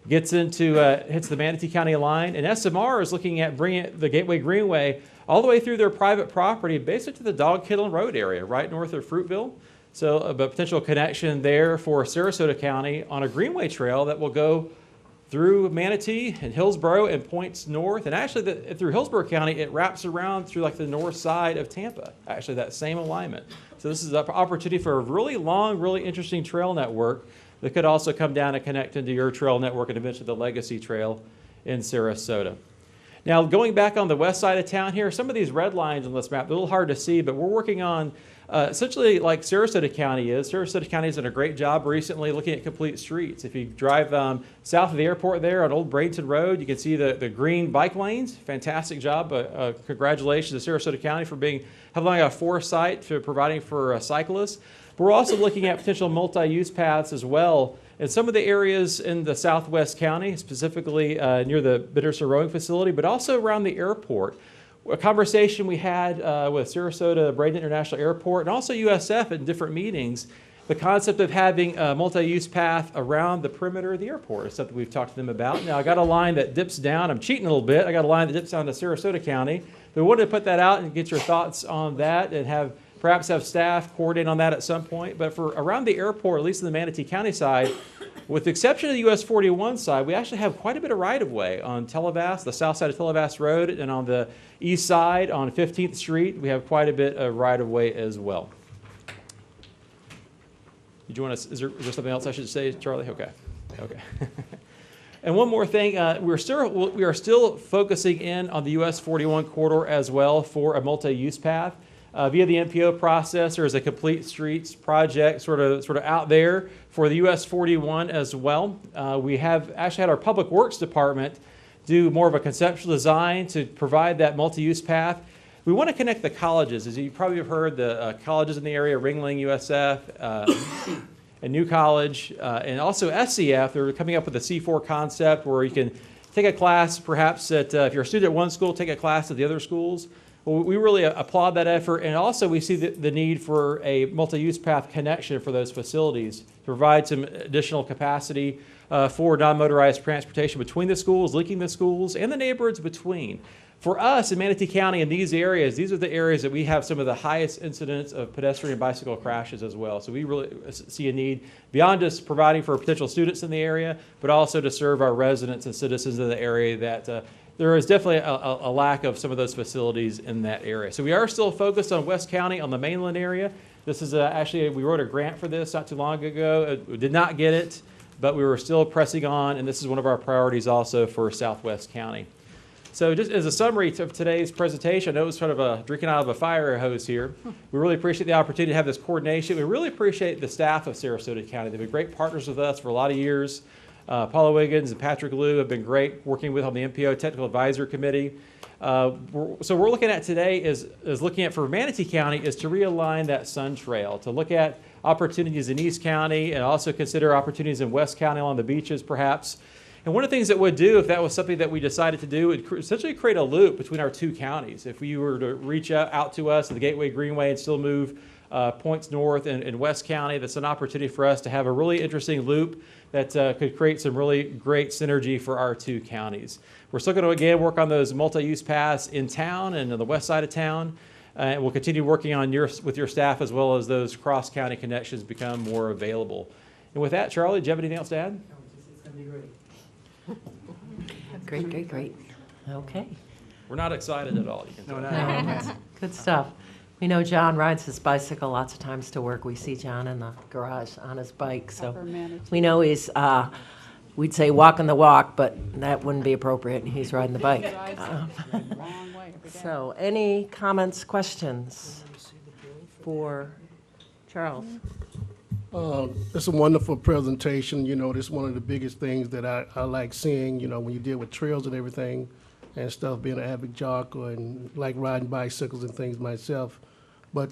Speaker 19: hits the Manatee County line. And SMR is looking at bringing the Gateway Greenway all the way through their private property, basically to the Dog Kennel Road area, right north of Fruitville. So a potential connection there for Sarasota County on a greenway trail that will go through Manatee and Hillsborough and points north. And actually, through Hillsborough County, it wraps around through like the north side of Tampa, actually that same alignment. So this is an opportunity for a really long, really interesting trail network that could also come down and connect into your trail network and eventually the Legacy Trail in Sarasota. Now, going back on the west side of town here, some of these red lines on this map, they're a little hard to see, but we're working on essentially like Sarasota County is. Sarasota County has done a great job recently looking at complete streets. If you drive south of the airport there on Old Bradenton Road, you can see the green bike lanes. Fantastic job. Congratulations to Sarasota County for having a foresight for providing for cyclists. But we're also looking at potential multi-use paths as well in some of the areas in the southwest county, specifically near the Bitterson Rowing Facility, but also around the airport. A conversation we had with Sarasota Bradenton International Airport and also USF in different meetings, the concept of having a multi-use path around the perimeter of the airport is something we've talked to them about. Now, I got a line that dips down. I'm cheating a little bit. I got a line that dips down to Sarasota County. But we wanted to put that out and get your thoughts on that and perhaps have staff coordinate on that at some point. But for around the airport, at least in the Manatee County side, with the exception of the US 41 side, we actually have quite a bit of right-of-way on Televas, the south side of Televas Road, and on the east side on 15th Street, we have quite a bit of right-of-way as well. Did you want to, is there something else I should say, Charlie? Okay. And one more thing, we are still focusing in on the US 41 corridor as well for a multi-use path. Via the MPO process, there is a complete streets project sort of out there for the US 41 as well. We have actually had our Public Works Department do more of a conceptual design to provide that multi-use path. We want to connect the colleges. As you probably have heard, the colleges in the area, Ringling, USF, and New College, and also SCF, they're coming up with a C4 concept where you can take a class, perhaps if you're a student at one school, take a class at the other schools. Well, we really applaud that effort, and also we see the need for a multi-use path connection for those facilities to provide some additional capacity for non-motorized transportation between the schools, linking the schools, and the neighborhoods between. For us in Manatee County in these areas, these are the areas that we have some of the highest incidents of pedestrian and bicycle crashes as well. So we really see a need beyond just providing for potential students in the area, but also to serve our residents and citizens in the area that there is definitely a lack of some of those facilities in that area. So we are still focused on West County, on the mainland area. This is actually, we wrote a grant for this not too long ago. We did not get it, but we were still pressing on, and this is one of our priorities also for Southwest County. So just as a summary of today's presentation, I know it was sort of drinking out of a fire hose here. We really appreciate the opportunity to have this coordination. We really appreciate the staff of Sarasota County. They've been great partners with us for a lot of years. Paula Wiggins and Patrick Liu have been great working with on the MPO Technical Advisory Committee. So we're looking at today is looking at for Manatee County is to realign that Sun Trail, to look at opportunities in East County and also consider opportunities in West County along the beaches perhaps. And one of the things that would do, if that was something that we decided to do, would essentially create a loop between our two counties. If we were to reach out to us at the Gateway Greenway and still move points north in West County, that's an opportunity for us to have a really interesting loop that could create some really great synergy for our two counties. We're still going to, again, work on those multi-use paths in town and on the west side of town. And we'll continue working on with your staff as well as those cross-county connections become more available. And with that, Charlie, do you have anything else to add?
Speaker 18: No, it's going to be great.
Speaker 2: Great. Okay.
Speaker 19: We're not excited at all. You can tell.
Speaker 2: Good stuff. We know John rides his bicycle lots of times to work. We see John in the garage on his bike, so we know he's, we'd say walking the walk, but that wouldn't be appropriate. He's riding the bike. So any comments, questions for Charles?
Speaker 8: It's a wonderful presentation. You know, this is one of the biggest things that I like seeing, you know, when you deal with trails and everything and stuff, being an avid jogger and like riding bicycles and things myself. But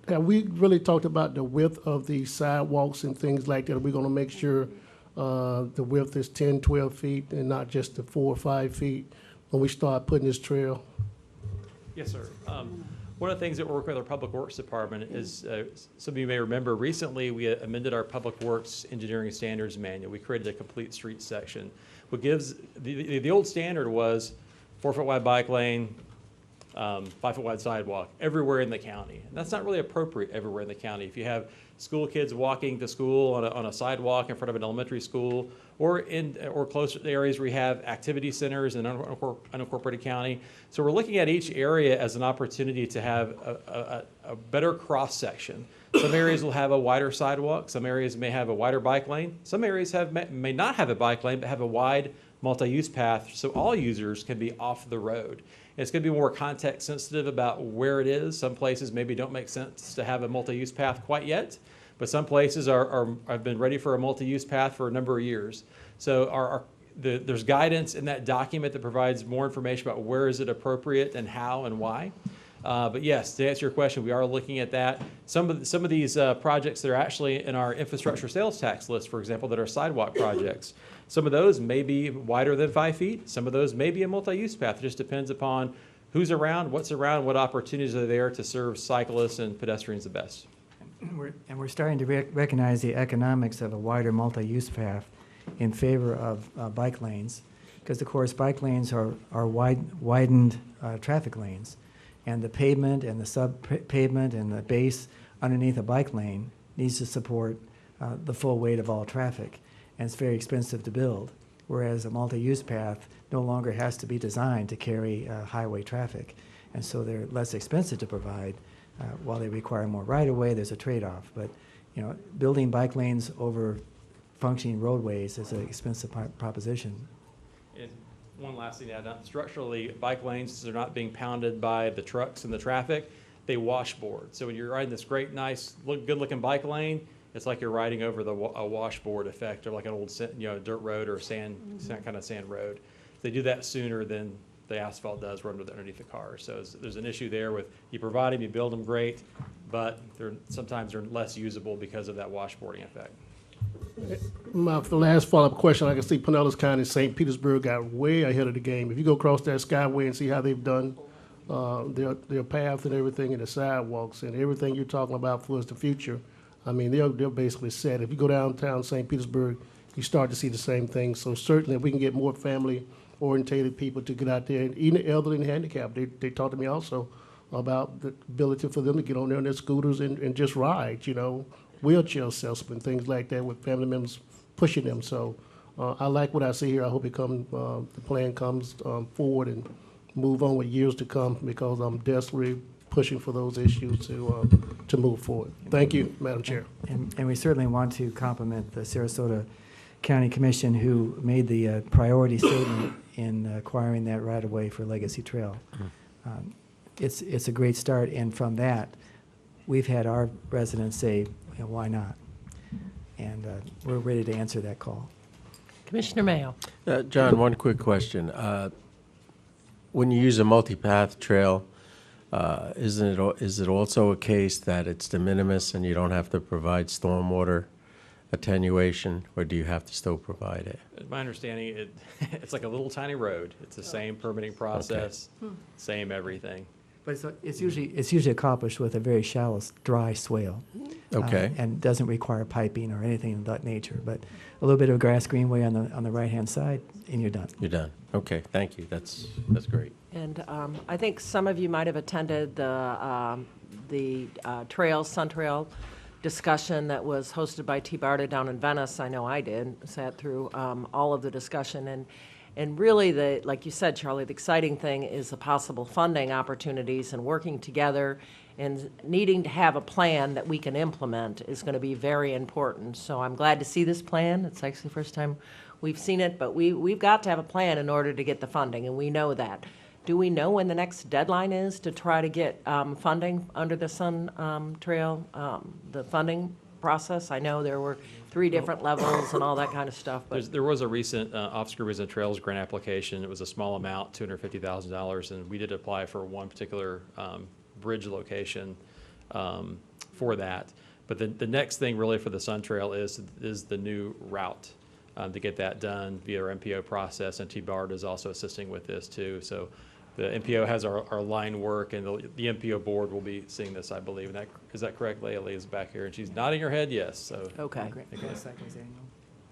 Speaker 8: have we really talked about the width of the sidewalks and things like that? Are we going to make sure the width is 10, 12 feet and not just the 4 or 5 feet when we start putting this trail?
Speaker 19: Yes, sir. One of the things that we're working with our Public Works Department is, some of you may remember, recently we amended our Public Works Engineering Standards Manual. We created a complete street section. What gives, the old standard was 4-foot wide bike lane, 5-foot wide sidewalk everywhere in the county. And that's not really appropriate everywhere in the county. If you have school kids walking to school on a sidewalk in front of an elementary school, or closer to areas where we have activity centers in unincorporated county. So we're looking at each area as an opportunity to have a better cross-section. Some areas will have a wider sidewalk. Some areas may have a wider bike lane. Some areas may not have a bike lane, but have a wide multi-use path so all users can be off the road. It's going to be more context sensitive about where it is. Some places maybe don't make sense to have a multi-use path quite yet, but some places have been ready for a multi-use path for a number of years. So there's guidance in that document that provides more information about where is it appropriate and how and why. But yes, to answer your question, we are looking at that. Some of these projects that are actually in our infrastructure sales tax list, for example, that are sidewalk projects, some of those may be wider than 5 feet. Some of those may be a multi-use path. It just depends upon who's around, what's around, what opportunities are there to serve cyclists and pedestrians the best.
Speaker 18: We're starting to recognize the economics of a wider multi-use path in favor of bike lanes, because of course bike lanes are widened traffic lanes, and the pavement and the sub-pavement and the base underneath a bike lane needs to support the full weight of all traffic, and it's very expensive to build, whereas a multi-use path no longer has to be designed to carry highway traffic, and so they're less expensive to provide. While they require more right-of-way, there's a trade-off, but building bike lanes over functioning roadways is an expensive proposition.
Speaker 19: And one last thing to add, structurally, bike lanes are not being pounded by the trucks and the traffic. They washboard. So when you're riding this great, nice, good-looking bike lane, it's like you're riding over a washboard effect, or like an old dirt road or sand road. They do that sooner than the asphalt does run underneath the car. So there's an issue there with you provide them, you build them great, but sometimes they're less usable because of that washboarding effect.
Speaker 8: The last follow-up question, I can see Pinellas County, St. Petersburg got way ahead of the game. If you go across that Skyway and see how they've done their path and everything, and the sidewalks and everything you're talking about for us the future, I mean, they're basically set. If you go downtown St. Petersburg, you start to see the same thing. So certainly if we can get more family-orientated people to get out there, and even the elderly and handicapped, they talked to me also about the ability for them to get on there on their scooters and just ride, wheelchair assessment, things like that, with family members pushing them. So I like what I see here. I hope the plan comes forward and move on with years to come, because I'm desperately pushing for those issues to move forward. Thank you, Madam Chair.
Speaker 18: And we certainly want to compliment the Sarasota County Commission, who made the priority statement in acquiring that right-of-way for Legacy Trail. It's a great start, and from that, we've had our residents say, why not? And we're ready to answer that call.
Speaker 2: Commissioner Mayo.
Speaker 1: John, one quick question. When you use a multi-path trail, is it also a case that it's de minimis and you don't have to provide stormwater attenuation, or do you have to still provide it?
Speaker 19: My understanding, it's like a little tiny road. It's the same permitting process, same everything.
Speaker 18: But it's usually accomplished with a very shallow, dry swale.
Speaker 1: Okay.
Speaker 18: And doesn't require piping or anything of that nature. But a little bit of grass greenway on the right-hand side, and you're done.
Speaker 1: You're done. Okay, thank you. That's great.
Speaker 2: And I think some of you might have attended the Sun Trail discussion that was hosted by T. Barta down in Venice. I know I did, sat through all of the discussion. And really, like you said, Charlie, the exciting thing is the possible funding opportunities, and working together and needing to have a plan that we can implement is going to be very important. So I'm glad to see this plan. It's actually the first time we've seen it, but we've got to have a plan in order to get the funding, and we know that. Do we know when the next deadline is to try to get funding under the Sun Trail, the funding process? I know there were 3 different levels and all that kind of stuff. But
Speaker 19: There was a recent Off-School Reason Trails grant application. It was a small amount, $250,000, and we did apply for one particular bridge location for that. But the next thing really for the Sun Trail is the new route to get that done via our MPO process, and T-BART is also assisting with this too. So the MPO has our line work, and the MPO board will be seeing this, I believe. And is that correct? Leah is back here, and she's nodding her head yes. So
Speaker 2: okay.
Speaker 18: The grant cycle is annual?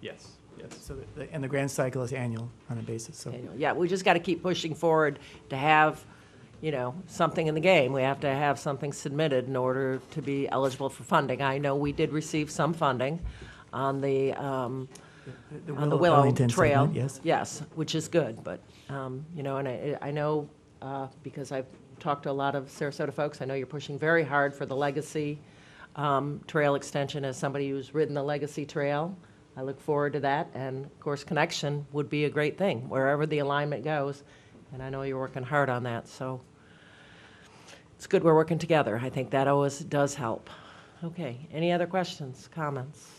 Speaker 19: Yes.
Speaker 18: So and the grant cycle is annual on a basis. So
Speaker 2: yeah, we just got to keep pushing forward to have, something in the game. We have to have something submitted in order to be eligible for funding. I know we did receive some funding on the Willow
Speaker 18: Ellington
Speaker 2: Trail.
Speaker 18: segment,
Speaker 2: Yes, which is good. But, and I know because I've talked to a lot of Sarasota folks, I know you're pushing very hard for the Legacy Trail extension. As somebody who's ridden the Legacy Trail, I look forward to that, and of course, connection would be a great thing, wherever the alignment goes, and I know you're working hard on that, so it's good we're working together. I think that always does help. Okay, any other questions, comments?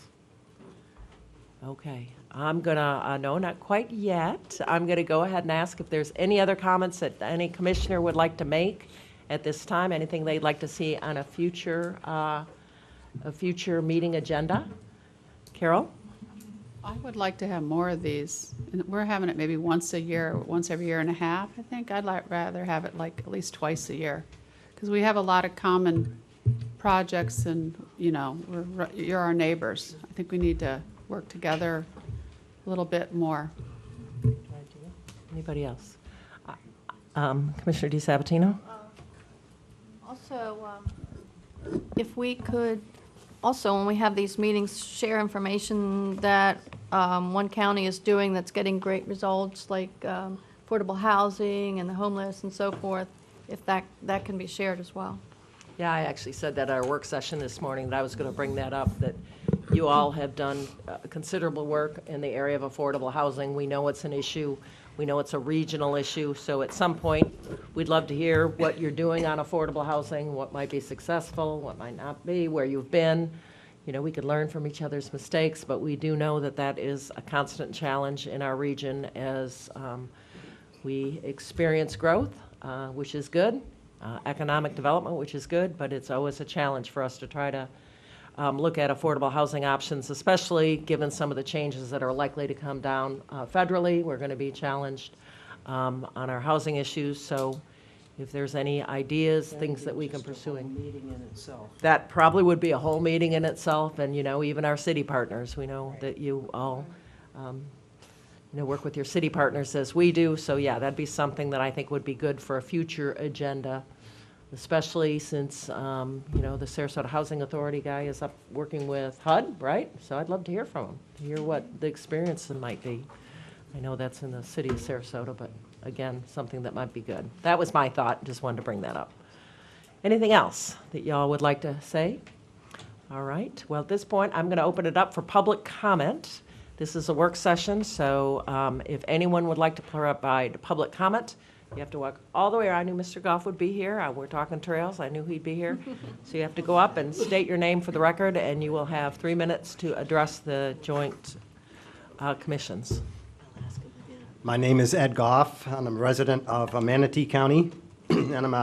Speaker 2: Okay, I'm gonna, no, not quite yet. I'm gonna go ahead and ask if there's any other comments that any commissioner would like to make at this time, anything they'd like to see on a future meeting agenda. Carol?
Speaker 4: I would like to have more of these. And we're having it maybe once a year, once every year and a half, I think. I'd rather have it like at least twice a year. Because we have a lot of common projects and, you know, you're our neighbors. I think we need to work together a little bit more.
Speaker 2: Anybody else? Commissioner DiSabatino?
Speaker 7: Also, if we could, also, when we have these meetings, share information that one county is doing that's getting great results, like affordable housing and the homeless and so forth, if that can be shared as well.
Speaker 2: Yeah, I actually said that at our work session this morning, that I was going to bring that up, that you all have done considerable work in the area of affordable housing. We know it's an issue. We know it's a regional issue. So at some point, we'd love to hear what you're doing on affordable housing, what might be successful, what might not be, where you've been. You know, we could learn from each other's mistakes, but we do know that that is a constant challenge in our region as we experience growth, which is good. Economic development, which is good, but it's always a challenge for us to try to look at affordable housing options, especially given some of the changes that are likely to come down federally. We're going to be challenged on our housing issues, so if there's any ideas, things that we can pursue.
Speaker 6: Meeting in itself.
Speaker 2: That probably would be a whole meeting in itself, and, you know, even our city partners, we know that you all you know, work with your city partners as we do. So yeah, that'd be something that I think would be good for a future agenda, especially since, you know, the Sarasota Housing Authority guy is up working with HUD, right? So I'd love to hear from him, to hear what the experience might be. I know that's in the city of Sarasota, but again, something that might be good. That was my thought, just wanted to bring that up. Anything else that y'all would like to say? All right, well, at this point, I'm gonna open it up for public comment. This is a work session, so if anyone would like to provide public comment, you have to walk all the way around. I knew Mr. Goff would be here. We're talking trails. I knew he'd be here. So you have to go up and state your name for the record, and you will have 3 minutes to address the joint commissions.
Speaker 20: My name is Ed Goff, and I'm a resident of Manatee County, and I'm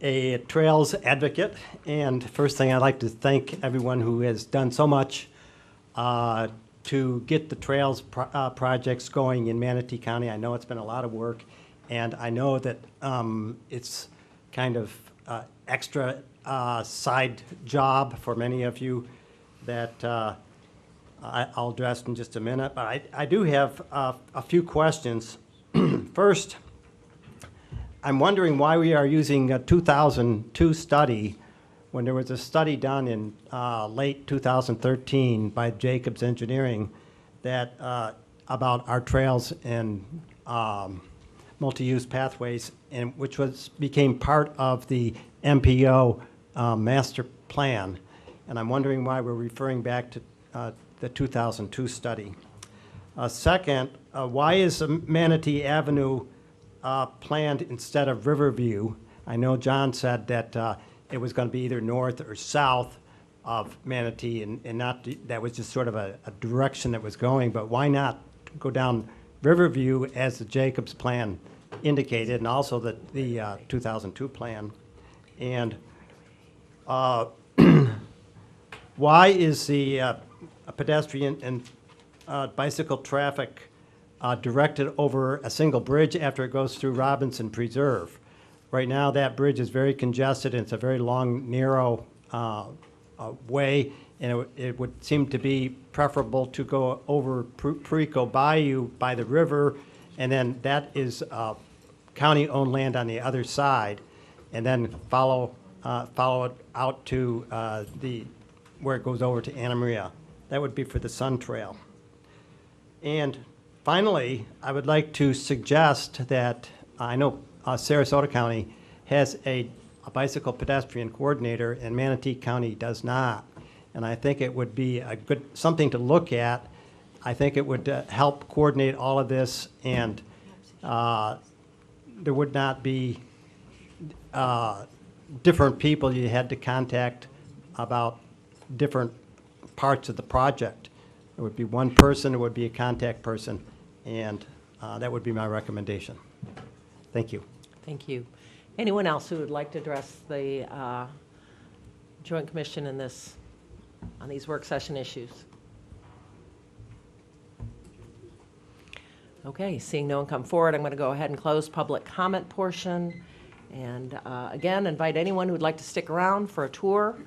Speaker 20: a trails advocate. And first thing, I'd like to thank everyone who has done so much to get the trails projects going in Manatee County. I know it's been a lot of work, and I know that it's kind of extra side job for many of you that I'll address in just a minute. But I do have a few questions. First, I'm wondering why we are using a 2002 study when there was a study done in late 2013 by Jacobs Engineering that about our trails and multi-use pathways, and which became part of the MPO master plan. And I'm wondering why we're referring back to the 2002 study. Second, why is Manatee Avenue planned instead of Riverview? I know John said that it was going to be either north or south of Manatee, and not that was just sort of a direction that was going, but why not go down Riverview as the Jacobs plan indicated, and also the 2002 plan? And why is the pedestrian and bicycle traffic directed over a single bridge after it goes through Robinson Preserve? Right now, that bridge is very congested, and it's a very long, narrow way, and it would seem to be preferable to go over Perico Bayou by the river, and then that is county-owned land on the other side, and then follow it out to where it goes over to Anna Maria. That would be for the Sun Trail. And finally, I would like to suggest that I know Sarasota County has a bicycle pedestrian coordinator, and Manatee County does not. and I think it would be a good, something to look at. I think it would help coordinate all of this, and there would not be different people you had to contact about different parts of the project. It would be one person, it would be a contact person, and that would be my recommendation. Thank you.
Speaker 2: Thank you. Anyone else who would like to address the Joint Commission on these work session issues? Okay, seeing no one come forward, I'm going to go ahead and close public comment portion. And again, invite anyone who would like to stick around for a tour.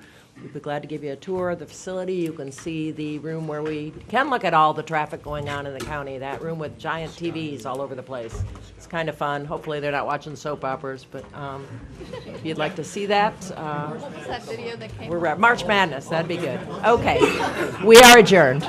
Speaker 2: We'd be glad to give you a tour of the facility. You can see the room where we can look at all the traffic going on in the county, that room with giant TVs all over the place. It's kind of fun. Hopefully they're not watching soap operas, but if you'd like to see that.
Speaker 7: What was that video that came
Speaker 2: We're March Madness, that'd be good. Okay, we are adjourned.